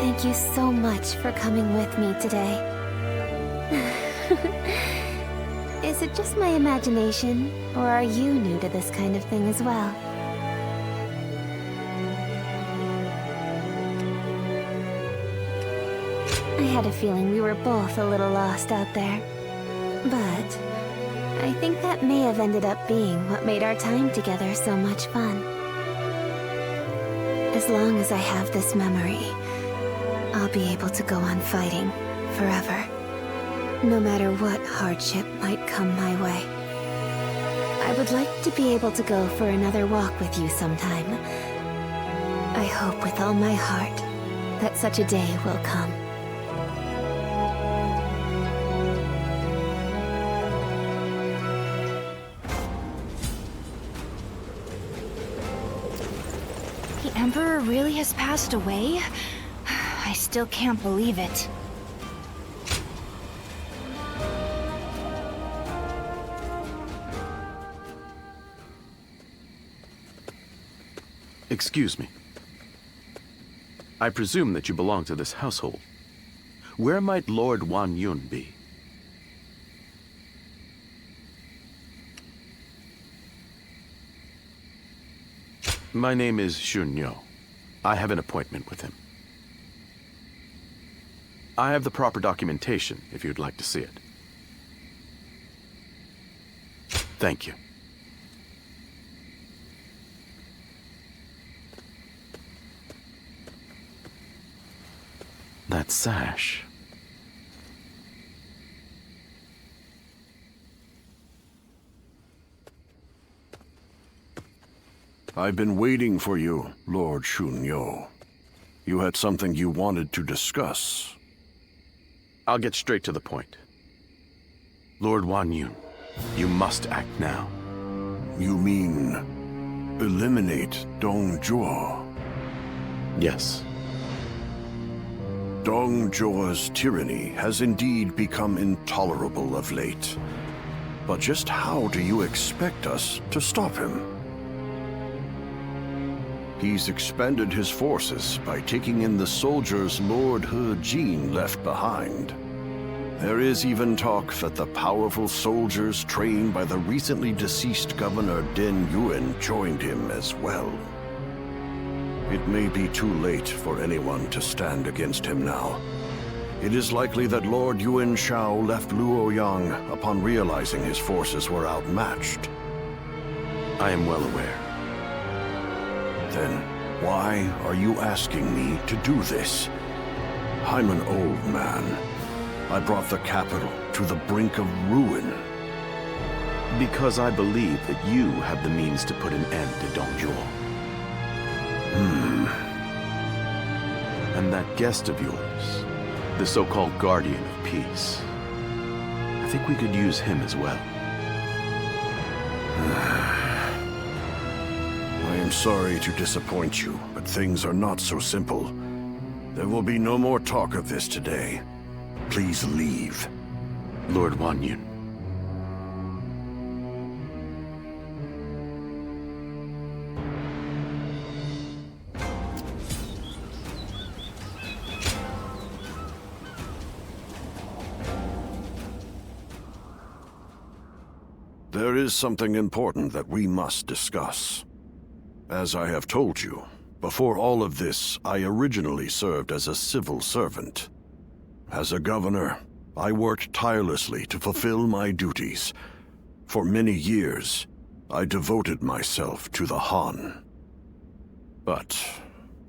Thank you so much for coming with me today. Is it just my imagination, or are you new to this kind of thing as well? I had a feeling we were both a little lost out there. But I think that may have ended up being what made our time together so much fun. As long as I have this memory, I'll be able to go on fighting forever. No matter what hardship might come my way. I would like to be able to go for another walk with you sometime. I hope with all my heart that such a day will come. The Emperor really has passed away? I still can't believe it. Excuse me. I presume that you belong to this household. Where might Lord Wan Yun be? My name is Xun Yo. I have an appointment with him. I have the proper documentation, if you'd like to see it. Thank you. That sash. I've been waiting for you, Lord Xun Yo. You had something you wanted to discuss. I'll get straight to the point. Lord Wan Yun, you must act now. You mean eliminate Dong Zhuo? Yes. Dong Zhuo's tyranny has indeed become intolerable of late. But just how do you expect us to stop him? He's expanded his forces by taking in the soldiers Lord He Jin left behind. There is even talk that the powerful soldiers trained by the recently deceased Governor Den Yuan joined him as well. It may be too late for anyone to stand against him now. It is likely that Lord Yuan Shao left Luoyang upon realizing his forces were outmatched. I am well aware. Then why are you asking me to do this? I'm an old man. I brought the capital to the brink of ruin. Because I believe that you have the means to put an end to Dong Zhuo. And that guest of yours, the so-called Guardian of Peace, I think we could use him as well. I am sorry to disappoint you, but things are not so simple. There will be no more talk of this today. Please leave. Lord Wan Yun. There is something important that we must discuss. As I have told you, before all of this, I originally served as a civil servant. As a governor, I worked tirelessly to fulfill my duties. For many years, I devoted myself to the Han. But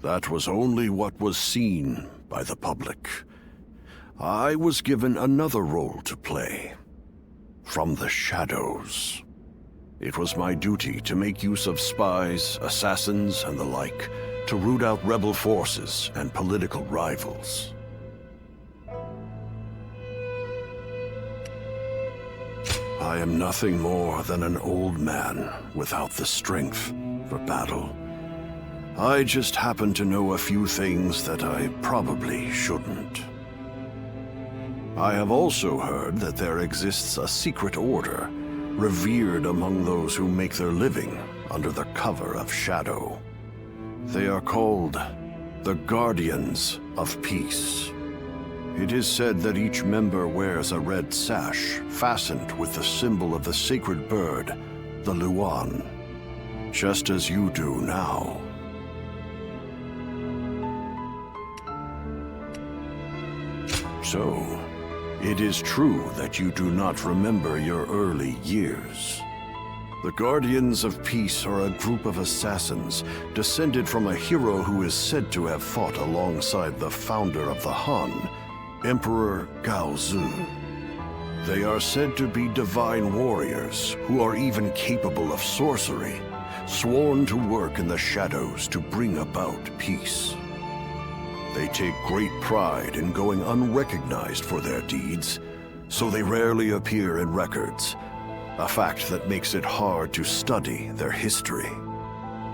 that was only what was seen by the public. I was given another role to play. From the shadows. It was my duty to make use of spies, assassins, and the like, to root out rebel forces and political rivals. I am nothing more than an old man without the strength for battle. I just happen to know a few things that I probably shouldn't. I have also heard that there exists a secret order, revered among those who make their living under the cover of shadow. They are called the Guardians of Peace. It is said that each member wears a red sash fastened with the symbol of the sacred bird, the Luan, just as you do now. So, it is true that you do not remember your early years. The Guardians of Peace are a group of assassins descended from a hero who is said to have fought alongside the founder of the Han, Emperor Gaozu. They are said to be divine warriors who are even capable of sorcery, sworn to work in the shadows to bring about peace. They take great pride in going unrecognized for their deeds, so they rarely appear in records, a fact that makes it hard to study their history.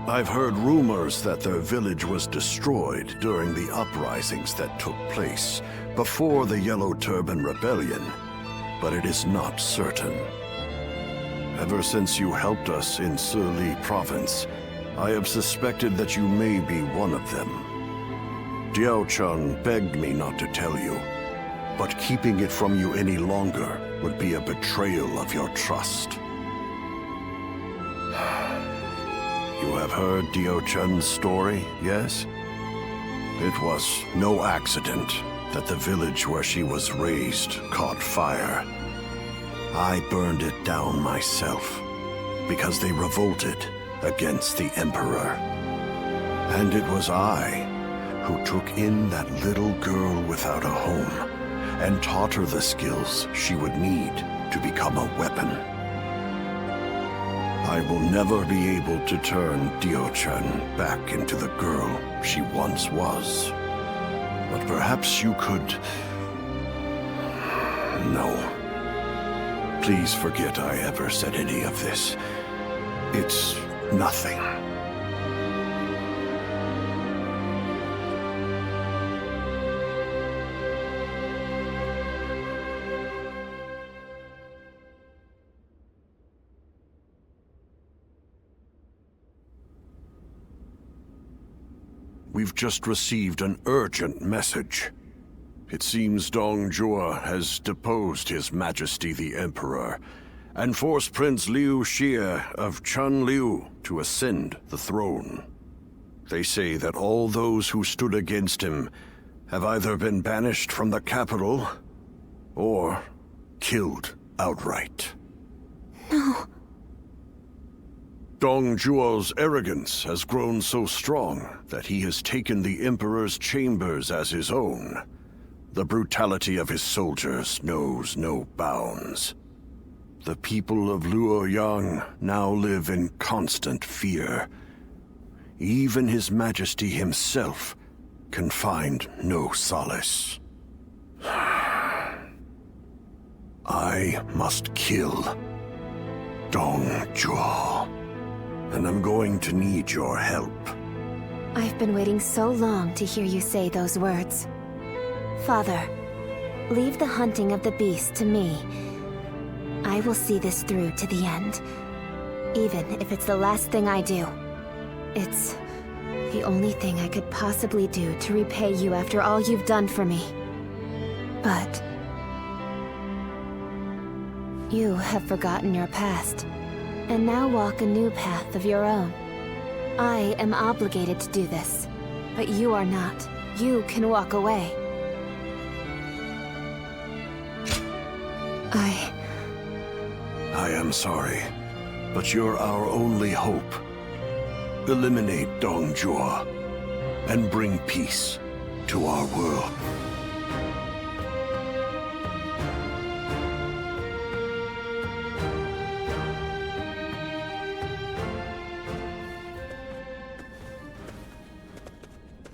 I've heard rumors that their village was destroyed during the uprisings that took place before the Yellow Turban Rebellion, but it is not certain. Ever since you helped us in Sili Province, I have suspected that you may be one of them. Diao Chun begged me not to tell you, but keeping it from you any longer would be a betrayal of your trust. You have heard Diao Chun's story, yes? It was no accident that the village where she was raised caught fire. I burned it down myself because they revolted against the Emperor. And it was I who took in that little girl without a home and taught her the skills she would need to become a weapon. I will never be able to turn Diao Chun back into the girl she once was. But perhaps you could... No. Please forget I ever said any of this. It's nothing. We've just received an urgent message. It seems Dong Zhuo has deposed His Majesty the Emperor and forced Prince Liu Xie of Chunliu to ascend the throne. They say that all those who stood against him have either been banished from the capital or killed outright. No. Dong Zhuo's arrogance has grown so strong that he has taken the Emperor's chambers as his own. The brutality of his soldiers knows no bounds. The people of Luoyang now live in constant fear. Even His Majesty himself can find no solace. I must kill Dong Zhuo. And I'm going to need your help. I've been waiting so long to hear you say those words. Father, leave the hunting of the beast to me. I will see this through to the end. Even if it's the last thing I do. It's the only thing I could possibly do to repay you after all you've done for me. But you have forgotten your past, and now walk a new path of your own. I am obligated to do this, but you are not. You can walk away. I am sorry, but you're our only hope. Eliminate Dong Zhuo and bring peace to our world.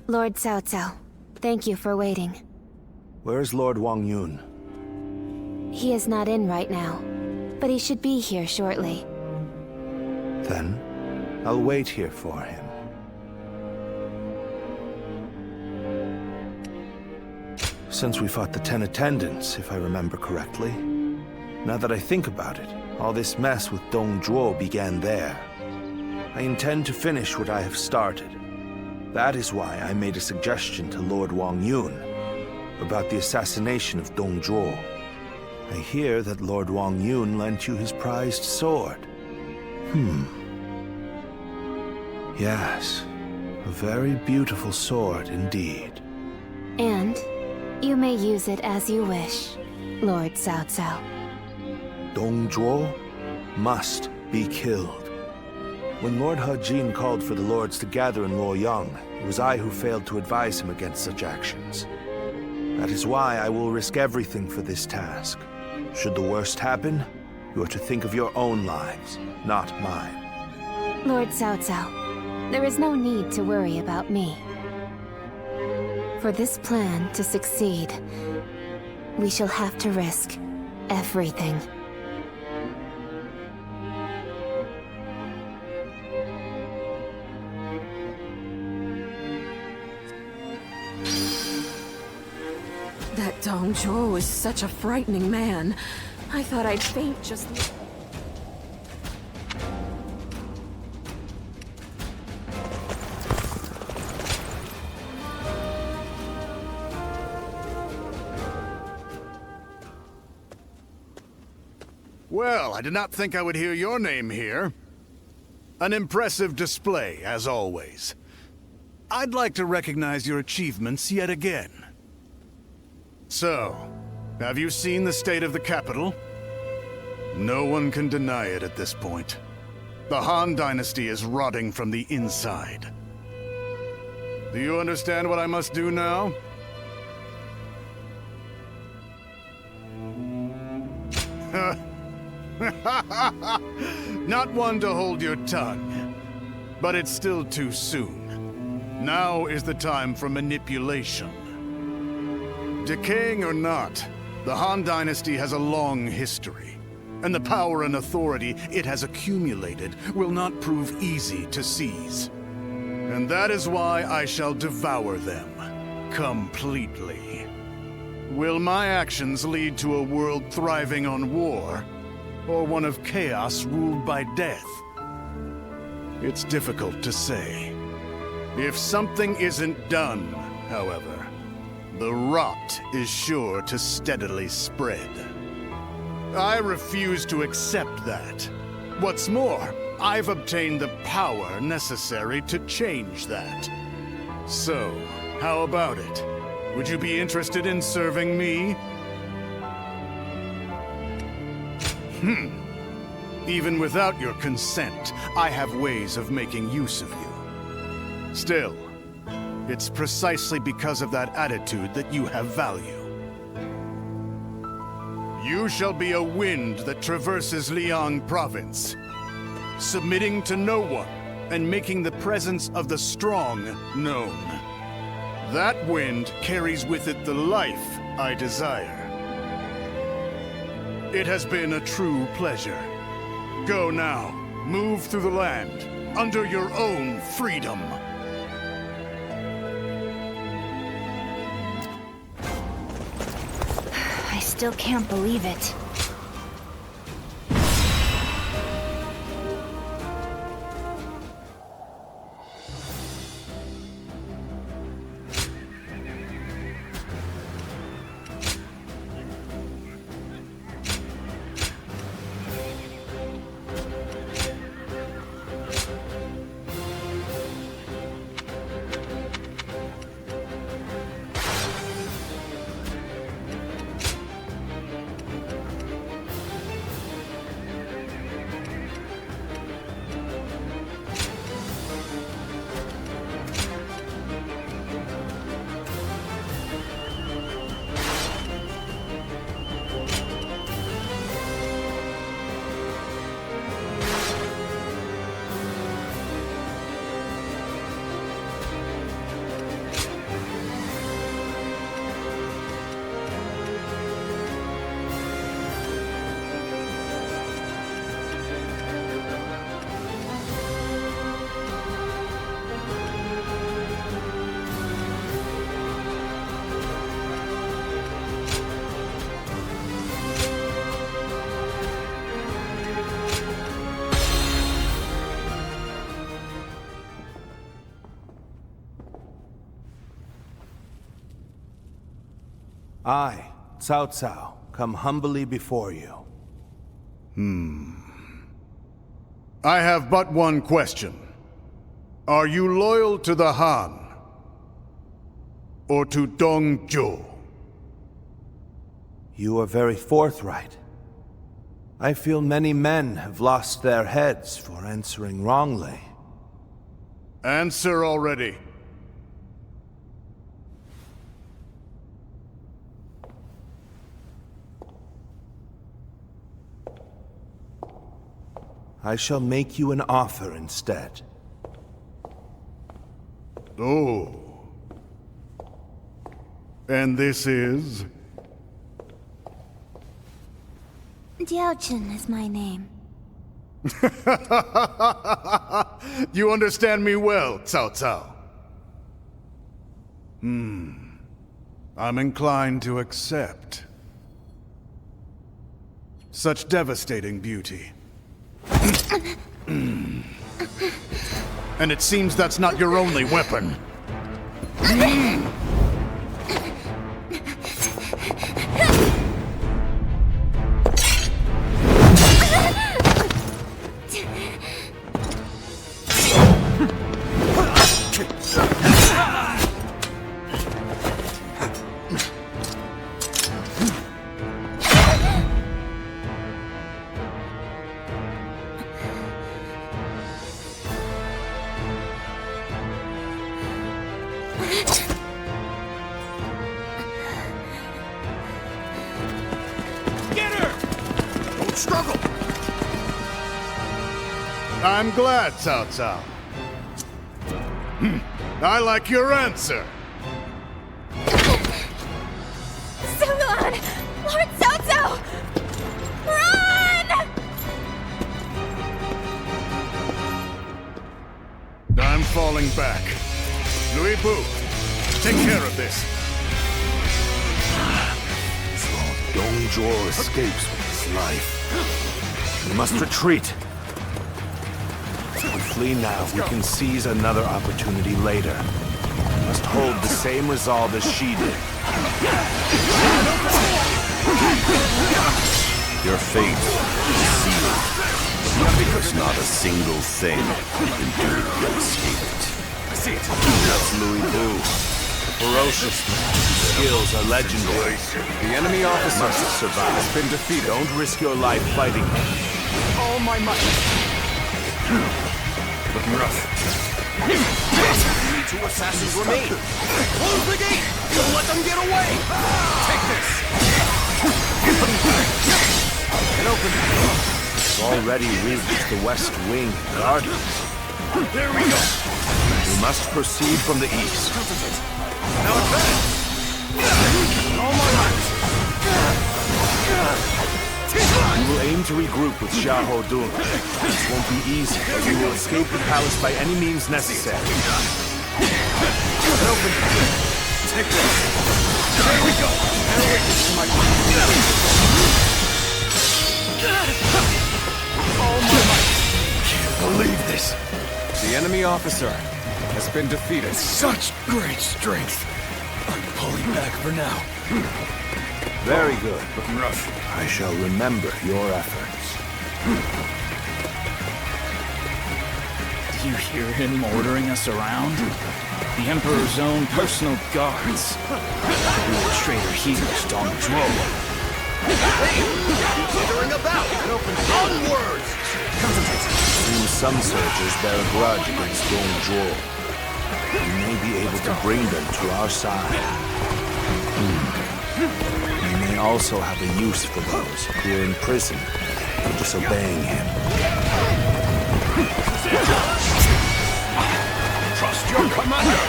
Lord Cao Cao, thank you for waiting. Where's Lord Wang Yun? He is not in right now, but he should be here shortly. Then, I'll wait here for him. Since we fought the 10 attendants, if I remember correctly. Now that I think about it, all this mess with Dong Zhuo began there. I intend to finish what I have started. That is why I made a suggestion to Lord Wang Yun about the assassination of Dong Zhuo. I hear that Lord Wang Yun lent you his prized sword. Yes, a very beautiful sword indeed. And you may use it as you wish, Lord Cao Cao. Dong Zhuo must be killed. When Lord Hajin called for the lords to gather in Luoyang, it was I who failed to advise him against such actions. That is why I will risk everything for this task. Should the worst happen, you are to think of your own lives, not mine. Lord Cao Cao, there is no need to worry about me. For this plan to succeed, we shall have to risk everything. That Dong Zhuo was such a frightening man. I thought I'd faint just... Well, I did not think I would hear your name here. An impressive display, as always. I'd like to recognize your achievements yet again. So, have you seen the state of the capital? No one can deny it at this point. The Han Dynasty is rotting from the inside. Do you understand what I must do now? Not one to hold your tongue. But it's still too soon. Now is the time for manipulation. Decaying or not, the Han Dynasty has a long history, and the power and authority it has accumulated will not prove easy to seize. And that is why I shall devour them completely. Will my actions lead to a world thriving on war, or one of chaos ruled by death? It's difficult to say. If something isn't done, however, the rot is sure to steadily spread. I refuse to accept that. What's more, I've obtained the power necessary to change that. So, how about it? Would you be interested in serving me? Even without your consent, I have ways of making use of you. Still, it's precisely because of that attitude that you have value. You shall be a wind that traverses Liang Province, submitting to no one and making the presence of the strong known. That wind carries with it the life I desire. It has been a true pleasure. Go now. Move through the land, under your own freedom. I still can't believe it. I, Cao Cao, come humbly before you. I have but one question. Are you loyal to the Han? Or to Dong Zhuo? You are very forthright. I feel many men have lost their heads for answering wrongly. Answer already. I shall make you an offer instead. Oh. And this is? Diaochin is my name. You understand me well, Cao Cao. I'm inclined to accept. Such devastating beauty. And it seems that's not your only weapon. Struggle! I'm glad, Cao Cao. I like your answer. Sulan! Lord Cao Cao! Run! I'm falling back. Louis Bu, take care of this. Dong Zhuo escapes with his life. We must retreat. If we flee now, we can seize another opportunity later. We must hold the same resolve as she did. Your fate is sealed. There's not a single thing you can do to escape it. That's Louis Bu. Ferocious man. Skills are legendary. The enemy officer must survive. Has been defeated. Don't risk your life fighting him. All my might. Looking rough. Two assassins remain. Close the gate! Don't let them get away! Take this! Get open. We've already reached the west wing garden. There we go! We must proceed from the east. Now advance! All my might. We will aim to regroup with Xiahou Dun. This won't be easy, but we will escape the palace by any means necessary. Open. Take this! There we go! All my might. Can't believe this. The enemy officer has been defeated. Such great strength. I'm pulling back for now. Very good. Looking rough. I shall remember your efforts. Do you hear him ordering us around? The Emperor's own personal guards. The real traitor healers, Dong Zhuo. Hey! Dithering about! Onwards! Seems some soldiers bear a grudge against Dong Zhuo. We may be able to bring them to our side. We may also have a use for those who are in prison for disobeying him. Trust your commander!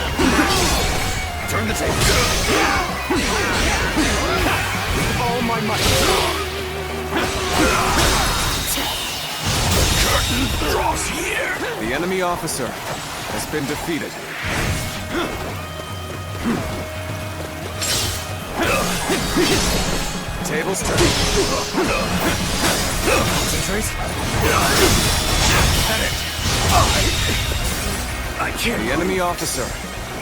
Turn the table! All my might! Curtain draws here! The enemy officer has been defeated. Tables turn. Concentrate. I can't. The enemy officer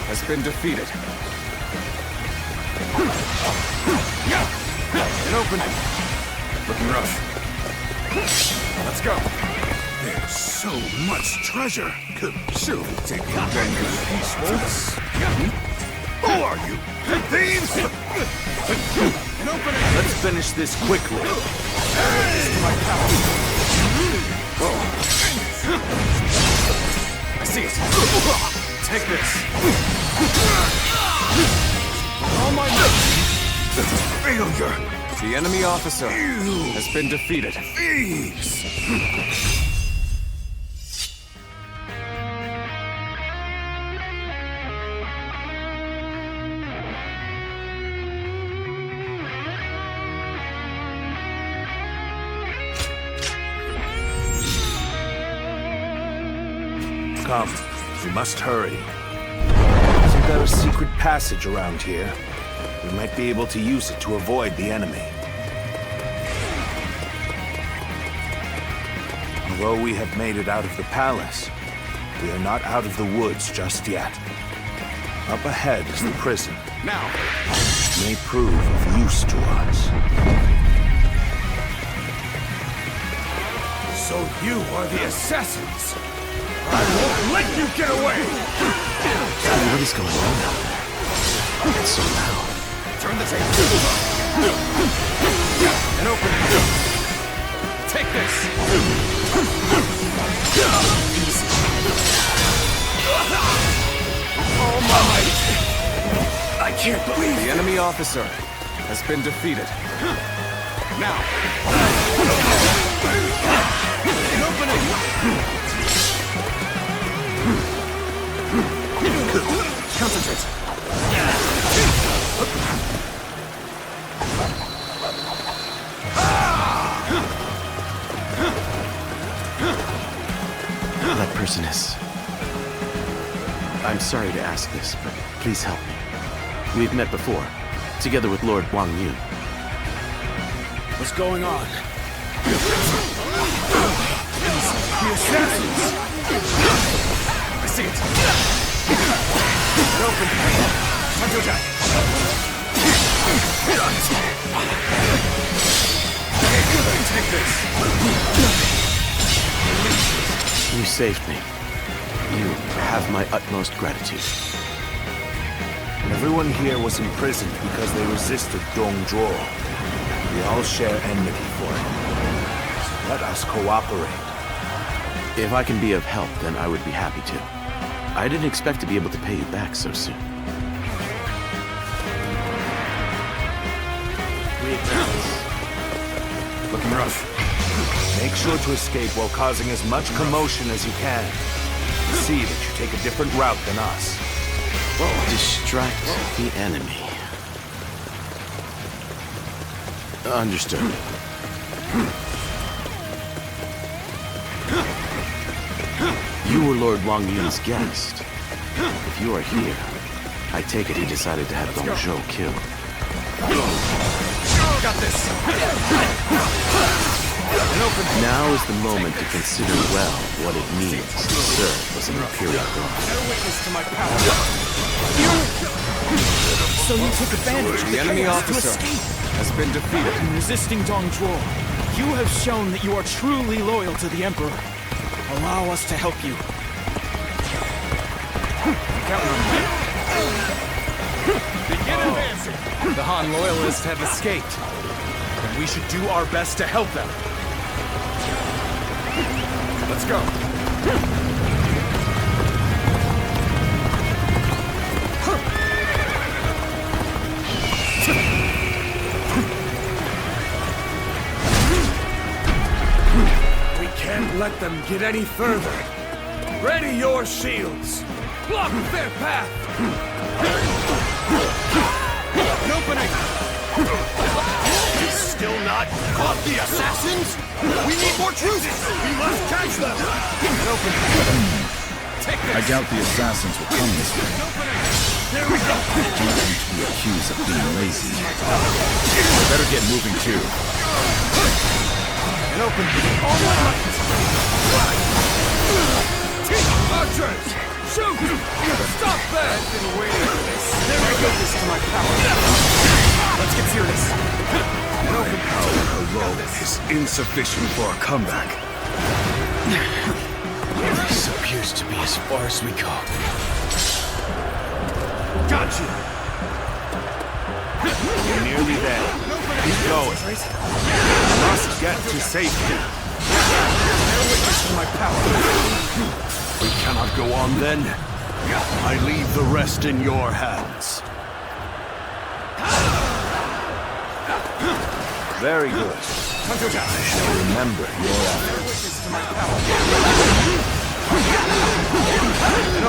has been defeated. Get open. Looking rough. Let's go. There's so much treasure. Could surely take advantage of peaceful. Who are you? Thieves? Let's finish this quickly. I see it. Take this. All my Failure. The enemy officer has been defeated. Come, we must hurry. Isn't there a secret passage around here? We might be able to use it to avoid the enemy. Although we have made it out of the palace, we are not out of the woods just yet. Up ahead is the prison. Now! It may prove of use to us. So you are the assassins! I won't let you get away! What is going on out there? It's so loud. Turn the tape. And open it. Take this. Easy. All my might. I can't believe the enemy officer has been defeated. Now. And open it. Concentrate. That person is... I'm sorry to ask this, but please help me. We've met before, together with Lord Wang Yun. What's going on? The assassins! I see it. Get open. Time to attack. Take this. You saved me. You have my utmost gratitude. Everyone here was imprisoned because they resisted Dong Zhuo. We all share enmity for him. So let us cooperate. If I can be of help, then I would be happy to. I didn't expect to be able to pay you back so soon. We advance. Looking rough. Make sure to escape while causing as much commotion as you can. See that you take a different route than us. Distract the enemy. Understood. You were Lord Wang Yun's guest. If you are here, I take it he decided to have Dong Zhuo killed. Got this. Now is the moment to consider well what it means to serve as an Imperial guard. Witness to my power. So you took advantage of the enemy officer to escape. has been defeated. In resisting Dong Zhuo, you have shown that you are truly loyal to the Emperor. Allow us to help you. Counting on you. Begin advancing. The Han loyalists have escaped, and we should do our best to help them. Let's go. We can't let them get any further. Ready your shields. Block their path. An opening. Still not caught the assassins? We need more troops! We must catch them! I doubt the assassins will come this way. There we go! I don't want to be accused of being lazy. Better get moving too. And open all right! Archers! Shoot! Stop that! I've been waiting for this. There we go. This to my power. Let's get serious. My power alone is insufficient for a comeback. This appears to be as far as we go. Got you! You're nearly there. Keep going. You must get to safety. Bear witness to my power. We cannot go on then. I leave the rest in your hands. Very good. I shall remember your efforts.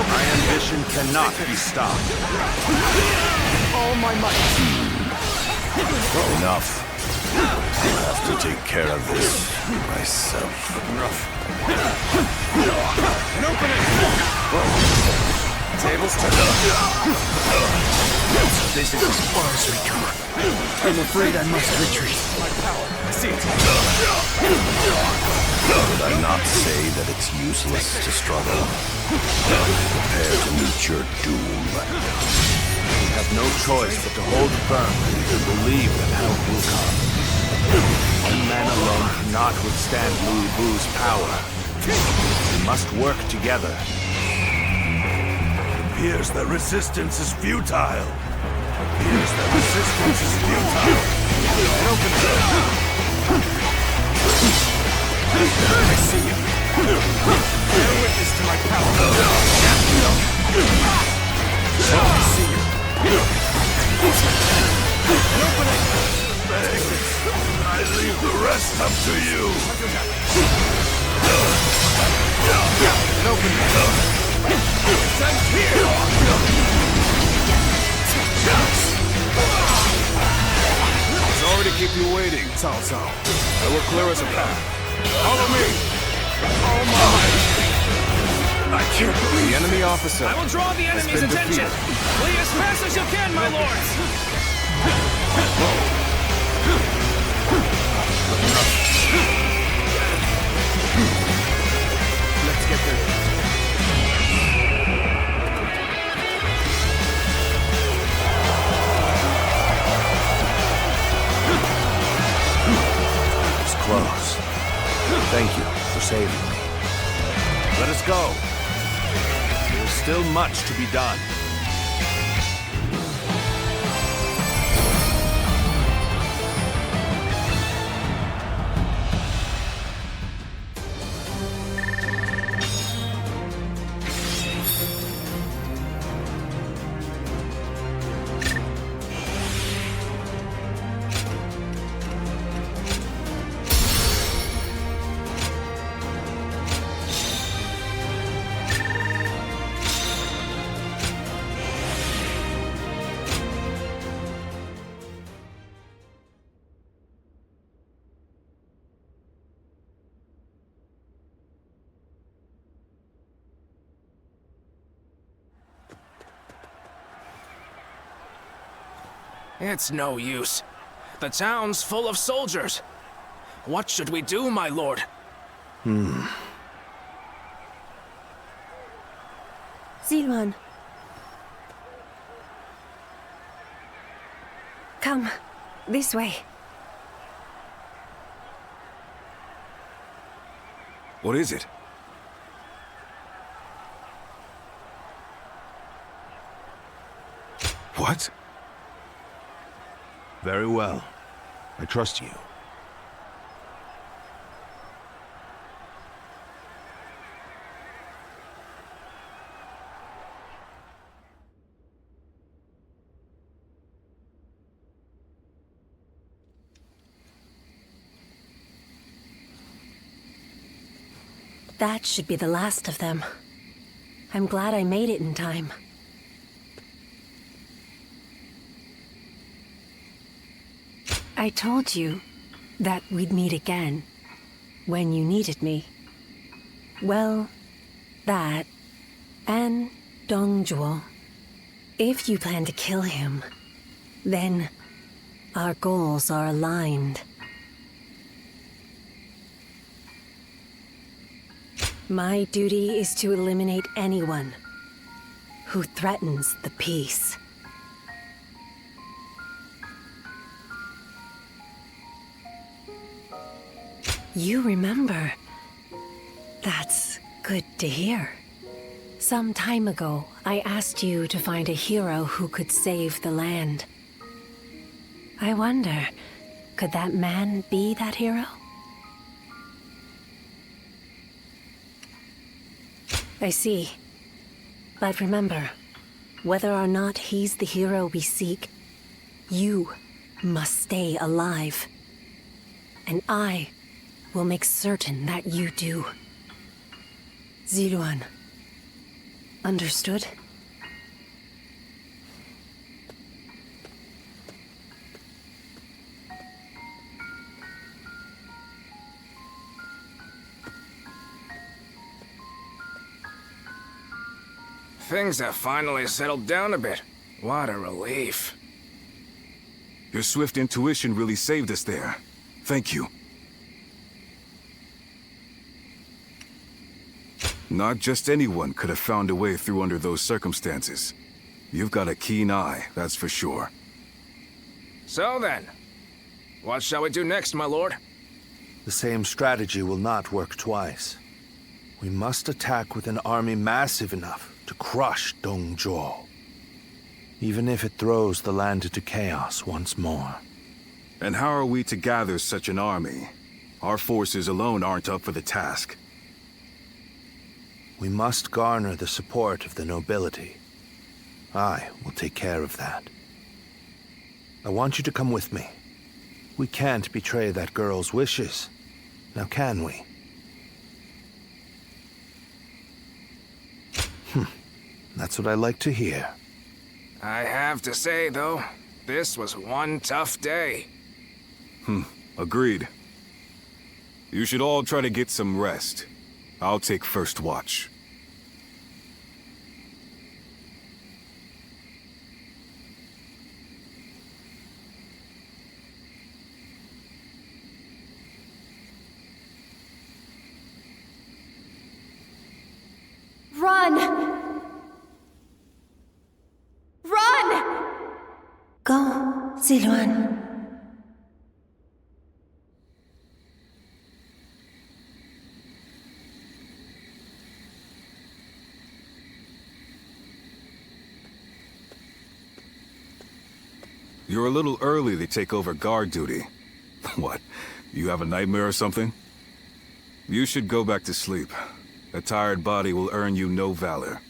My ambition cannot be stopped. All my might. Enough. I have to take care of this myself. An opening! Tables turned. This is as far as we come. I'm afraid I must retreat. My power. I see it. Did I not say that it's useless to struggle? Prepare to meet your doom. We have no choice but to hold firm and believe that help will come. One man alone cannot withstand Louis Vu's power. We must work together. It appears that resistance is futile. Open I see you. Bear witness to my power. I see you. An opening. I leave the rest up to you. An opening. I'm here. Sorry to keep you waiting, Cao Cao. I will clear us a path. Follow me! Oh my! I can't believe the enemy officer. I will draw the enemy's attention. Flee as fast as you can, my lords. Let's get there. Close. Thank you for saving me. Let us go. There's still much to be done. It's no use. The town's full of soldiers. What should we do, my lord? Zilwan. Come, this way. What is it? What? Very well. I trust you. That should be the last of them. I'm glad I made it in time. I told you that we'd meet again when you needed me. Well, that and Dongjuo. If you plan to kill him, then our goals are aligned. My duty is to eliminate anyone who threatens the peace. You remember. That's good to hear. Some time ago, I asked you to find a hero who could save the land. I wonder, Could that man be that hero? I see. But remember, whether or not he's the hero we seek, you must stay alive. And I will make certain that you do. Ziluan. Understood? Things have finally settled down a bit. What a relief. Your swift intuition really saved us there. Thank you. Not just anyone could have found a way through under those circumstances. You've got a keen eye, that's for sure. So then, what shall we do next, my lord? The same strategy will not work twice. We must attack with an army massive enough to crush Dongzhuo, even if it throws the land into chaos once more. And how are we to gather such an army? Our forces alone aren't up for the task. We must garner the support of the nobility. I will take care of that. I want you to come with me. We can't betray that girl's wishes. Now can we? That's what I like to hear. I have to say, though, this was one tough day. Agreed. You should all try to get some rest. I'll take first watch. Run! Run! Go, Ziluan. You're a little early to take over guard duty. What, you have a nightmare or something? You should go back to sleep. A tired body will earn you no valor.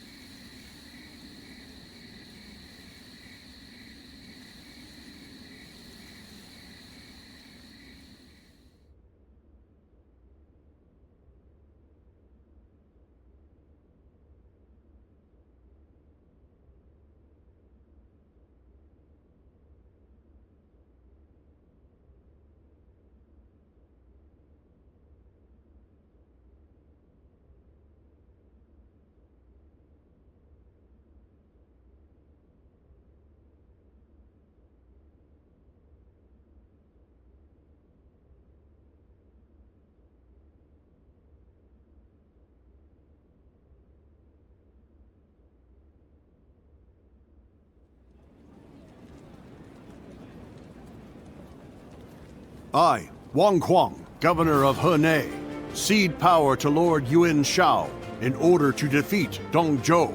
I, Wang Kuang, Governor of Henei, cede power to Lord Yuan Shao in order to defeat Dongzhuo.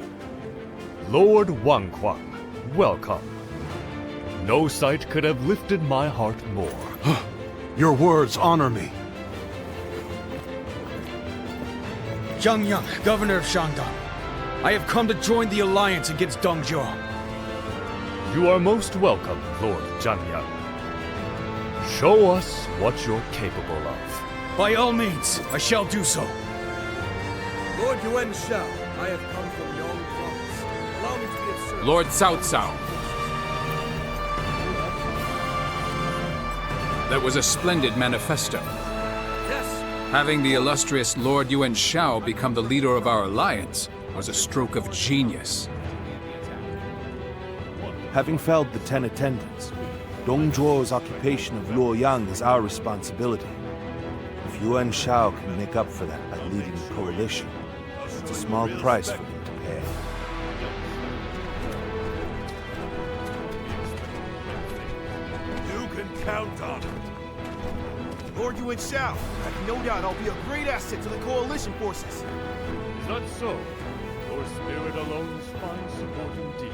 Lord Wang Kuang, welcome. No sight could have lifted my heart more. Your words honor me. Zhang Yang, Governor of Shandong. I have come to join the alliance against Dongzhuo. You are most welcome, Lord Zhang Yang. Show us what you're capable of. By all means, I shall do so. Lord Yuan Shao, I have come from Yong Province. Allow me to be of service. Lord Cao Cao. That was a splendid manifesto. Yes. Having the illustrious Lord Yuan Shao become the leader of our alliance was a stroke of genius. Having felled the 10 attendants, Dongzhuo's occupation of Luoyang is our responsibility. If Yuan Shao can make up for that by leading the coalition, it's a small price for him to pay. You can count on it. Lord Yuan Shao, I have no doubt I'll be a great asset to the coalition forces. Is that so? Your spirit alone finds support indeed.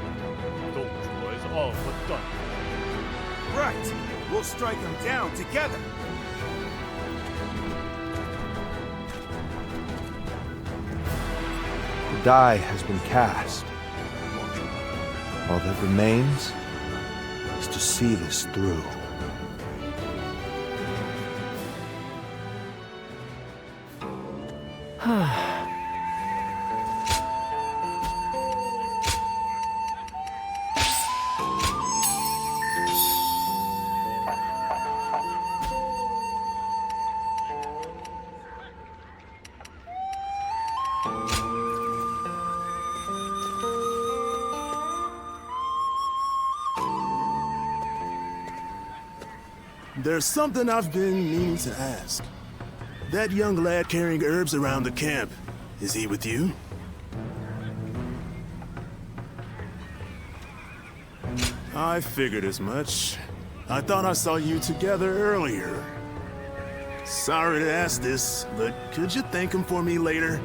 Dongzhuo is all but done. right. We'll strike him down together. The die has been cast. All that remains is to see this through. There's something I've been meaning to ask. That young lad carrying herbs around the camp, is he with you? I figured as much. I thought I saw you together earlier. Sorry to ask this, but could you thank him for me later?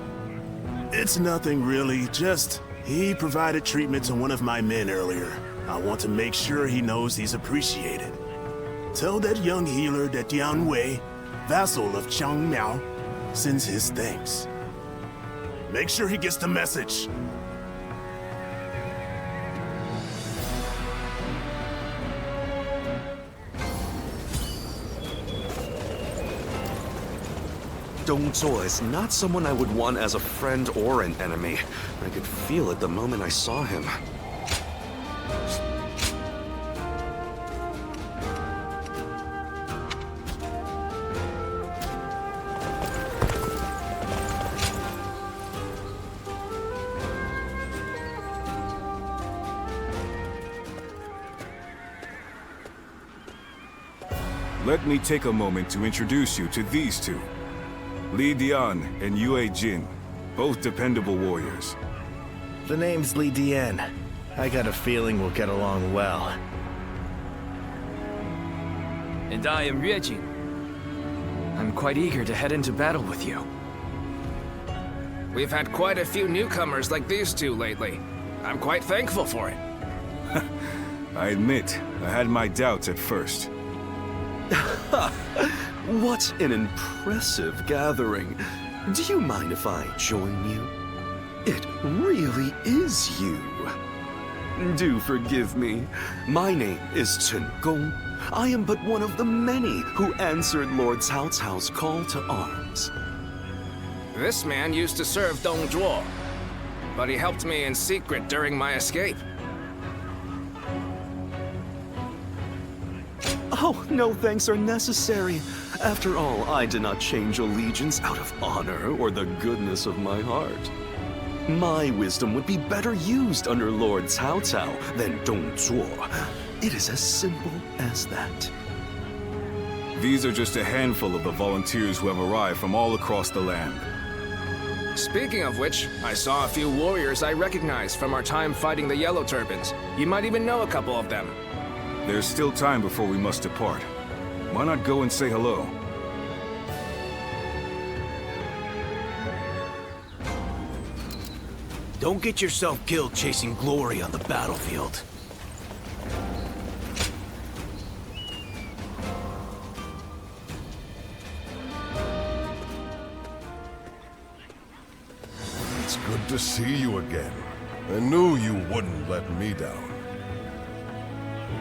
It's nothing really, just he provided treatment to one of my men earlier. I want to make sure he knows he's appreciated. Tell that young healer that Yan Wei, vassal of Chang Miao, sends his thanks. Make sure he gets the message. Dong Zhuo is not someone I would want as a friend or an enemy. I could feel it the moment I saw him. Let me take a moment to introduce you to these two. Li Dian and Yue Jin, both dependable warriors. The name's Li Dian. I got a feeling we'll get along well. And I am Yue Jin. I'm quite eager to head into battle with you. We've had quite a few newcomers like these two lately. I'm quite thankful for it. I admit, I had my doubts at first. What an impressive gathering. Do you mind if I join you? It really is you. Do forgive me. My name is Chen Gong. I am but one of the many who answered Lord Cao Cao's call to arms. This man used to serve Dong Zhuo, but he helped me in secret during my escape. Oh, no thanks are necessary. After all, I did not change allegiance out of honor or the goodness of my heart. My wisdom would be better used under Lord Cao Cao than Dong Zhuo. It is as simple as that. These are just a handful of the volunteers who have arrived from all across the land. Speaking of which, I saw a few warriors I recognize from our time fighting the Yellow Turbans. You might even know a couple of them. There's still time before we must depart. Why not go and say hello? Don't get yourself killed chasing glory on the battlefield. It's good to see you again. I knew you wouldn't let me down.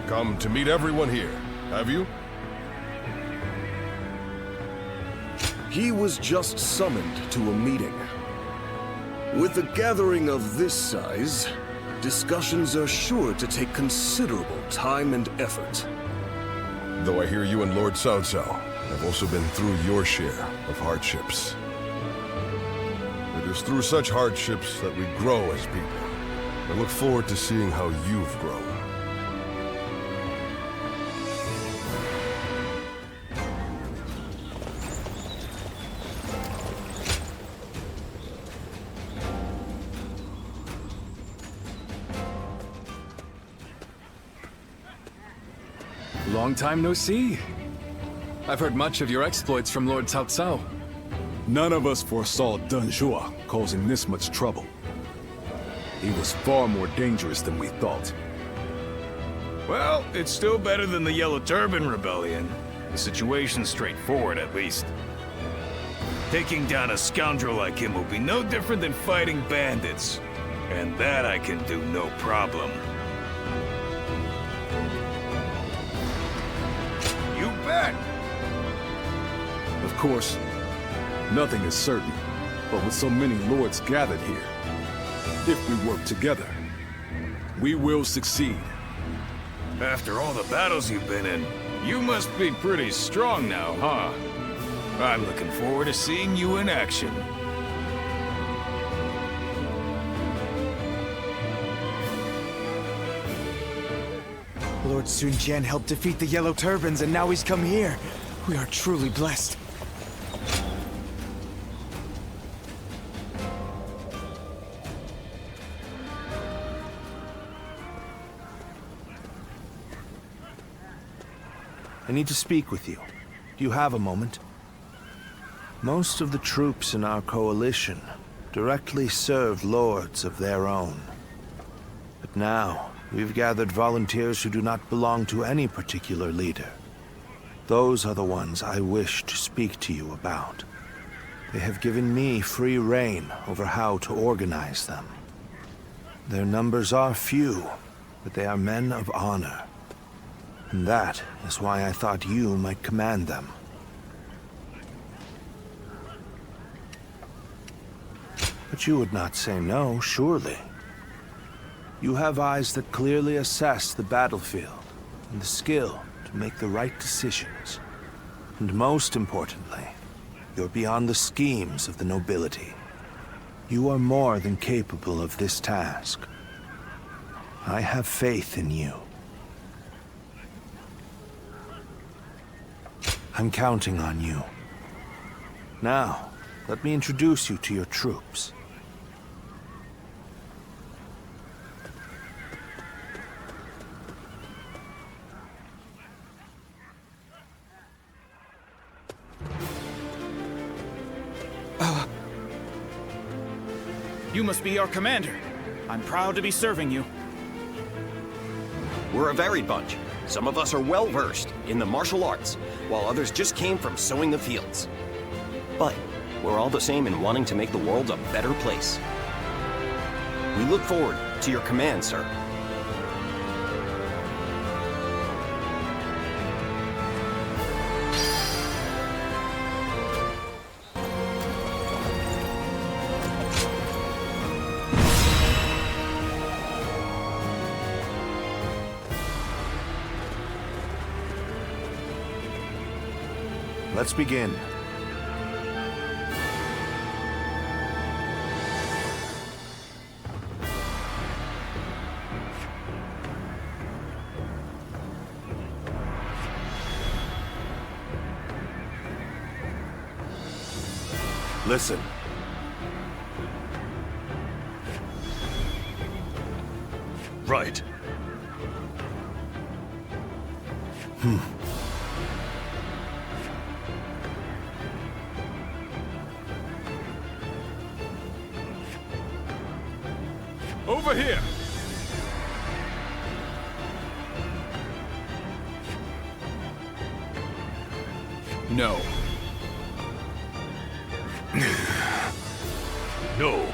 Come to meet everyone here, have you? He was just summoned to a meeting. With a gathering of this size, discussions are sure to take considerable time and effort. Though I hear you and Lord Cao Cao have also been through your share of hardships. It is through such hardships that we grow as people. I look forward to seeing how you've grown. Long time no see. I've heard much of your exploits from Lord Cao Cao. None of us foresaw Dong Zhuo causing this much trouble. He was far more dangerous than we thought. Well, it's still better than the Yellow Turban Rebellion. The situation's straightforward, at least. Taking down a scoundrel like him will be no different than fighting bandits. And that I can do no problem. You bet! Of course, nothing is certain, but with so many lords gathered here, if we work together, we will succeed. After all the battles you've been in, you must be pretty strong now, huh? I'm looking forward to seeing you in action. Lord Sun Jian helped defeat the Yellow Turbans, and now he's come here. We are truly blessed. I need to speak with you. Do you have a moment? Most of the troops in our coalition directly served lords of their own. But now, we've gathered volunteers who do not belong to any particular leader. Those are the ones I wish to speak to you about. They have given me free rein over how to organize them. Their numbers are few, but they are men of honor. And that is why I thought you might command them. But you would not say no, surely. You have eyes that clearly assess the battlefield, and the skill to make the right decisions. And most importantly, you're beyond the schemes of the nobility. You are more than capable of this task. I have faith in you. I'm counting on you. Now, let me introduce you to your troops. You must be our commander. I'm proud to be serving you. We're a varied bunch. Some of us are well-versed in the martial arts, while others just came from sowing the fields. But we're all the same in wanting to make the world a better place. We look forward to your command, sir. Let's begin. Listen. Right. Over here! No. No.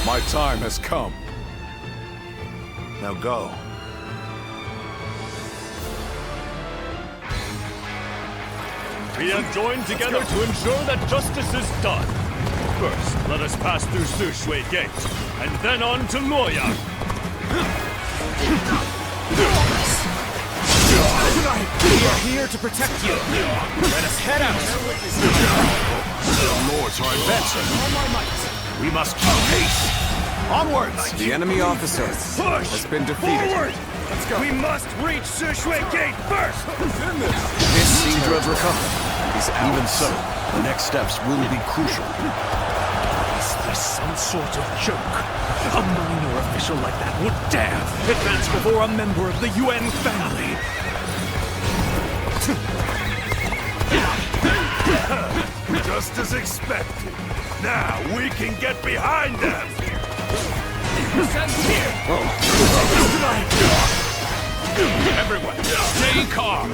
My time has come. Now go. We have joined together to ensure that justice is done. First, let us pass through Sushui Gate, and then on to Luoyang. We are here to protect you. Let us head out. The lords are advancing. We must keep pace. Onwards! The enemy officer has been defeated. Forward! Let's go. We must reach Sushui Gate first! This seems to have recovered. Even so, the next steps will be crucial. Is this some sort of joke? A minor official like that would dare advance before a member of the UN family. Just as expected. Now we can get behind them! Everyone, stay calm.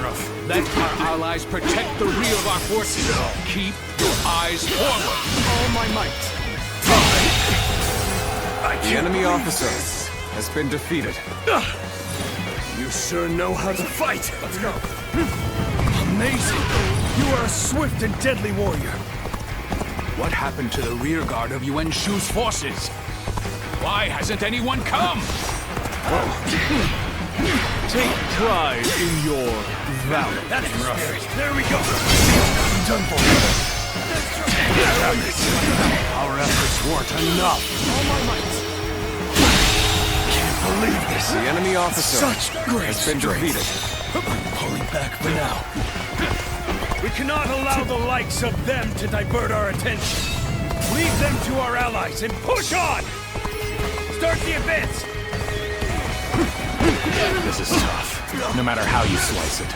Let our allies protect the rear of our forces. Keep your eyes forward. All my might. The enemy officer has been defeated. You sure know how to fight. Let's go. Amazing. You are a swift and deadly warrior. What happened to the rear guard of Yuan Shu's forces? Why hasn't anyone come? Take pride in your valor. That's rough. There we go. Done for. Damn it. Our efforts weren't enough. All my might. Can't believe this. The enemy officer has been defeated. Pulling back for now. We cannot allow the likes of them to divert our attention. Leave them to our allies and push on! Start the advance! This is tough, no matter how you slice it.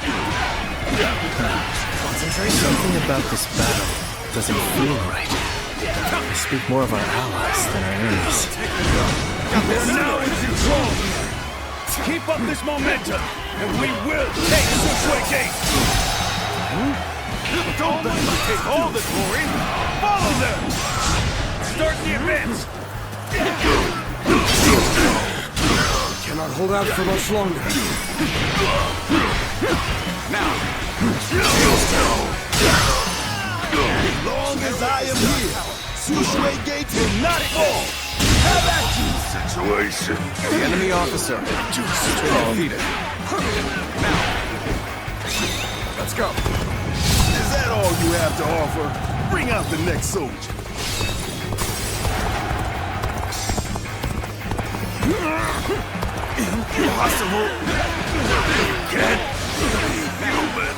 Something about this battle doesn't feel right. I speak more of our allies than our enemies. We're now in control! Keep up this momentum, and we will take Sushui Gate! Don't let them take all the glory! Follow them! Start the advance! Cannot hold out for much longer. Now! As long as I am here, Sushui Gate will not fall! Have at you! Situation. The enemy officer has been defeated. Now! Let's go! Is that all you have to offer? Bring out the next soldier. Impossible! Can't be human!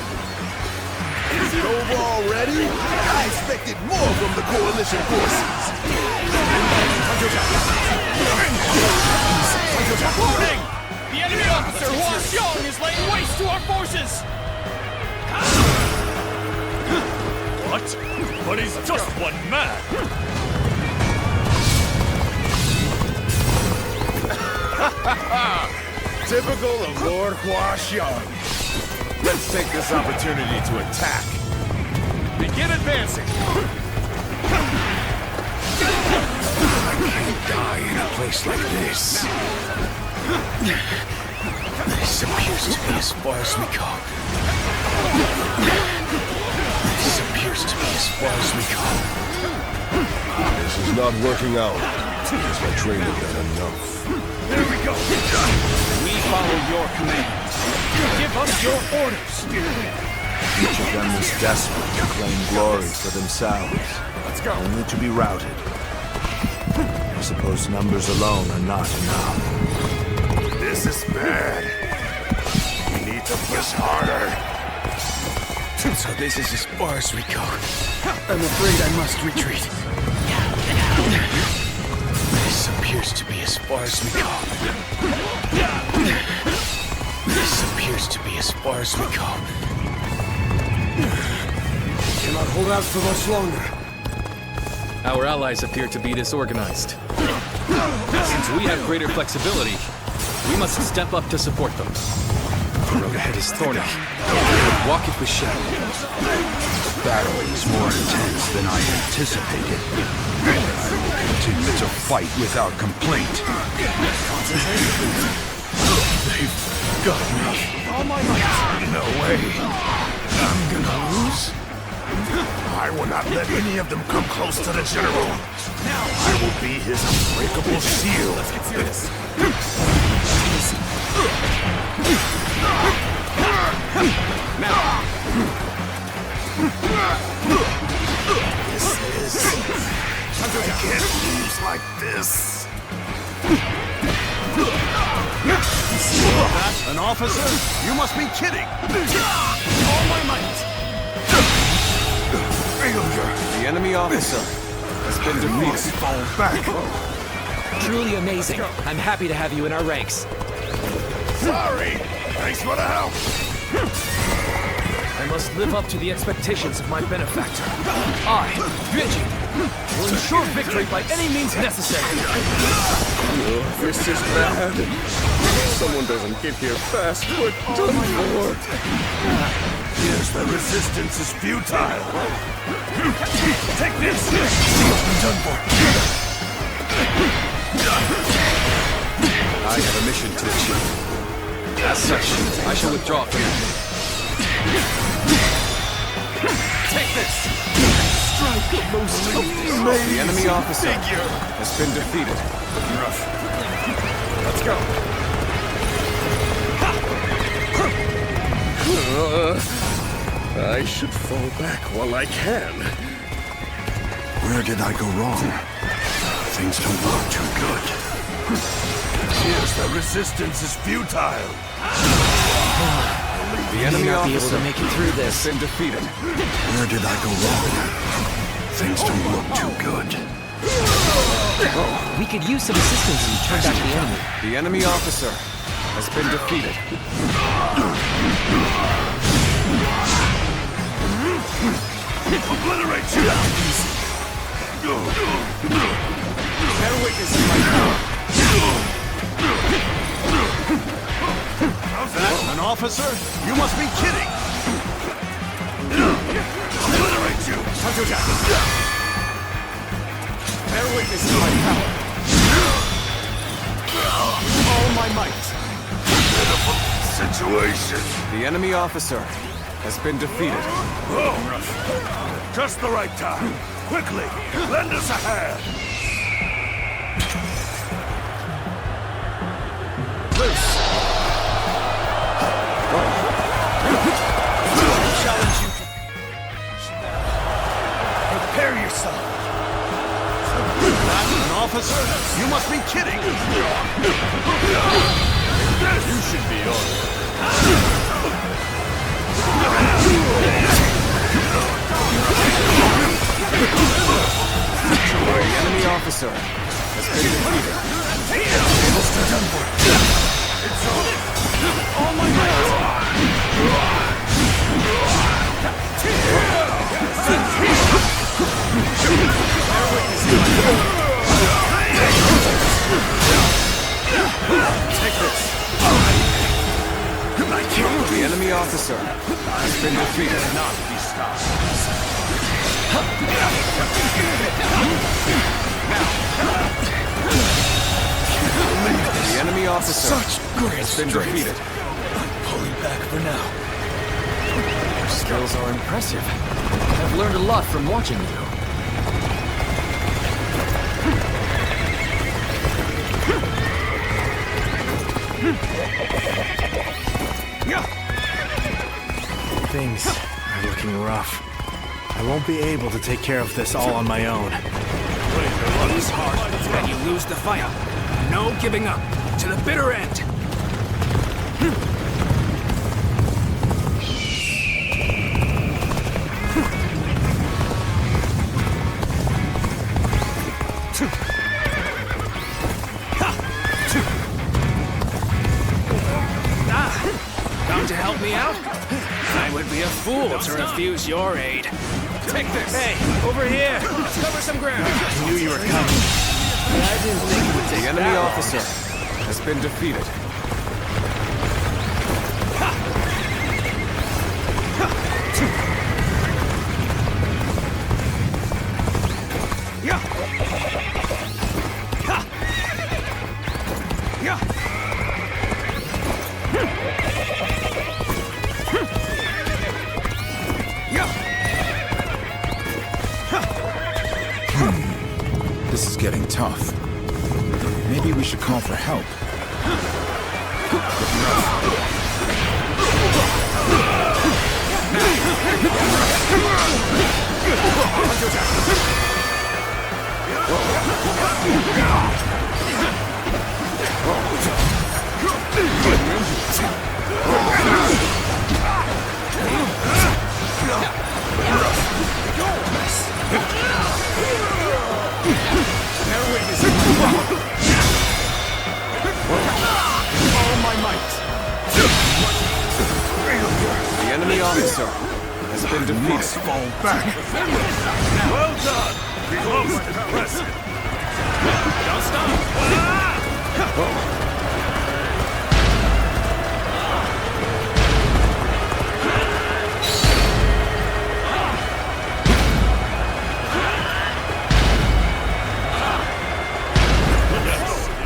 Is it over already? I expected more from the coalition forces. Warning! The enemy officer Hua Xiong is laying waste to our forces! What? But he's just one man! Typical of Lord Hua Xiong. Let's take this opportunity to attack. Begin advancing. I can't die in a place like this. This appears to be as far as we go. This appears to be as far as we go. This is not working out. Is my training not enough? There we go. We follow your commands. Give us your orders. Each of them was desperate to claim glory for themselves. Let's go. Only to be routed. I suppose numbers alone are not enough. This is bad. We need to push harder. So this is as far as we go. I'm afraid I must retreat. This appears to be as far as we go. This appears to be as far as we go. Cannot hold out for much longer. Our allies appear to be disorganized. Since we have greater flexibility, we must step up to support them. The road ahead is thorny. Walk it with shadow. The battle is more intense than I anticipated. continue to fight without complaint. They've got me. No way. I'm gonna lose? I will not let any of them come close to the General. I will be his unbreakable shield. Let's get serious. Now. This is... I can't lose like this. That an officer? You must be kidding! All my might! The enemy officer has been defeated. Fall back. Truly amazing. I'm happy to have you in our ranks. Sorry! Thanks for the help! I must live up to the expectations of my benefactor. I, Yuejin, will ensure victory by any means necessary. Oh, this is bad. If someone doesn't get here fast, we're done for. Yes, the resistance is futile. Take this! I'm done for. I have a mission to achieve. As such, I shall withdraw from it. Take this! Strike the most amazing. The enemy officer has been defeated. Rough. Let's go. I should fall back while I can. Where did I go wrong? Things don't look too good. Yes, the resistance is futile. The enemy not be able officer to make it through this. has been defeated. Where did I go wrong? Things don't look too good. We could use some assistance to turn back the enemy. The enemy officer has been defeated. Obliterate you! Bear witness to my power. How's that? An officer? You must be kidding! Obliterate you! Bear witness to my power. All my might. Pitiful situation. The enemy officer has been defeated. Oh, just the right time. Quickly, lend us a hand. Loose. I challenge you to... Prepare yourself. An officer? You must be kidding! You should be honored. The enemy officer has been defeated. Almost done for. It's over. All my Take this. The enemy officer has been defeated. Not be stopped. The enemy officer Such great has been strength. defeated. Pulling back for now. Your skills are impressive. I've learned a lot from watching you. Things are looking rough. I won't be able to take care of this all on my own. Lose hard, and you lose the fight. No giving up. To the bitter end. Come to help me out? I would be a fool to refuse your aid. Take this! Hey, over here! Let's cover some ground! I knew you were coming. I didn't think it would take The enemy that long. officer has been defeated. Maybe we should call for help. All my might. The enemy officer has been defeated. Must fall back. Well done! Most impressive. Don't stop!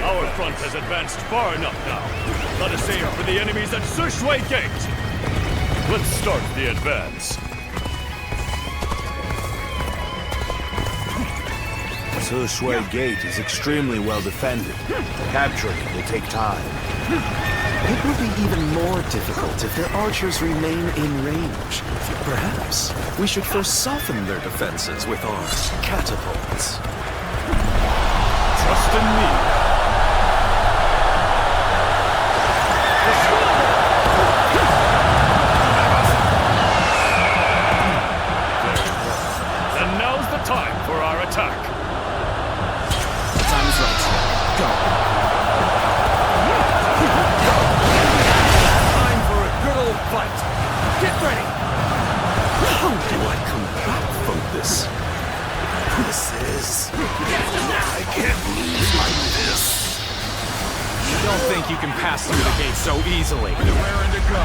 Our front has advanced far enough now. Let us aim for the enemies at Sushui Gate. Let's start the advance. Sushui Gate is extremely well defended. Capturing it will take time. It will be even more difficult if their archers remain in range. Perhaps we should first soften their defenses with our catapults. Trust in me. And now's the time for our attack. Time is right. Go. Time for a good old fight. Get ready. How do I come back from this? I can't lose like this. Don't think you can pass through the gate so easily. Raring to go.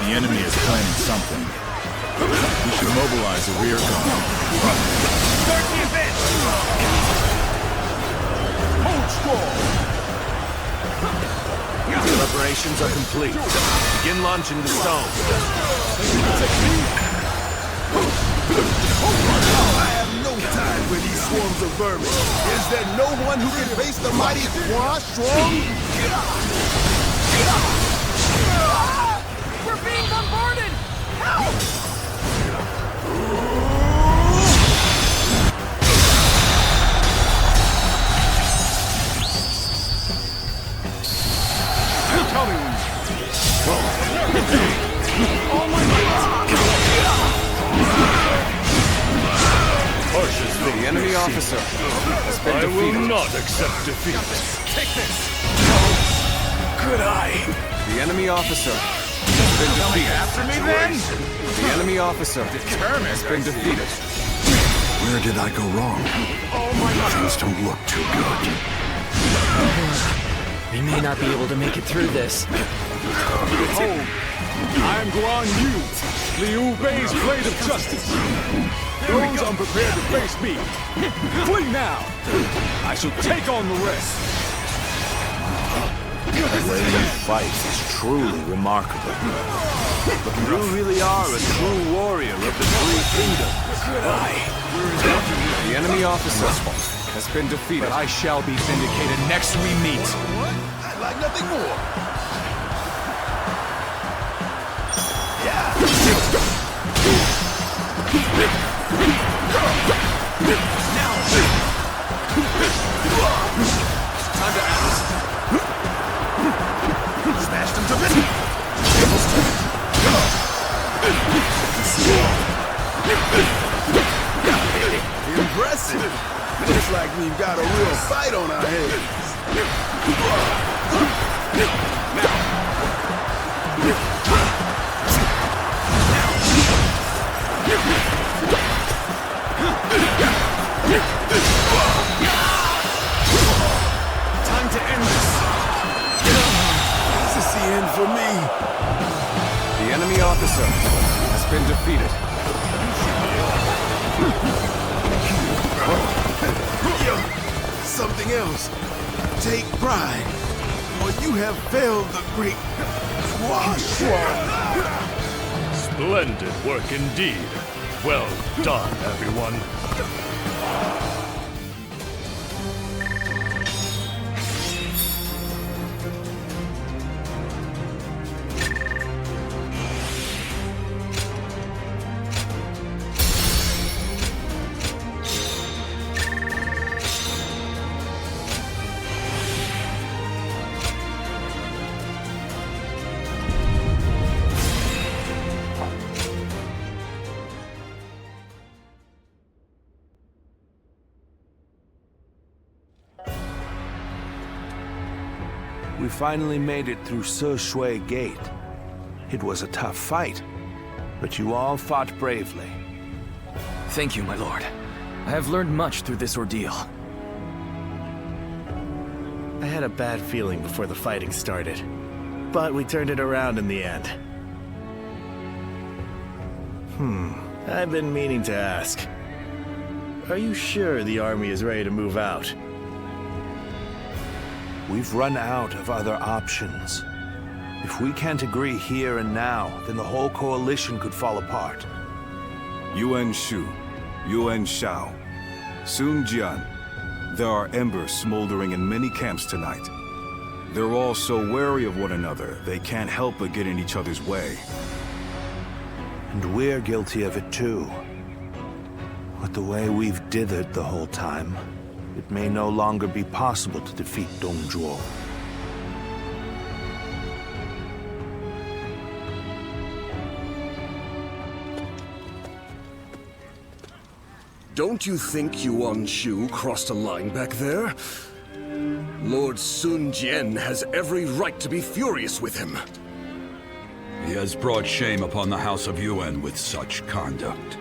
The enemy is planning something. We should mobilize a rear guard. Start the event! Hold strong! Preparations are complete. Begin launching the stone. I have no time for these swarms of vermin. Is there no one who can face the mighty Kwa strong? We're being bombarded! Help! Tell me when All my might! The enemy officer has been I will defeated. not accept defeat. Take this! Could I? The enemy officer has been defeated. After me then? The enemy officer has been defeated. Where did I go wrong? Things don't look too good. We may not be able to make it through this. Behold, I am Guan Yu, Liu Bei's blade of justice. Those unprepared to face me, flee now! I shall take on the rest. The way you fight is truly remarkable. You really are a true warrior of the Three Kingdoms. The enemy officer has been defeated. But I shall be vindicated next we meet. I'd like nothing more. Time to act. Smashed him to bits. Impressive. Looks like we've got a real fight on our hands. Time to end this. This is the end for me. The enemy officer has been defeated. Something else. Take pride, for you have failed the great Squash. Splendid work indeed. Well done, everyone. We finally made it through Se Shui Gate. It was a tough fight, but you all fought bravely. Thank you, my lord. I have learned much through this ordeal. I had a bad feeling before the fighting started, but we turned it around in the end. I've been meaning to ask. Are you sure the army is ready to move out? We've run out of other options. If we can't agree here and now, then the whole coalition could fall apart. Yuan Shu, Yuan Shao, Sun Jian. There are embers smoldering in many camps tonight. They're all so wary of one another, they can't help but get in each other's way. And we're guilty of it too. With the way we've dithered the whole time, it may no longer be possible to defeat Dongzhuo. Don't you think Yuan Shu crossed a line back there? Lord Sun Jian has every right to be furious with him. He has brought shame upon the House of Yuan with such conduct.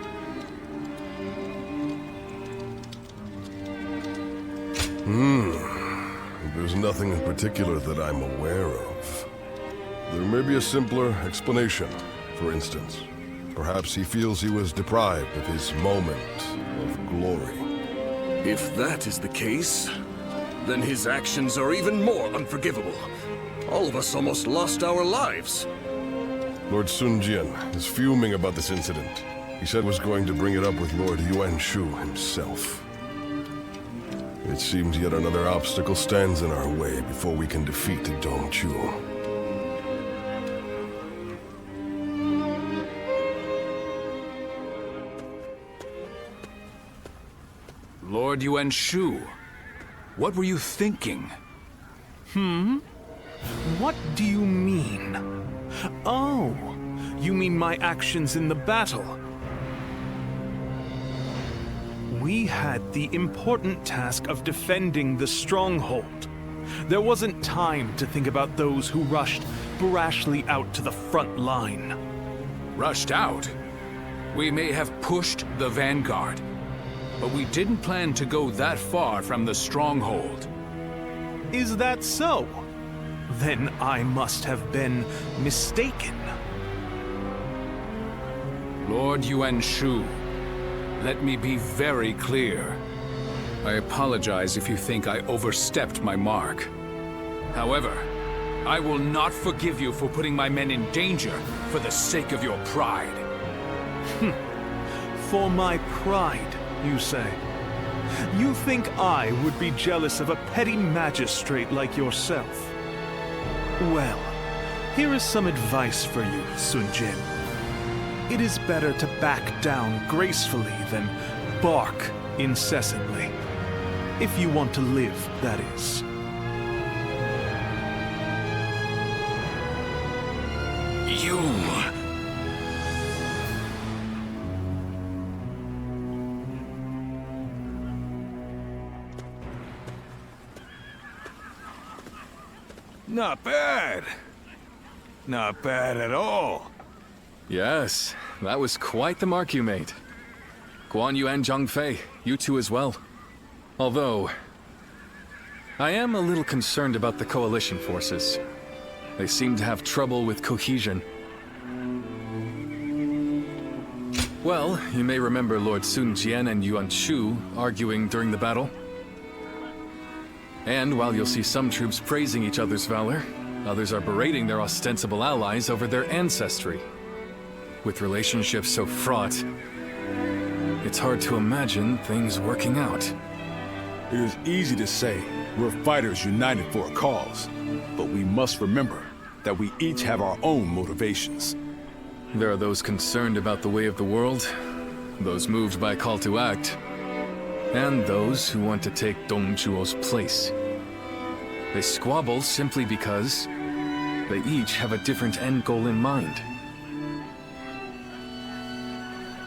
There's nothing in particular that I'm aware of. There may be a simpler explanation. For instance, perhaps he feels he was deprived of his moment of glory. If that is the case, then his actions are even more unforgivable. All of us almost lost our lives. Lord Sun Jian is fuming about this incident. He said was going to bring it up with Lord Yuan Shu himself. It seems yet another obstacle stands in our way before we can defeat Dongzhuo. Lord Yuan Shu, what were you thinking? What do you mean? Oh, you mean my actions in the battle? We had the important task of defending the stronghold. There wasn't time to think about those who rushed brashly out to the front line. Rushed out? We may have pushed the vanguard, but we didn't plan to go that far from the stronghold. Is that so? Then I must have been mistaken. Lord Yuan Shu, let me be very clear. I apologize if you think I overstepped my mark. However, I will not forgive you for putting my men in danger for the sake of your pride. For my pride, you say? You think I would be jealous of a petty magistrate like yourself? Well, here is some advice for you, Sun Jian. It is better to back down gracefully than bark incessantly. If you want to live, that is. You... Not bad. Not bad at all. Yes, that was quite the mark you made. Guan Yu and Zhang Fei, you two as well. Although, I am a little concerned about the coalition forces. They seem to have trouble with cohesion. Well, you may remember Lord Sun Jian and Yuan Shu arguing during the battle. And while you'll see some troops praising each other's valor, others are berating their ostensible allies over their ancestry. With relationships so fraught, it's hard to imagine things working out. It is easy to say we're fighters united for a cause, but we must remember that we each have our own motivations. There are those concerned about the way of the world, those moved by call to act, and those who want to take Dongzhuo's place. They squabble simply because they each have a different end goal in mind.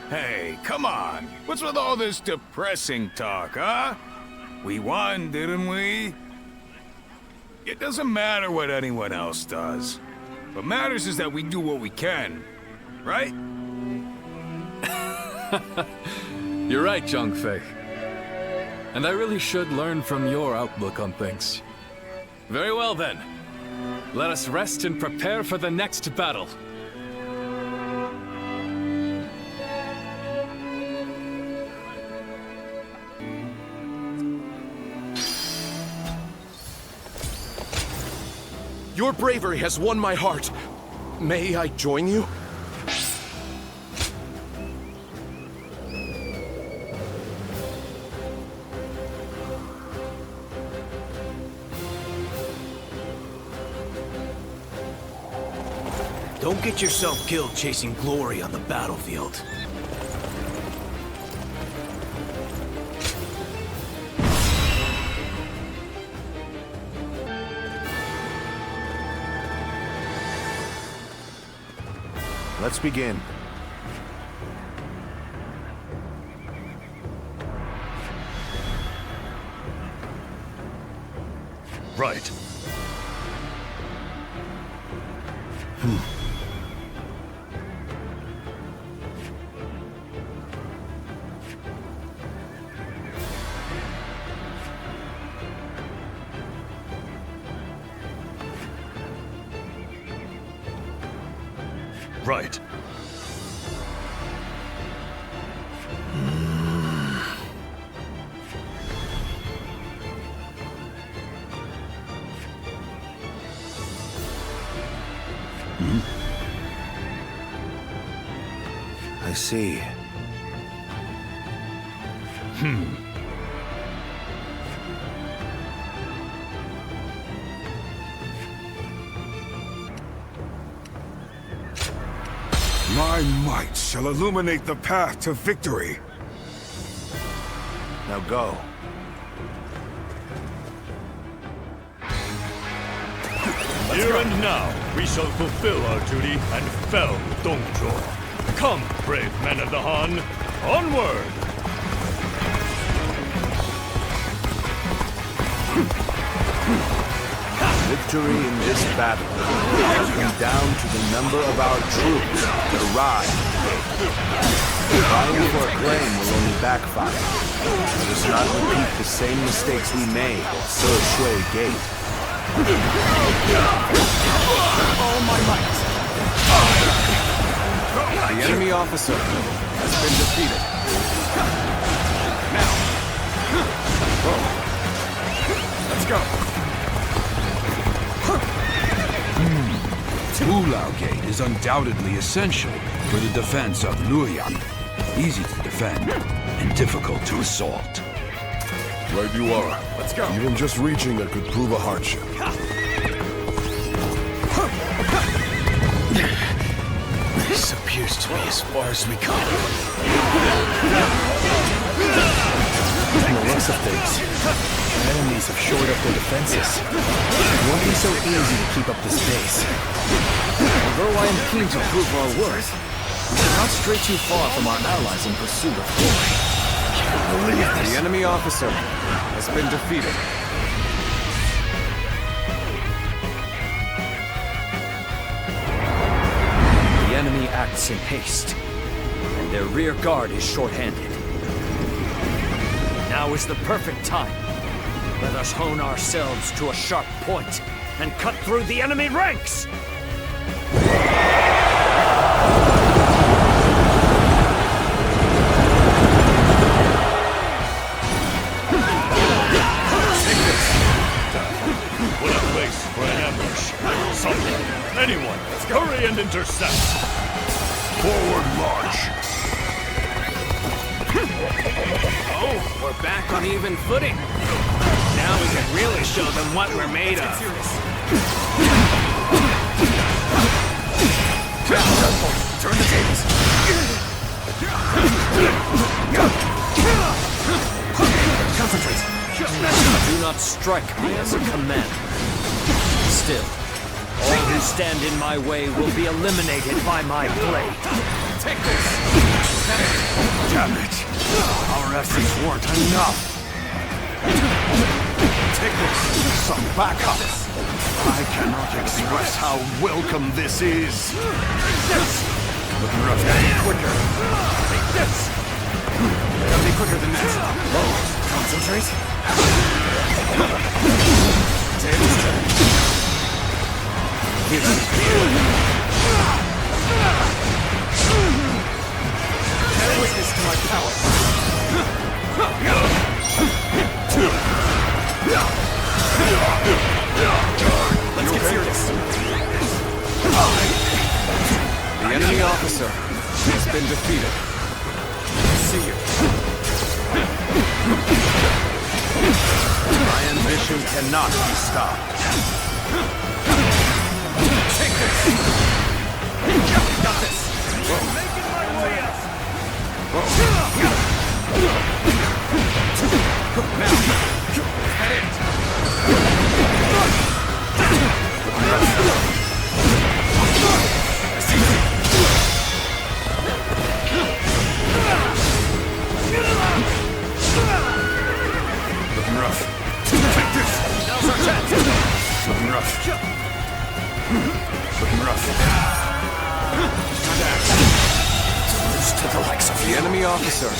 Hey, come on. What's with all this depressing talk, huh? We won, didn't we? It doesn't matter what anyone else does. What matters is that we do what we can, right? You're right, Zhongfei. And I really should learn from your outlook on things. Very well then. Let us rest and prepare for the next battle. Your bravery has won my heart. May I join you? Don't get yourself killed chasing glory on the battlefield. Let's begin. Right. Right. I see. My might shall illuminate the path to victory. Now go. Here and now, we shall fulfill our duty and fell Dongzhuo. Come, brave men of the Han, onward! Victory in this battle will come down to the number of our troops that arrive. Vying for acclaim will only backfire. Let us not repeat the same mistakes we made at Shui Gate. All my might. The enemy officer has been defeated. Now. Let's go. Ulao Gate is undoubtedly essential for the defense of Luoyang. Easy to defend and difficult to assault. Right you are. Let's go. Even just reaching it could prove a hardship. This appears to be as far as we come. From the looks of things, our enemies have shored up their defenses. It won't be so easy to keep up this pace. Although I am keen to prove our worth, we should not stray too far from our allies in pursuit of glory. Can't believe this. The enemy officer has been defeated. The enemy acts in haste, and their rear guard is short-handed. Now is the perfect time. Let us hone ourselves to a sharp point and cut through the enemy ranks! What a place for an ambush. Someone, anyone, hurry and intercept. Forward march. Oh, we're back on even footing. Now we can really show them what we're made of. Turn the tables. Concentrate. Do not strike me as a command. Still, all who stand in my way will be eliminated by my blade. Take this! Damn it! Our efforts weren't enough! Take this. Some backup. I cannot express how welcome this is. Looking rough. Gotta be quicker. Take this. Gotta be quicker than this. Oh, concentrate. Tables turn. Bear witness to my power. Let's get serious. The enemy officer has been defeated. See you. My ambition cannot be stopped. Take this! Got this! Making my way up! Now, head it! Looking rough. Take this! Now's our chance! Looking rough. Looking rough. Lose to the likes of The enemy officer.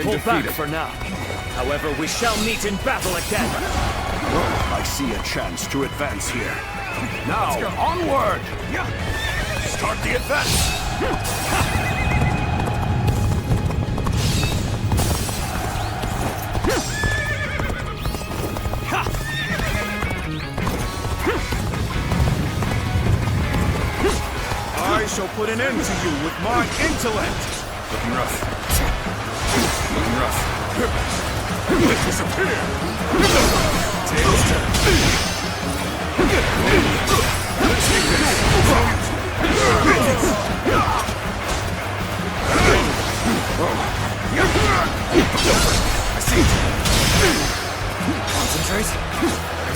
Pull back for now. However, we shall meet in battle again. Oh, I see a chance to advance here. Now, onward! Start the advance! I shall put an end to you with my intellect! Looking rough. Looking rough. Disappear! Tails turn. I see. Concentrate.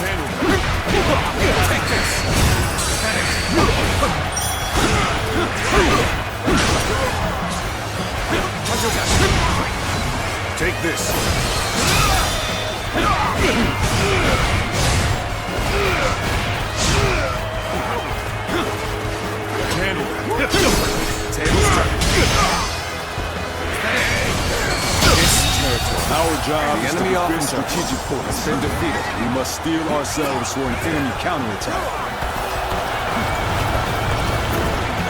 Handle. Take this. Take this. Handle. Tables turn. Our job The is to enemy defend officer strategic points. has been defeated. We must steel ourselves for an enemy counterattack.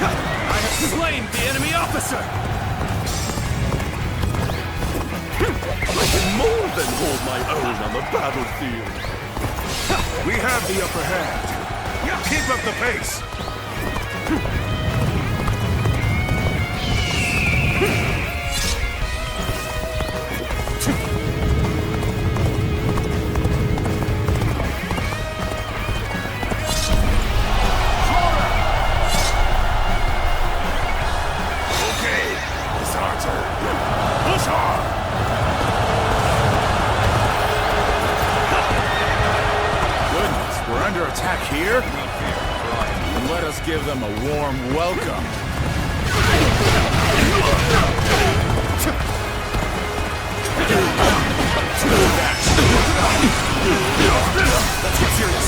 I have slain the enemy officer! I can more than hold my own on the battlefield. We have the upper hand. Keep up the pace. Okay, it's our turn. Push hard! Goodness, we're under attack here? And let us give them a warm welcome. Let's get serious.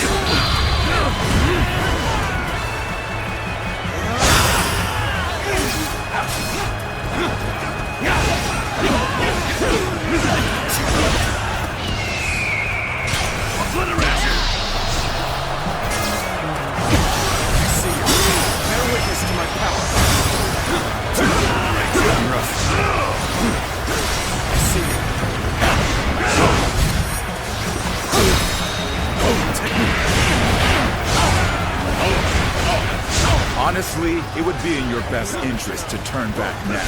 Honestly, it would be in your best interest to turn back now.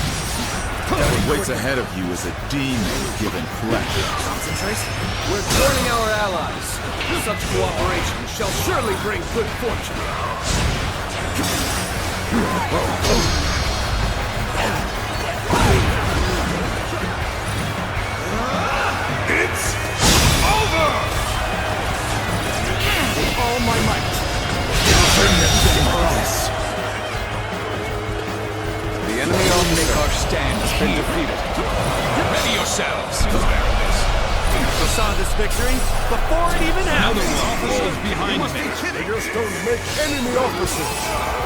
What waits ahead of you is a demon given flesh. Concentrate. We're joining our allies. Such cooperation shall surely bring good fortune. It's over! victory before it even happens. Officers behind me. They just don't make enemy officers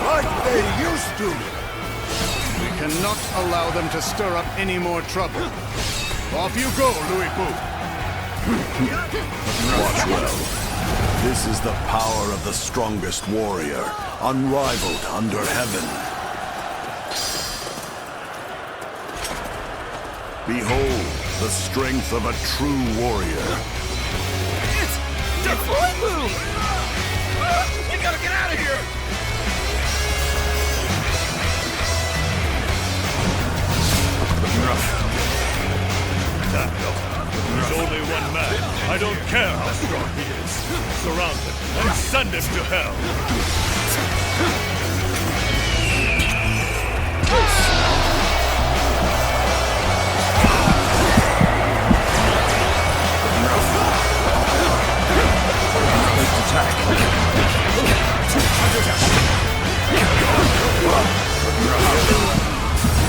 like they used to. We cannot allow them to stir up any more trouble. Off you go, Louis Boo. Watch well. This is the power of the strongest warrior, unrivaled under heaven. Behold the strength of a true warrior. It's Louis Boo! We gotta get out of here! There's only one man. I don't care how strong he is. Surround him and send him to hell.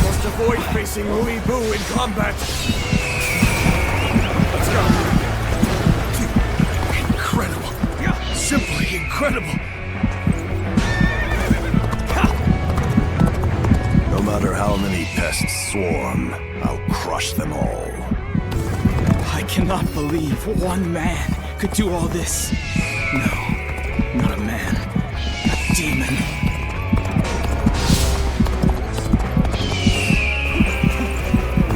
Must avoid facing Louis Boo in combat. Let's go. Incredible. Simply incredible. No matter how many pests swarm, I'll crush them all. I cannot believe one man could do all this. No, not a man. A demon.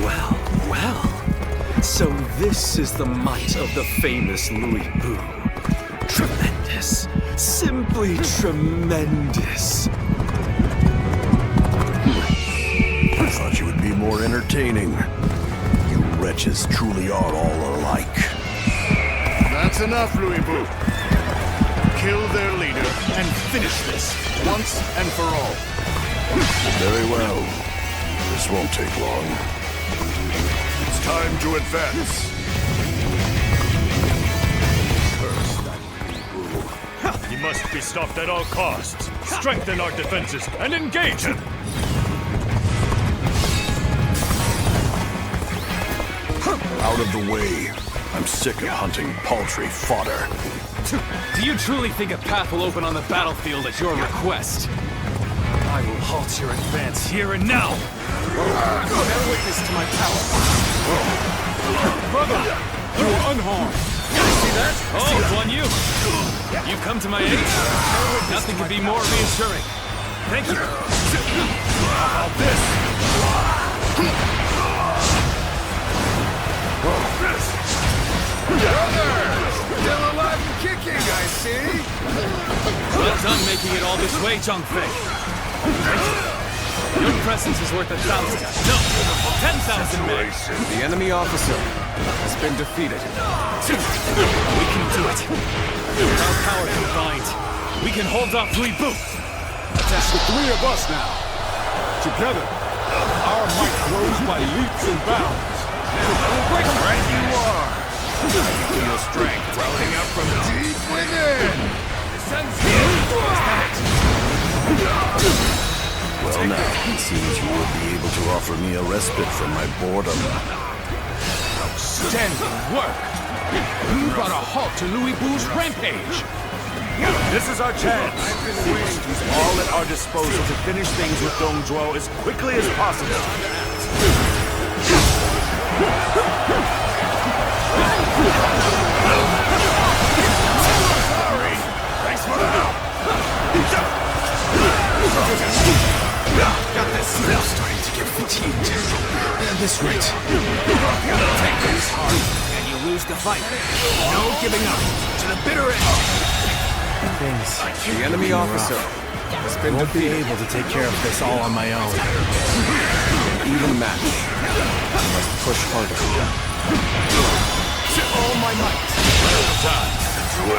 Well. So this is the might of the famous Louis Boo. Tremendous. Simply tremendous. I thought you would be more entertaining. You wretches truly are all alike. That's enough, Louis Boo. Kill their leader and finish this once and for all. Very well. This won't take long. It's time to advance. He must be stopped at all costs. Strengthen our defenses and engage him. Out of the way. I'm sick of hunting paltry fodder. Do you truly think a path will open on the battlefield at your request? I will halt your advance here and now. Bear witness to my power. Brother, you are unharmed. See that? Oh, it's on you. You've come to my aid. Nothing could be more reassuring. Thank you. How about this? Still alive and kicking, I see. Well done making it all this way, Zhongfei. Your presence is worth 1,000. No, 10,000 men. The enemy officer has been defeated. We can do it. With our power combined, we can hold off Louis Boo. That's the three of us now. Together, our might grows by leaps and bounds. Right you are. Feel strength welling up from deep within. Well now, it seems you will be able to offer me a respite from my boredom. Outstanding work. You brought a halt to Louis Boo's rampage. This is our chance. We must use all at our disposal to finish things with Dong Zhuo as quickly as possible. Sorry. Thanks for the help. Got this. I'm starting to get fatigued. At this rate. Take this hard, and you lose the fight. No giving up. To the bitter end. The enemy officer has been Won't be able to take care of this all on my own. even match. I must push harder. All my might.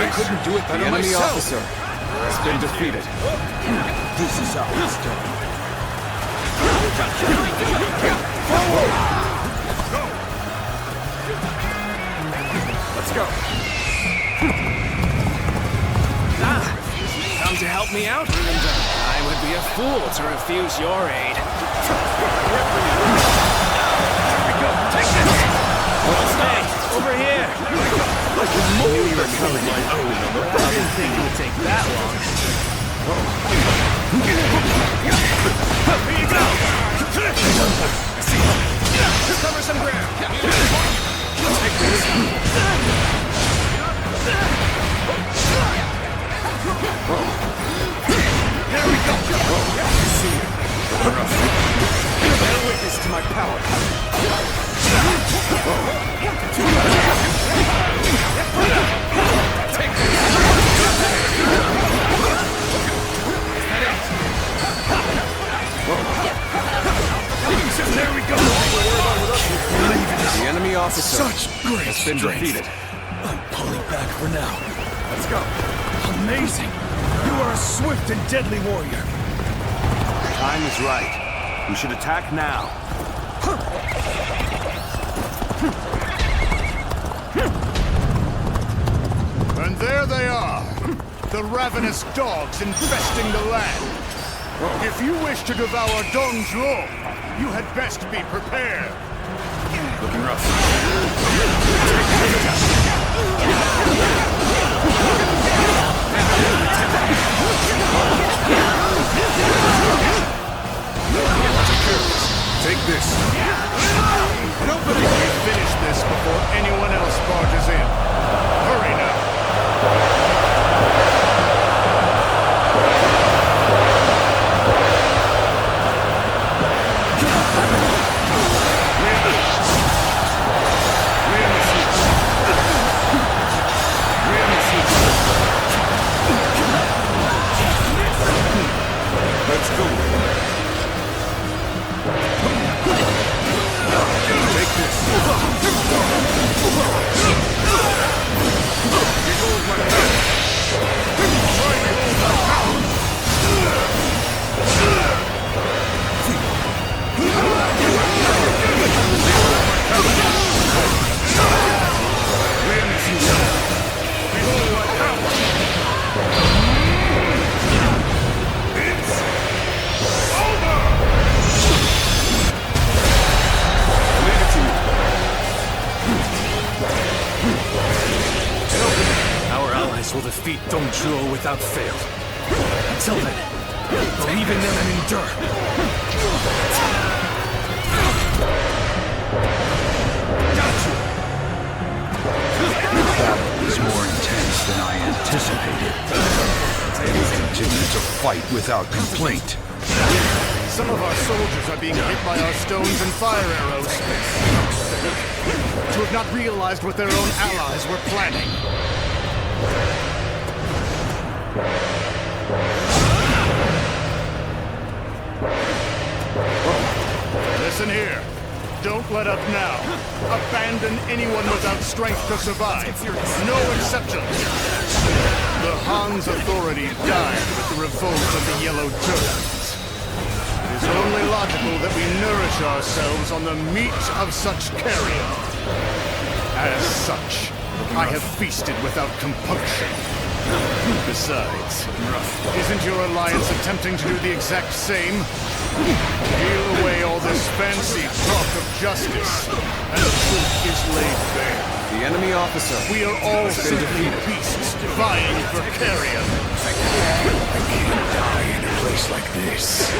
I couldn't do it better The enemy myself. officer has been defeated. This is how it's done. Let's go. Come to help me out? I would be a fool to refuse your aid. Here we go. Take this. Stay over here. I knew you were coming my own. I didn't think it would take that long. Here you go! Let's cover some ground. Take this. There we go! See you. Bear witness to my power. Take There we go! The enemy officer Such great has been strength. defeated. I'm pulling back for now. Let's go. Amazing! You are a swift and deadly warrior. The time is right. We should attack now. And there they are, the ravenous dogs infesting the land. If you wish to devour Dongzhuo, you had best be prepared. Looking rough. Take this. Nobody can finish this before anyone else barges in. Hurry now. Let's go. Take this. Our allies will defeat Dongzhuo without fail. Until then, believe in them and endure. The battle is more intense than I anticipated. We continue to fight without complaint. Some of our soldiers are being hit by our stones and fire arrows. To have not realized what their own allies were planning. Listen here. Don't let up now. Abandon anyone without strength to survive. No exceptions. The Han's authority died with the revolt of the Yellow Turbans. It is only logical that we nourish ourselves on the meat of such carrion. As such, I have feasted without compunction. Besides, isn't your alliance attempting to do the exact same? Peel away all this fancy talk of justice, and the truth is laid bare. The enemy officer. We are all simply beasts vying for carrion. I can't die in a place like this.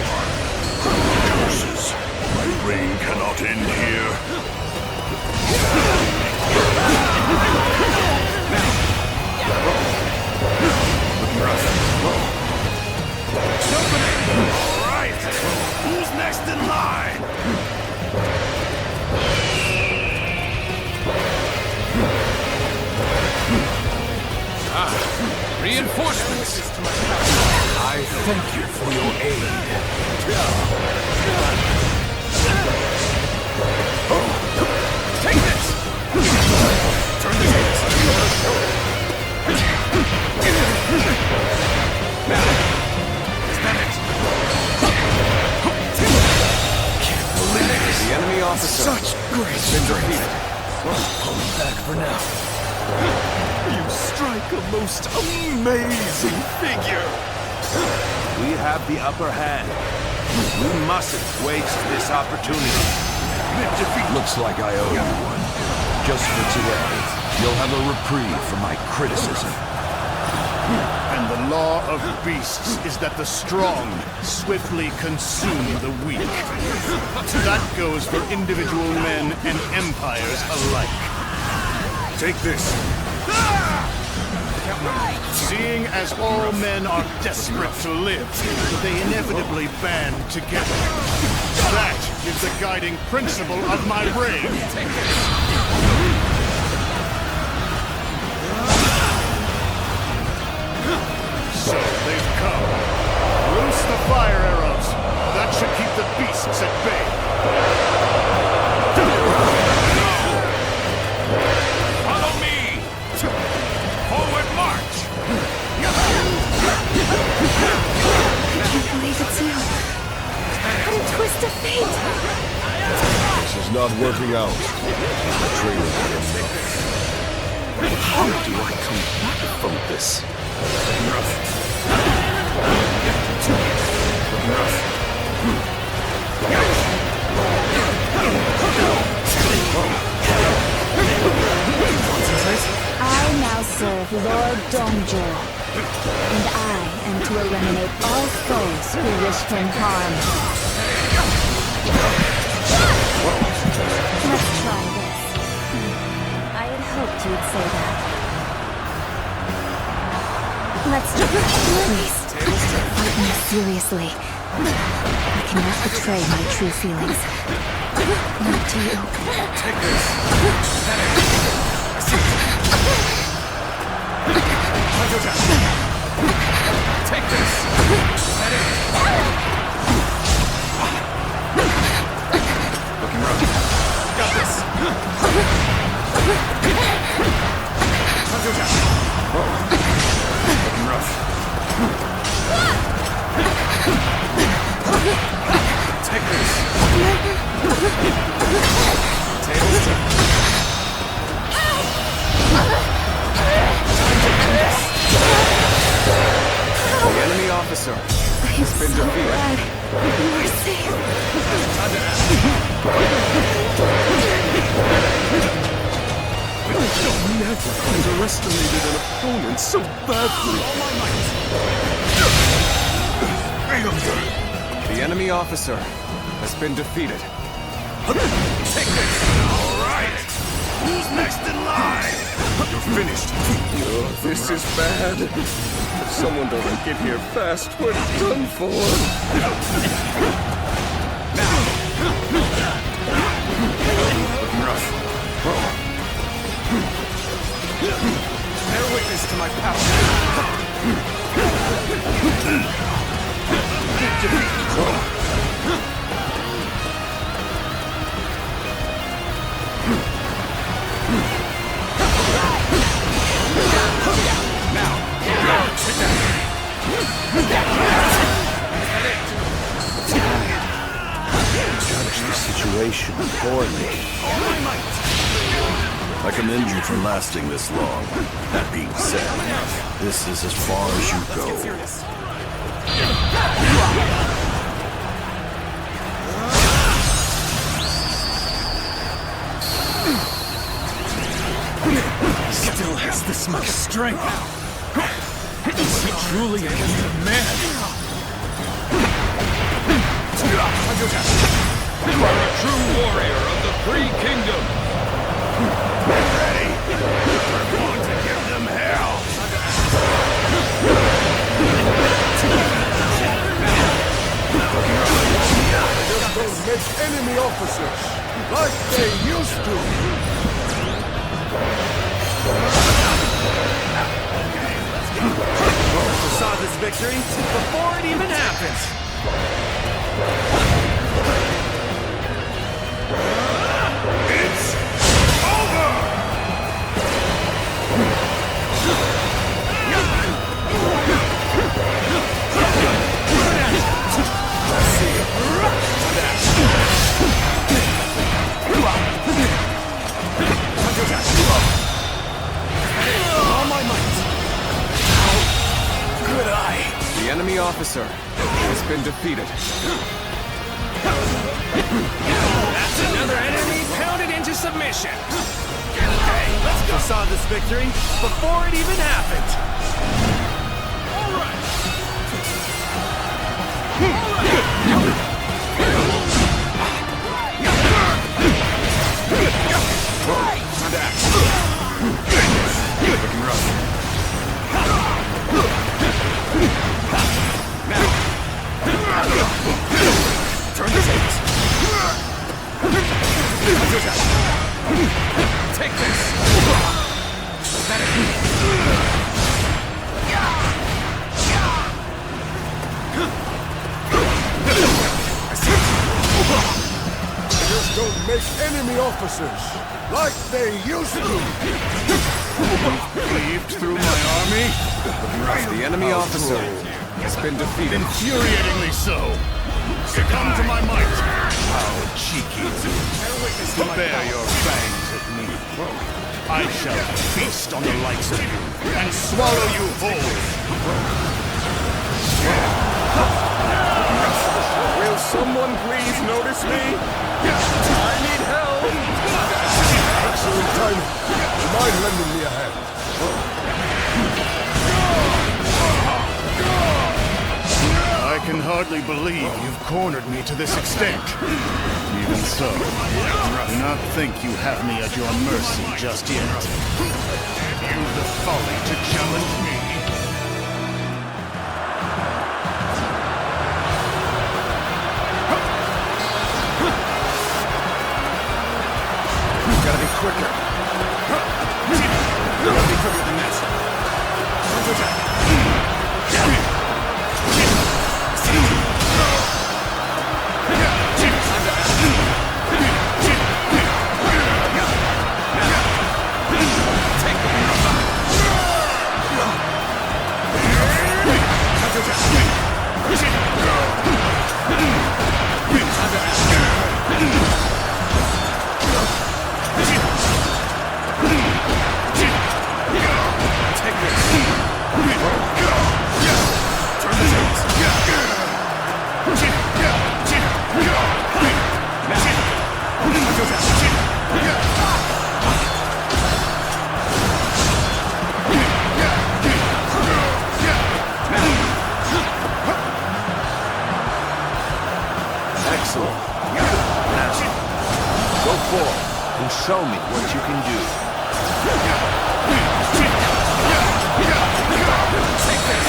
Curses. My reign cannot end here. All right. Who's next in line? Reinforcements! I thank you for your aid. Take this! Turn the tables. Is that it? Can't believe it. The enemy officer. Such great strength. Pulling back for now. You strike a most amazing figure. We have the upper hand. We mustn't waste this opportunity. Looks like I owe you one. Just for today. you'll have a reprieve from my criticism. And the law of beasts is that the strong swiftly consume the weak. That goes for individual men and empires alike. Take this. Seeing as all men are desperate to live, they inevitably band together. That is the guiding principle of my reign. So they've come. Loose the fire arrows. That should keep the beasts at bay. Follow me! Forward march! I can't believe it's you. What a twist of fate. This is not working out. Training. How do I come back from this? I now serve Lord Dongjo, and I am to eliminate all foes who wish him harm. Let's try this. I had hoped you'd say that. Let's try. Please, fight me seriously. I cannot betray my true feelings. Not to you. Take this. Take this. Looking rough. Got this. Looking rough. Take this. Tables turn. The enemy officer has been defeated. Glad you are safe. I've never underestimated an opponent so badly. The enemy officer has been defeated. Take this. All right. Who's next in line? You're finished. Oh, this is bad. If someone doesn't get here fast, we're done for. Looking rough. Bear witness to my power. Judge the situation poorly. I commend you for lasting this long. That being said, this is as far as you go. Still has this much strength. Is he truly a man? You are a true warrior of the Three Kingdoms. Ready? We're going to give them hell. Just don't make enemy officers like they used to. We saw this victory before it even happened. It's over! All my might. How could I? The enemy officer has been defeated. That's another enemy pounded into submission. Okay, let's go. I saw this victory before it even happened. All right. Time to act. Looking rough. Now. Turn the tables. Take this. Just don't make enemy officers like they used to. Cleaved through my army? The enemy officer has been defeated. Infuriatingly so. Succumb to my might. How cheeky. Bare your fangs at me. I shall feast on the likes of you and swallow you whole. Will someone please notice me? I need help. Excellent timing. You mind lending me a hand? I can hardly believe you've cornered me to this extent. Even so, do not think you have me at your mercy just yet. Have you the folly to challenge me? Gotta be quicker. Gotta be quicker than this. Excellent. Now, go forward and show me what you can do. Take this.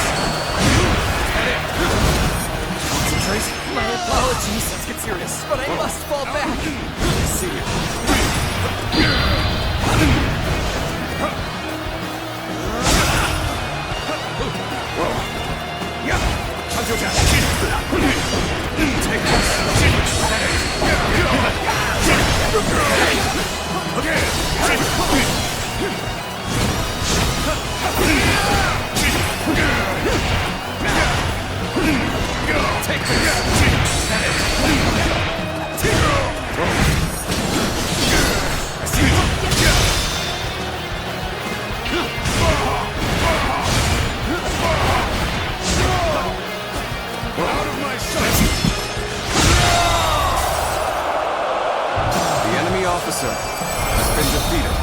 Concentrate. My apologies. Let's get serious. But I must fall back. See you. Take this. Officer has been defeated.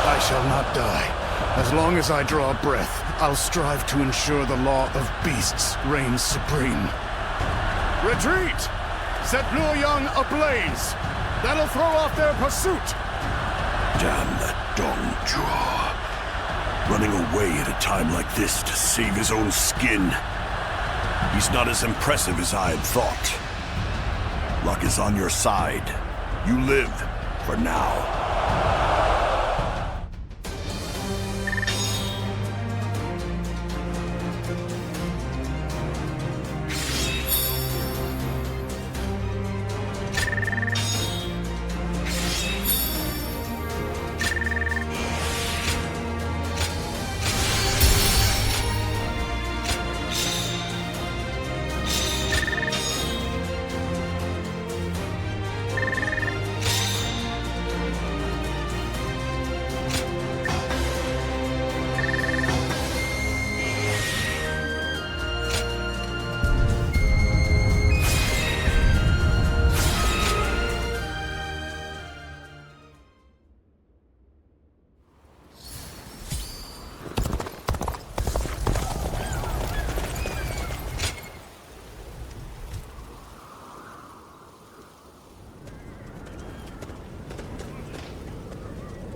I shall not die. As long as I draw breath, I'll strive to ensure the law of beasts reigns supreme. Retreat! Set Luoyang ablaze! That'll throw off their pursuit! Damn that Dong Zhuo. Running away at a time like this to save his own skin. He's not as impressive as I had thought. Luck is on your side. You live for now.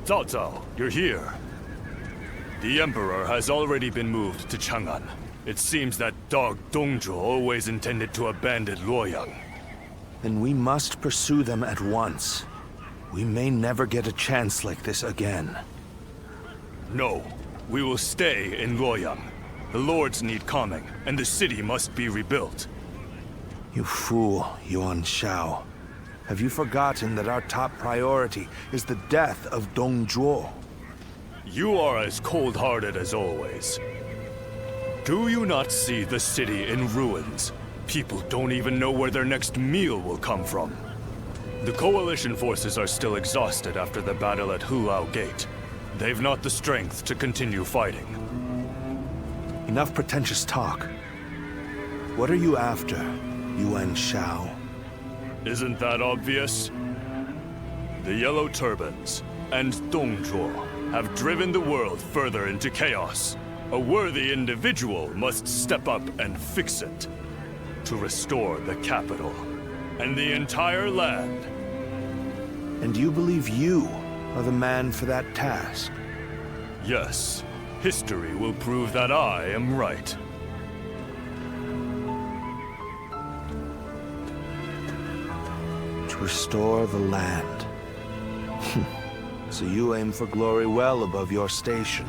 Cao Cao, you're here. The Emperor has already been moved to Chang'an. It seems that dog Dongzhuo always intended to abandon Luoyang. Then we must pursue them at once. We may never get a chance like this again. No, we will stay in Luoyang. The lords need calming, and the city must be rebuilt. You fool, Yuan Shao. Have you forgotten that our top priority is the death of Dongzhuo? You are as cold-hearted as always. Do you not see the city in ruins? People don't even know where their next meal will come from. The Coalition forces are still exhausted after the battle at Hulao Gate. They've not the strength to continue fighting. Enough pretentious talk. What are you after, Yuan Shao? Isn't that obvious? The Yellow Turbans and Dongzhuo have driven the world further into chaos. A worthy individual must step up and fix it. To restore the capital and the entire land. And you believe you are the man for that task? Yes. History will prove that I am right. To restore the land. So you aim for glory well above your station.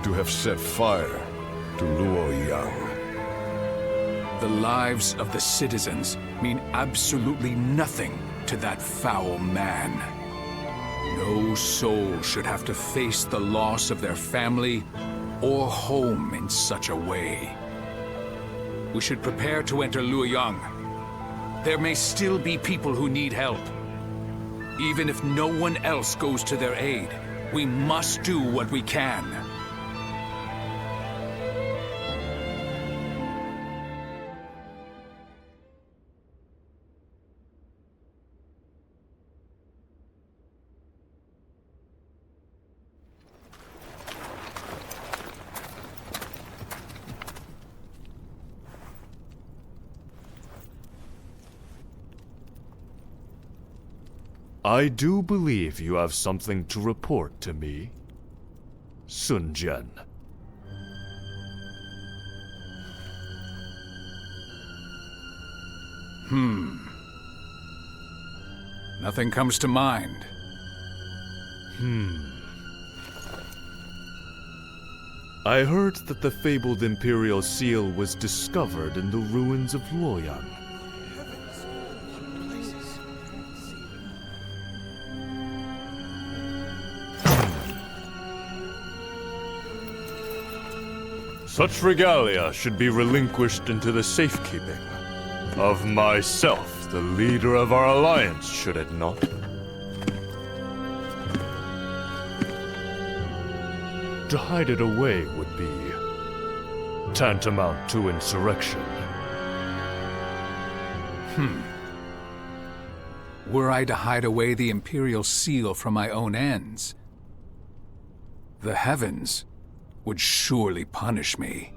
To have set fire to Luoyang. The lives of the citizens mean absolutely nothing to that foul man. No soul should have to face the loss of their family or home in such a way. We should prepare to enter Luoyang. There may still be people who need help. Even if no one else goes to their aid, we must do what we can. I do believe you have something to report to me, Sun Jian. Nothing comes to mind. I heard that the fabled Imperial Seal was discovered in the ruins of Luoyang. Such regalia should be relinquished into the safekeeping of myself, the leader of our alliance, should it not? To hide it away would be tantamount to insurrection. Were I to hide away the Imperial Seal for my own ends, the heavens would surely punish me.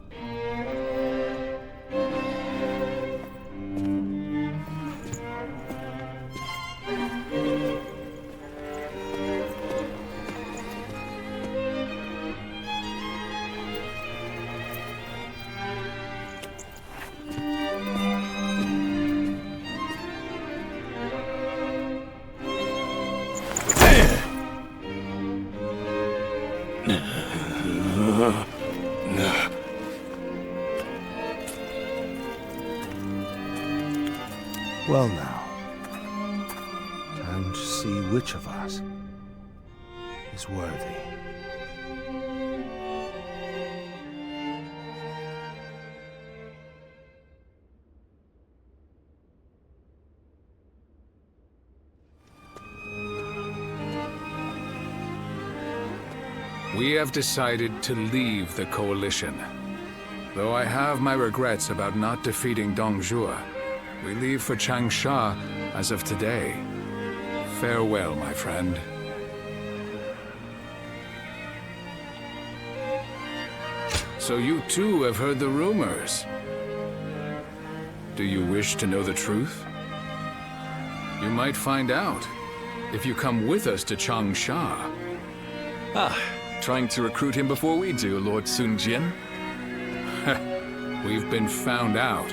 Well now, time to see which of us is worthy. We have decided to leave the Coalition. Though I have my regrets about not defeating Dongzhuo, we leave for Changsha as of today. Farewell, my friend. So you too have heard the rumors. Do you wish to know the truth? You might find out if you come with us to Changsha. Ah, trying to recruit him before we do, Lord Sun Jian. We've been found out.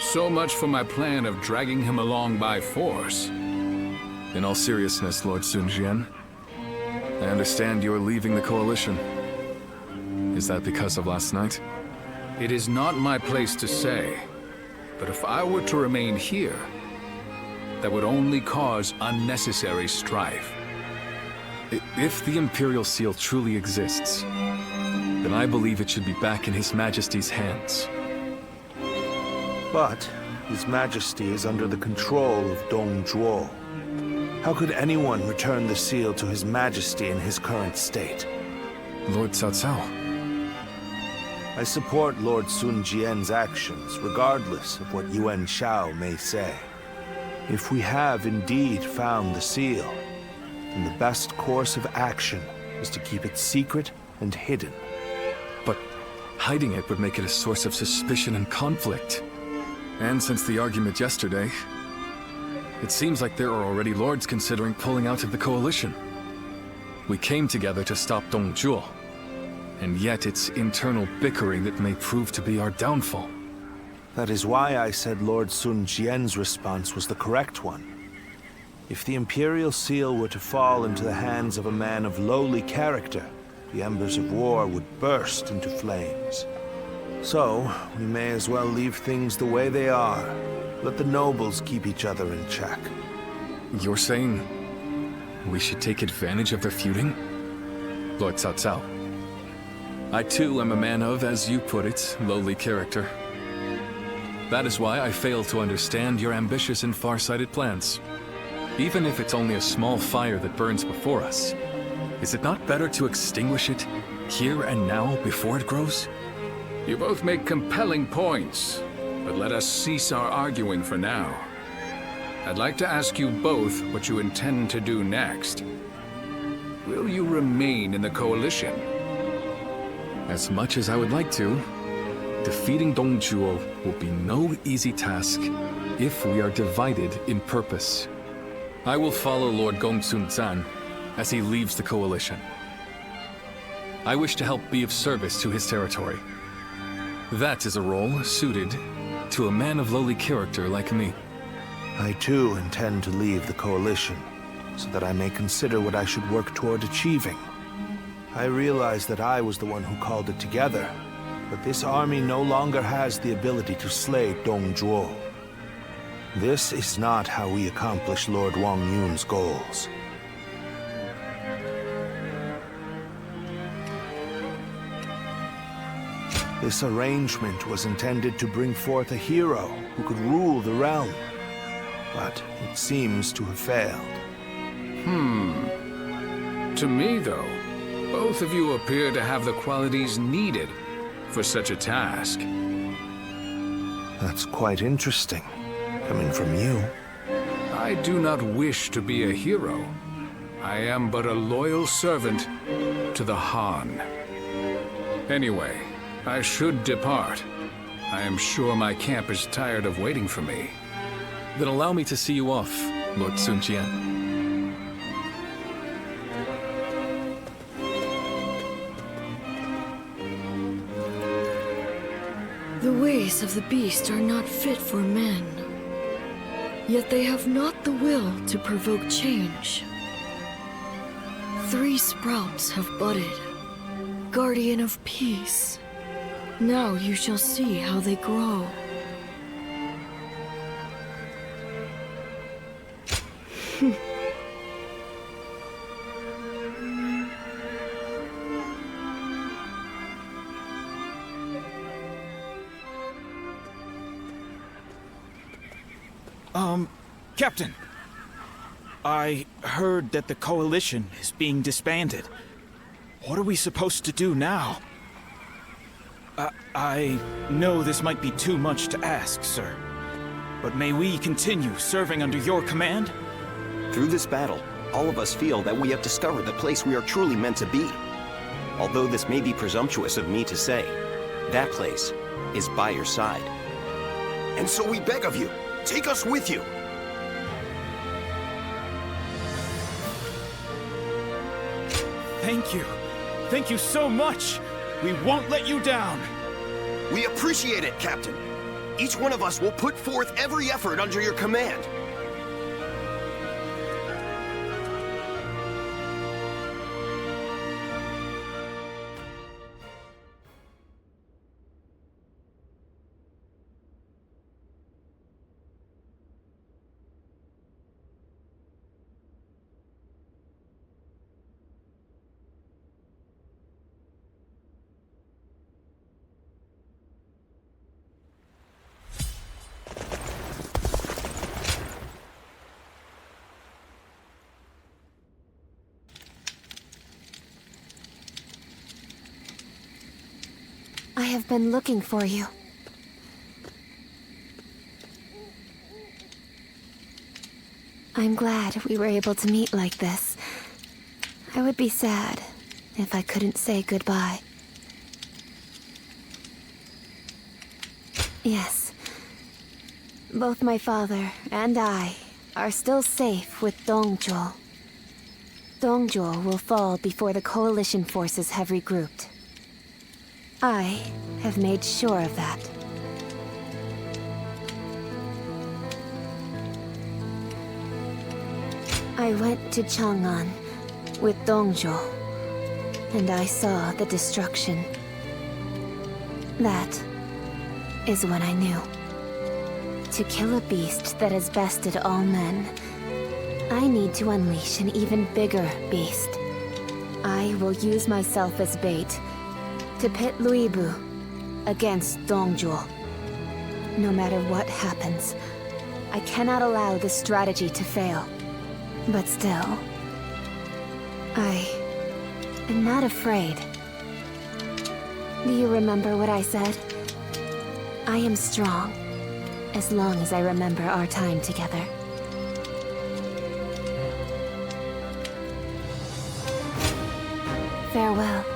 So much for my plan of dragging him along by force. In all seriousness, Lord Sun Jian, I understand you're leaving the Coalition. Is that because of last night? It is not my place to say, but if I were to remain here, that would only cause unnecessary strife. If the Imperial Seal truly exists, then I believe it should be back in His Majesty's hands. But His Majesty is under the control of Dongzhuo. How could anyone return the seal to His Majesty in his current state? Lord Cao Cao. I support Lord Sun Jian's actions, regardless of what Yuan Shao may say. If we have indeed found the seal, then the best course of action is to keep it secret and hidden. But hiding it would make it a source of suspicion and conflict. And since the argument yesterday, it seems like there are already lords considering pulling out of the Coalition. We came together to stop Dongzhuo, and yet it's internal bickering that may prove to be our downfall. That is why I said Lord Sun Jian's response was the correct one. If the Imperial Seal were to fall into the hands of a man of lowly character, the embers of war would burst into flames. So, we may as well leave things the way they are. Let the nobles keep each other in check. You're saying we should take advantage of their feuding? Lord Cao Cao. I too am a man of, as you put it, lowly character. That is why I fail to understand your ambitious and far-sighted plans. Even if it's only a small fire that burns before us, is it not better to extinguish it here and now before it grows? You both make compelling points, but let us cease our arguing for now. I'd like to ask you both what you intend to do next. Will you remain in the Coalition? As much as I would like to, defeating Dongzhuo will be no easy task if we are divided in purpose. I will follow Lord Gongsun Zan as he leaves the Coalition. I wish to help be of service to his territory. That is a role suited to a man of lowly character like me. I too intend to leave the Coalition, so that I may consider what I should work toward achieving. I realize that I was the one who called it together, but this army no longer has the ability to slay Dongzhuo. This is not how we accomplish Lord Wang Yun's goals. This arrangement was intended to bring forth a hero who could rule the realm, but it seems to have failed. To me, though, both of you appear to have the qualities needed for such a task. That's quite interesting, coming from you. I do not wish to be a hero. I am but a loyal servant to the Han. Anyway, I should depart. I am sure my camp is tired of waiting for me. Then allow me to see you off, Lord Sun Jian. The ways of the beast are not fit for men. Yet they have not the will to provoke change. 3 sprouts have budded, guardian of peace. Now you shall see how they grow. Captain. I heard that the Coalition is being disbanded. What are we supposed to do now? I know this might be too much to ask, sir. But may we continue serving under your command? Through this battle, all of us feel that we have discovered the place we are truly meant to be. Although this may be presumptuous of me to say, that place is by your side. And so we beg of you, take us with you. Thank you. Thank you so much. We won't let you down. We appreciate it, Captain. Each one of us will put forth every effort under your command. I have been looking for you. I'm glad we were able to meet like this. I would be sad if I couldn't say goodbye. Yes. Both my father and I are still safe with Dongzhuo. Dongzhuo will fall before the coalition forces have regrouped. I have made sure of that. I went to Chang'an with Dongzhuo, and I saw the destruction. That is when I knew. To kill a beast that has bested all men, I need to unleash an even bigger beast. I will use myself as bait to pit Luibu against Dongzhuo. No matter what happens, I cannot allow the strategy to fail. But still, I am not afraid. Do you remember what I said? I am strong, as long as I remember our time together. Farewell.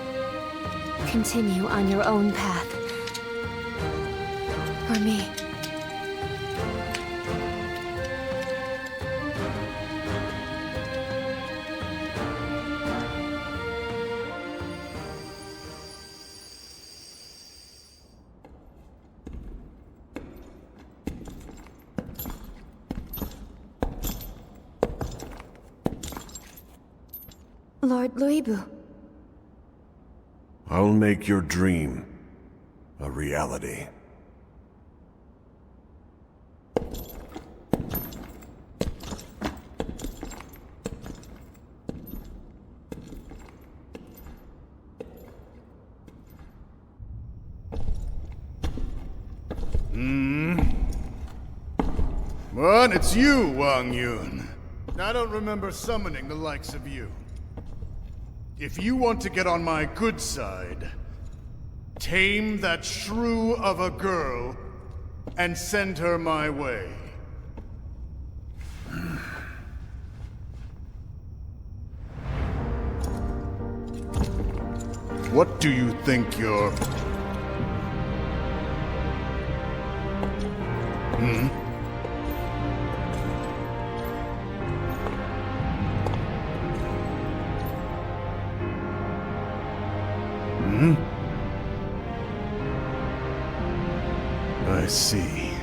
Continue on your own path. For me. Lord Luibu. I'll make your dream a reality. What? It's you, Wang Yun. I don't remember summoning the likes of you. If you want to get on my good side, tame that shrew of a girl and send her my way. What do you think you're... I see.